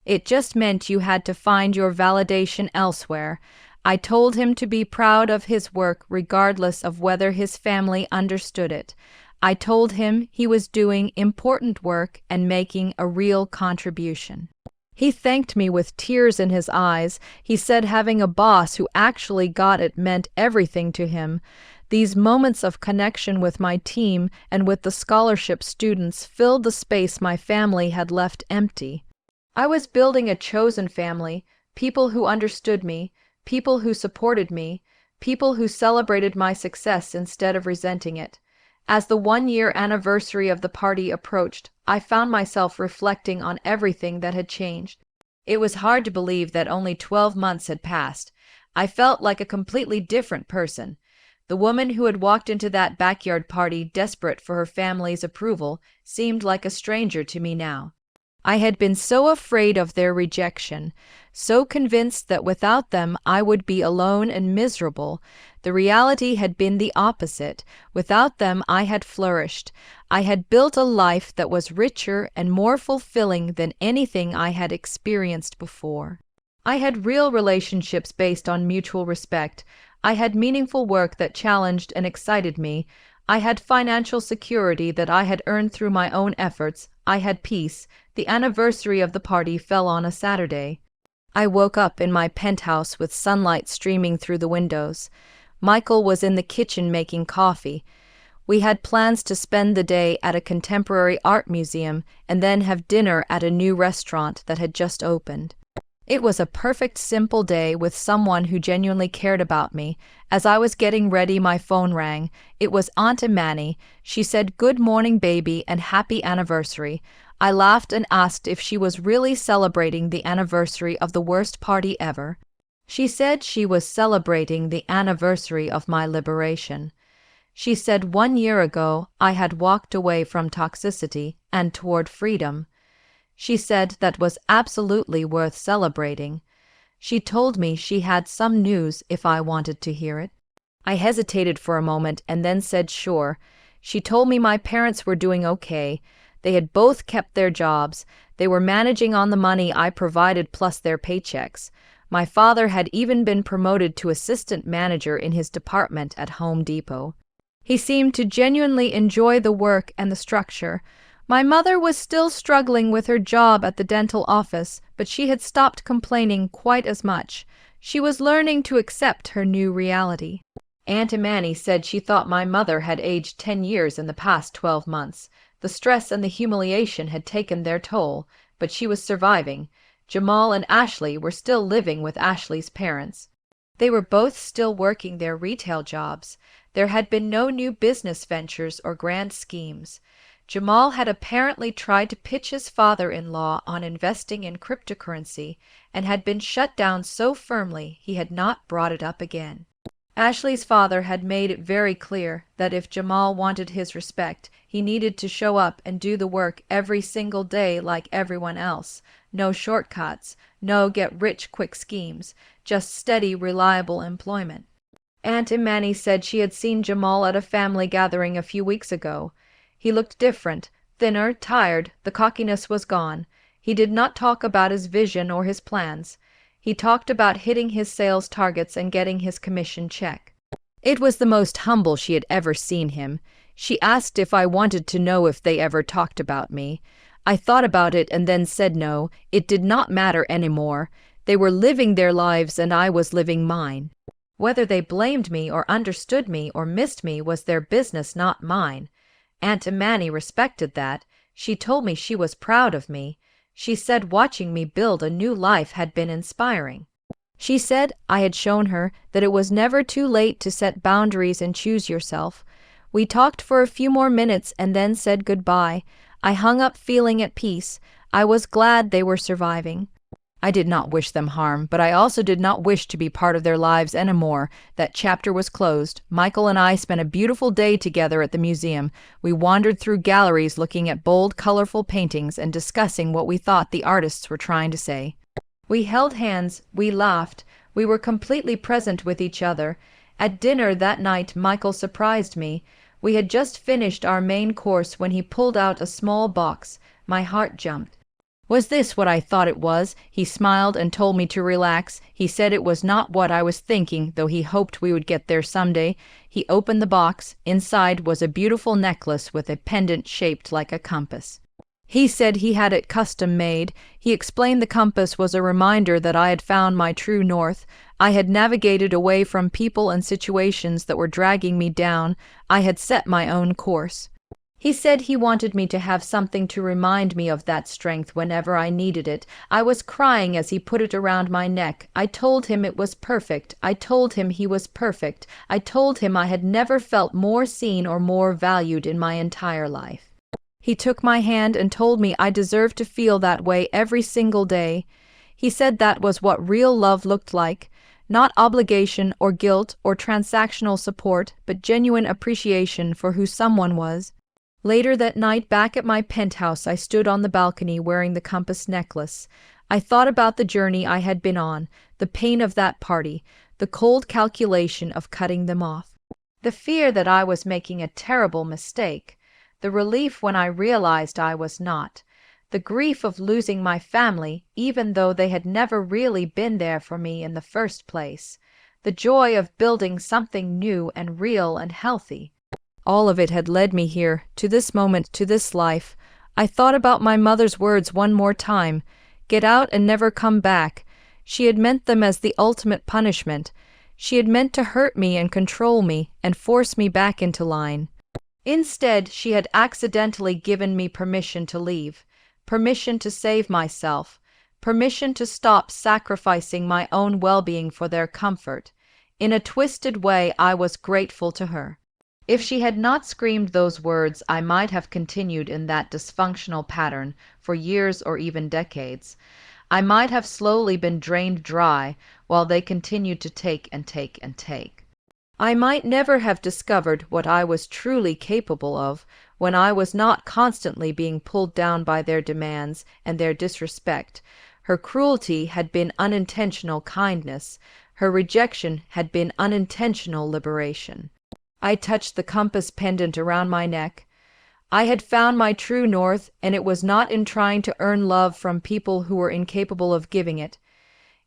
It just meant you had to find your validation elsewhere. I told him to be proud of his work regardless of whether his family understood it. I told him he was doing important work and making a real contribution. He thanked me with tears in his eyes. He said having a boss who actually got it meant everything to him. These moments of connection with my team and with the scholarship students filled the space my family had left empty. I was building a chosen family, people who understood me, people who supported me, people who celebrated my success instead of resenting it. As the 1-year anniversary of the party approached, I found myself reflecting on everything that had changed. It was hard to believe that only 12 months had passed. I felt like a completely different person. The woman who had walked into that backyard party desperate for her family's approval seemed like a stranger to me now. I had been so afraid of their rejection, so convinced that without them I would be alone and miserable. The reality had been the opposite. Without them, I had flourished. I had built a life that was richer and more fulfilling than anything I had experienced before. I had real relationships based on mutual respect. I had meaningful work that challenged and excited me. I had financial security that I had earned through my own efforts. I had peace. The anniversary of the party fell on a Saturday. I woke up in my penthouse with sunlight streaming through the windows. Michael was in the kitchen making coffee. We had plans to spend the day at a contemporary art museum and then have dinner at a new restaurant that had just opened. It was a perfect, simple day with someone who genuinely cared about me. As I was getting ready, my phone rang. It was Aunt Imani. She said, "Good morning, baby, and happy anniversary." I laughed and asked if she was really celebrating the anniversary of the worst party ever. She said she was celebrating the anniversary of my liberation. She said 1 year ago I had walked away from toxicity and toward freedom. She said that was absolutely worth celebrating. She told me she had some news if I wanted to hear it. I hesitated for a moment and then said sure. She told me my parents were doing okay. They had both kept their jobs. They were managing on the money I provided plus their paychecks. My father had even been promoted to assistant manager in his department at Home Depot. He seemed to genuinely enjoy the work and the structure. My mother was still struggling with her job at the dental office, but she had stopped complaining quite as much. She was learning to accept her new reality. Aunt Imani said she thought my mother had aged 10 years in the past 12 months. The stress and the humiliation had taken their toll, but she was surviving. Jamal and Ashley were still living with Ashley's parents. They were both still working their retail jobs. There had been no new business ventures or grand schemes. Jamal had apparently tried to pitch his father-in-law on investing in cryptocurrency and had been shut down so firmly he had not brought it up again. Ashley's father had made it very clear that if Jamal wanted his respect, he needed to show up and do the work every single day like everyone else. No shortcuts, no get-rich-quick schemes, just steady, reliable employment. Aunt Imani said she had seen Jamal at a family gathering a few weeks ago. He looked different, thinner, tired. The cockiness was gone. He did not talk about his vision or his plans. He talked about hitting his sales targets and getting his commission check. It was the most humble she had ever seen him. She asked if I wanted to know if they ever talked about me. I thought about it and then said no, it did not matter anymore. They were living their lives and I was living mine. Whether they blamed me or understood me or missed me was their business, not mine. Aunt Imani respected that. She told me she was proud of me. She said watching me build a new life had been inspiring. She said I had shown her that it was never too late to set boundaries and choose yourself. We talked for a few more minutes and then said goodbye. I hung up feeling at peace. I was glad they were surviving. I did not wish them harm, but I also did not wish to be part of their lives anymore. That chapter was closed. Michael and I spent a beautiful day together at the museum. We wandered through galleries looking at bold, colorful paintings and discussing what we thought the artists were trying to say. We held hands, we laughed, we were completely present with each other. At dinner that night, Michael surprised me. We had just finished our main course when he pulled out a small box. My heart jumped. Was this what I thought it was? He smiled and told me to relax. He said it was not what I was thinking, though he hoped we would get there someday. He opened the box. Inside was a beautiful necklace with a pendant shaped like a compass. He said he had it custom made. He explained the compass was a reminder that I had found my true north. I had navigated away from people and situations that were dragging me down. I had set my own course. He said he wanted me to have something to remind me of that strength whenever I needed it. I was crying as he put it around my neck. I told him it was perfect. I told him he was perfect. I told him I had never felt more seen or more valued in my entire life. He took my hand and told me I deserved to feel that way every single day. He said that was what real love looked like. Not obligation or guilt or transactional support, but genuine appreciation for who someone was. Later that night, back at my penthouse, I stood on the balcony wearing the compass necklace. I thought about the journey I had been on, the pain of that party, the cold calculation of cutting them off, the fear that I was making a terrible mistake, the relief when I realized I was not, the grief of losing my family even though they had never really been there for me in the first place, the joy of building something new and real and healthy. All of it had led me here, to this moment, to this life. I thought about my mother's words one more time. Get out and never come back. She had meant them as the ultimate punishment. She had meant to hurt me and control me and force me back into line. Instead, she had accidentally given me permission to leave, permission to save myself, permission to stop sacrificing my own well-being for their comfort. In a twisted way, I was grateful to her. If she had not screamed those words, I might have continued in that dysfunctional pattern for years or even decades. I might have slowly been drained dry while they continued to take and take and take. I might never have discovered what I was truly capable of when I was not constantly being pulled down by their demands and their disrespect. Her cruelty had been unintentional kindness. Her rejection had been unintentional liberation. I touched the compass pendant around my neck. I had found my true north, and it was not in trying to earn love from people who were incapable of giving it.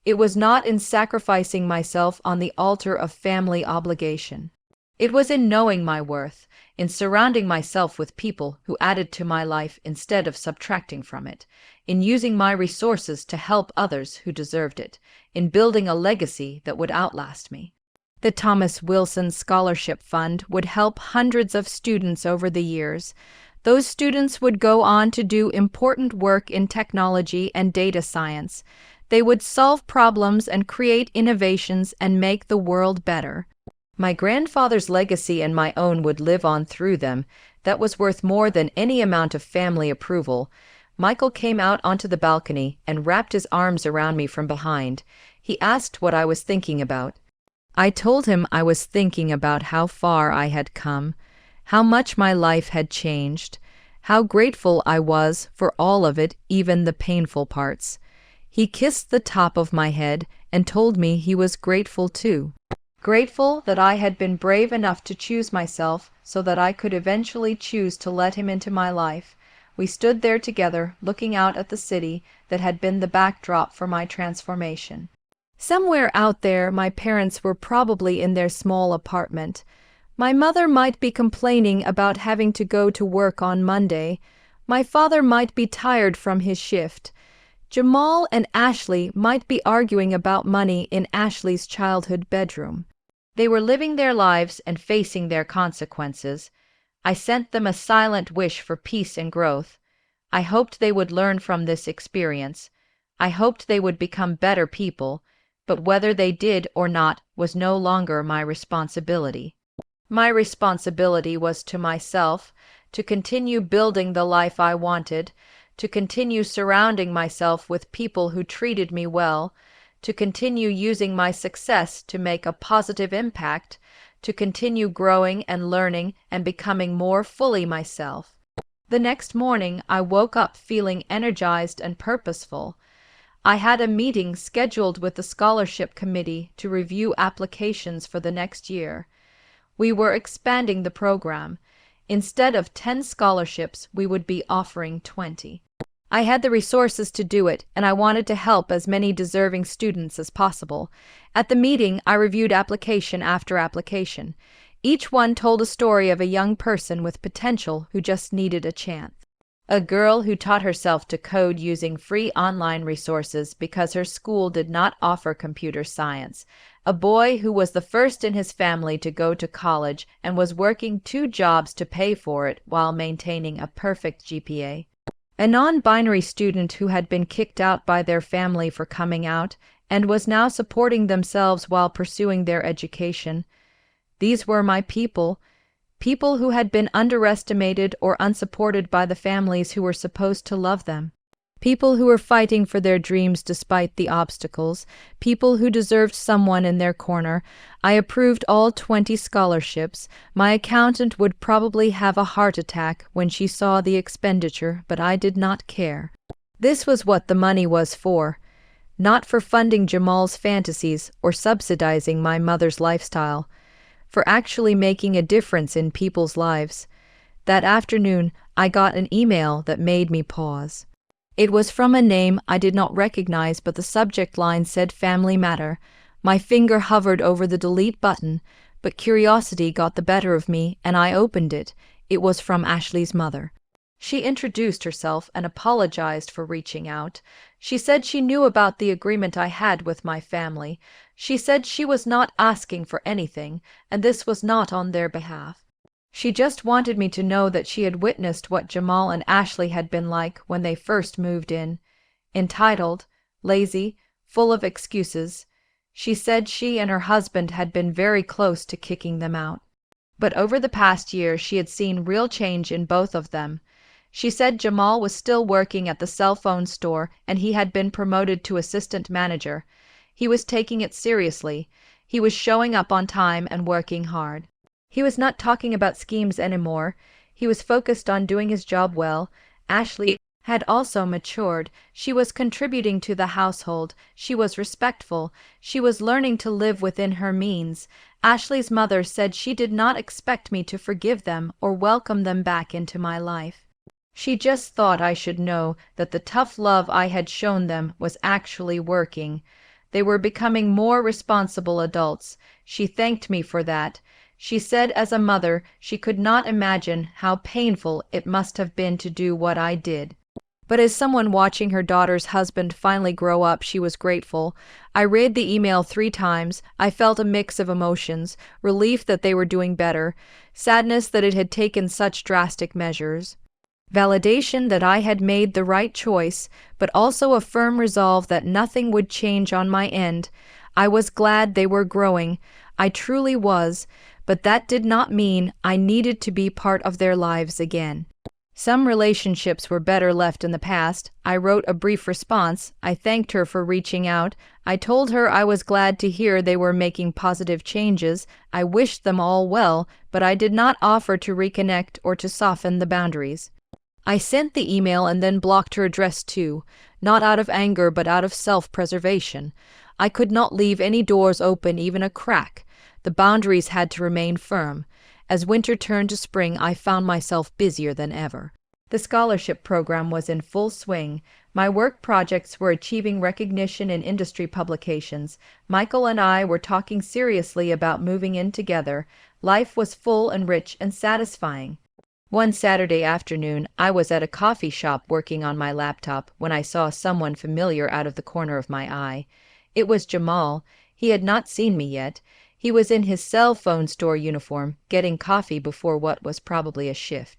It was not in sacrificing myself on the altar of family obligation. It was in knowing my worth, in surrounding myself with people who added to my life instead of subtracting from it, in using my resources to help others who deserved it, in building a legacy that would outlast me. The Thomas Wilson Scholarship Fund would help hundreds of students over the years. Those students would go on to do important work in technology and data science. They would solve problems and create innovations and make the world better. My grandfather's legacy and my own would live on through them. That was worth more than any amount of family approval. Michael came out onto the balcony and wrapped his arms around me from behind. He asked what I was thinking about. I told him I was thinking about how far I had come, how much my life had changed, how grateful I was for all of it, even the painful parts. He kissed the top of my head and told me he was grateful too. Grateful that I had been brave enough to choose myself so that I could eventually choose to let him into my life. We stood there together, looking out at the city that had been the backdrop for my transformation. Somewhere out there, my parents were probably in their small apartment. My mother might be complaining about having to go to work on Monday. My father might be tired from his shift. Jamal and Ashley might be arguing about money in Ashley's childhood bedroom. They were living their lives and facing their consequences. I sent them a silent wish for peace and growth. I hoped they would learn from this experience. I hoped they would become better people. But whether they did or not was no longer my responsibility. My responsibility was to myself, to continue building the life I wanted, to continue surrounding myself with people who treated me well, to continue using my success to make a positive impact, to continue growing and learning and becoming more fully myself. The next morning, I woke up feeling energized and purposeful. I had a meeting scheduled with the scholarship committee to review applications for the next year. We were expanding the program. Instead of 10 scholarships, we would be offering 20. I had the resources to do it, and I wanted to help as many deserving students as possible. At the meeting, I reviewed application after application. Each one told a story of a young person with potential who just needed a chance. A girl who taught herself to code using free online resources because her school did not offer computer science. A boy who was the first in his family to go to college and was working 2 jobs to pay for it while maintaining a perfect GPA. A non-binary student who had been kicked out by their family for coming out and was now supporting themselves while pursuing their education. These were my people. People who had been underestimated or unsupported by the families who were supposed to love them. People who were fighting for their dreams despite the obstacles. People who deserved someone in their corner. I approved all 20 scholarships. My accountant would probably have a heart attack when she saw the expenditure, but I did not care. This was what the money was for. not for funding Jamal's fantasies or subsidizing my mother's lifestyle, for actually making a difference in people's lives. That afternoon, I got an email that made me pause. It was from a name I did not recognize, but the subject line said Family Matter. My finger hovered over the delete button, but curiosity got the better of me, and I opened it. It was from Ashley's mother. She introduced herself and apologized for reaching out. She said she knew about the agreement I had with my family. She said she was not asking for anything, and this was not on their behalf. She just wanted me to know that she had witnessed what Jamal and Ashley had been like when they first moved in. Entitled, lazy, full of excuses. She said she and her husband had been very close to kicking them out. But over the past year she had seen real change in both of them. She said Jamal was still working at the cell phone store and he had been promoted to assistant manager. He was taking it seriously. He was showing up on time and working hard. He was not talking about schemes anymore. He was focused on doing his job well. Ashley had also matured. She was contributing to the household. She was respectful. She was learning to live within her means. Ashley's mother said she did not expect me to forgive them or welcome them back into my life. She just thought I should know that the tough love I had shown them was actually working. They were becoming more responsible adults. She thanked me for that. She said as a mother she could not imagine how painful it must have been to do what I did. But as someone watching her daughter's husband finally grow up, she was grateful. I read the email 3 times. I felt a mix of emotions, relief that they were doing better, sadness that it had taken such drastic measures, validation that I had made the right choice, but also a firm resolve that nothing would change on my end. I was glad they were growing. I truly was, but that did not mean I needed to be part of their lives again. Some relationships were better left in the past. I wrote a brief response. I thanked her for reaching out. I told her I was glad to hear they were making positive changes. I wished them all well, but I did not offer to reconnect or to soften the boundaries. I sent the email and then blocked her address too, not out of anger but out of self-preservation. I could not leave any doors open, even a crack. The boundaries had to remain firm. As winter turned to spring, I found myself busier than ever. The scholarship program was in full swing. My work projects were achieving recognition in industry publications. Michael and I were talking seriously about moving in together. Life was full and rich and satisfying. One Saturday afternoon, I was at a coffee shop working on my laptop when I saw someone familiar out of the corner of my eye. It was Jamal. He had not seen me yet. He was in his cell phone store uniform, getting coffee before what was probably a shift.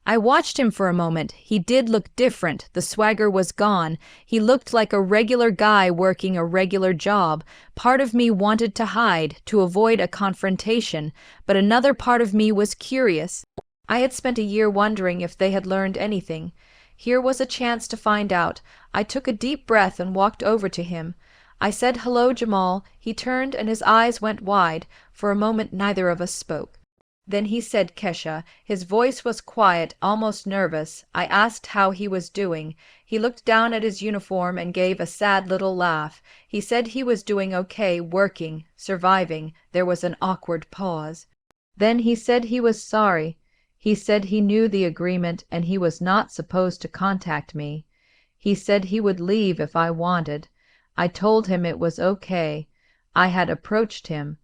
I watched him for a moment. He did look different. The swagger was gone. He looked like a regular guy working a regular job. Part of me wanted to hide, to avoid a confrontation, but another part of me was curious. I had spent a year wondering if they had learned anything. Here was a chance to find out. I took a deep breath and walked over to him. I said, "Hello, Jamal." He turned and his eyes went wide. For a moment neither of us spoke. Then he said, "Kesha." His voice was quiet, almost nervous. I asked how he was doing. He looked down at his uniform and gave a sad little laugh. He said he was doing okay, working, surviving. There was an awkward pause. Then he said he was sorry. He said he knew the agreement and he was not supposed to contact me. He said he would leave if I wanted. I told him it was okay. I had approached him.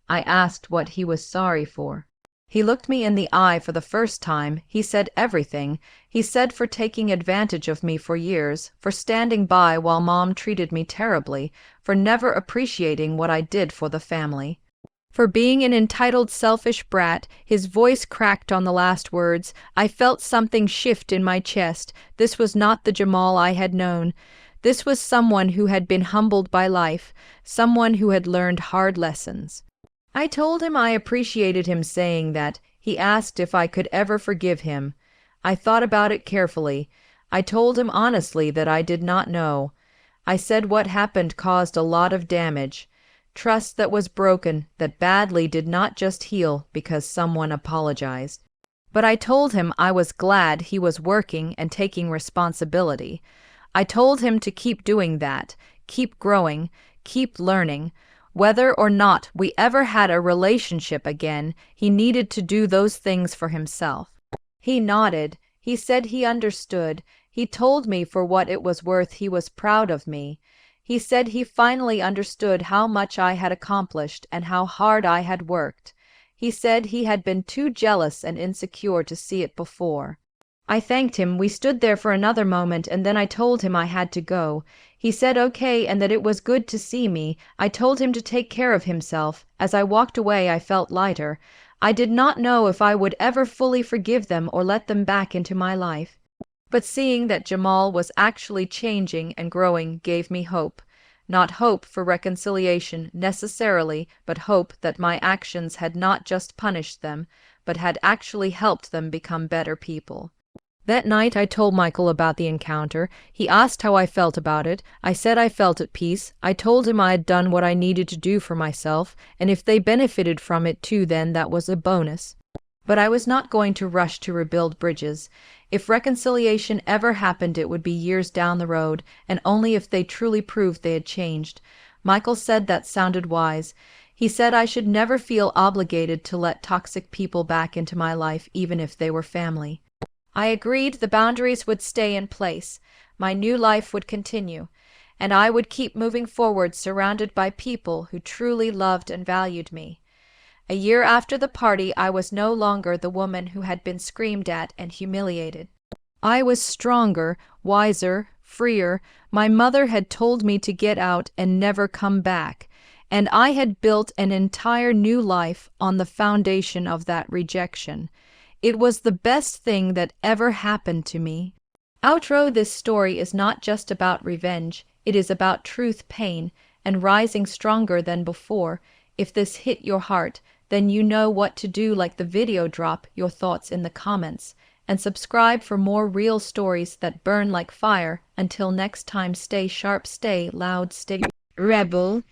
I asked what he was sorry for. He looked me in the eye for the first time. He said everything. He said for taking advantage of me for years, for standing by while Mom treated me terribly, for never appreciating what I did for the family, for being an entitled, selfish brat. His voice cracked on the last words. I felt something shift in my chest. This was not the Jamal I had known. This was someone who had been humbled by life, someone who had learned hard lessons. I told him I appreciated him saying that. He asked if I could ever forgive him. I thought about it carefully. I told him honestly that I did not know. I said what happened caused a lot of damage. Trust that was broken, that badly did not just heal because someone apologized. But I told him I was glad he was working and taking responsibility. I told him to keep doing that, keep growing, keep learning. Whether or not we ever had a relationship again, he needed to do those things for himself. He nodded. He said he understood. He told me for what it was worth he was proud of me. He said he finally understood how much I had accomplished and how hard I had worked. He said he had been too jealous and insecure to see it before. I thanked him. We stood there for another moment, and then I told him I had to go. He said okay and that it was good to see me. I told him to take care of himself. As I walked away, I felt lighter. I did not know if I would ever fully forgive them or let them back into my life. But seeing that Jamal was actually changing and growing gave me hope. Not hope for reconciliation necessarily, but hope that my actions had not just punished them, but had actually helped them become better people. That night I told Michael about the encounter. He asked how I felt about it. I said I felt at peace. I told him I had done what I needed to do for myself, and if they benefited from it too, then that was a bonus. But I was not going to rush to rebuild bridges. If reconciliation ever happened, it would be years down the road, and only if they truly proved they had changed. Michael said that sounded wise. He said I should never feel obligated to let toxic people back into my life, even if they were family. I agreed the boundaries would stay in place. My new life would continue, and I would keep moving forward surrounded by people who truly loved and valued me. A year after the party, I was no longer the woman who had been screamed at and humiliated. I was stronger, wiser, freer. My mother had told me to get out and never come back, and I had built an entire new life on the foundation of that rejection. It was the best thing that ever happened to me. Outro: this story is not just about revenge. It is about truth, pain, and rising stronger than before. If this hit your heart, then you know what to do. Like the video, drop your thoughts in the comments, and subscribe for more real stories that burn like fire. Until next time, stay sharp, stay loud, stay rebel.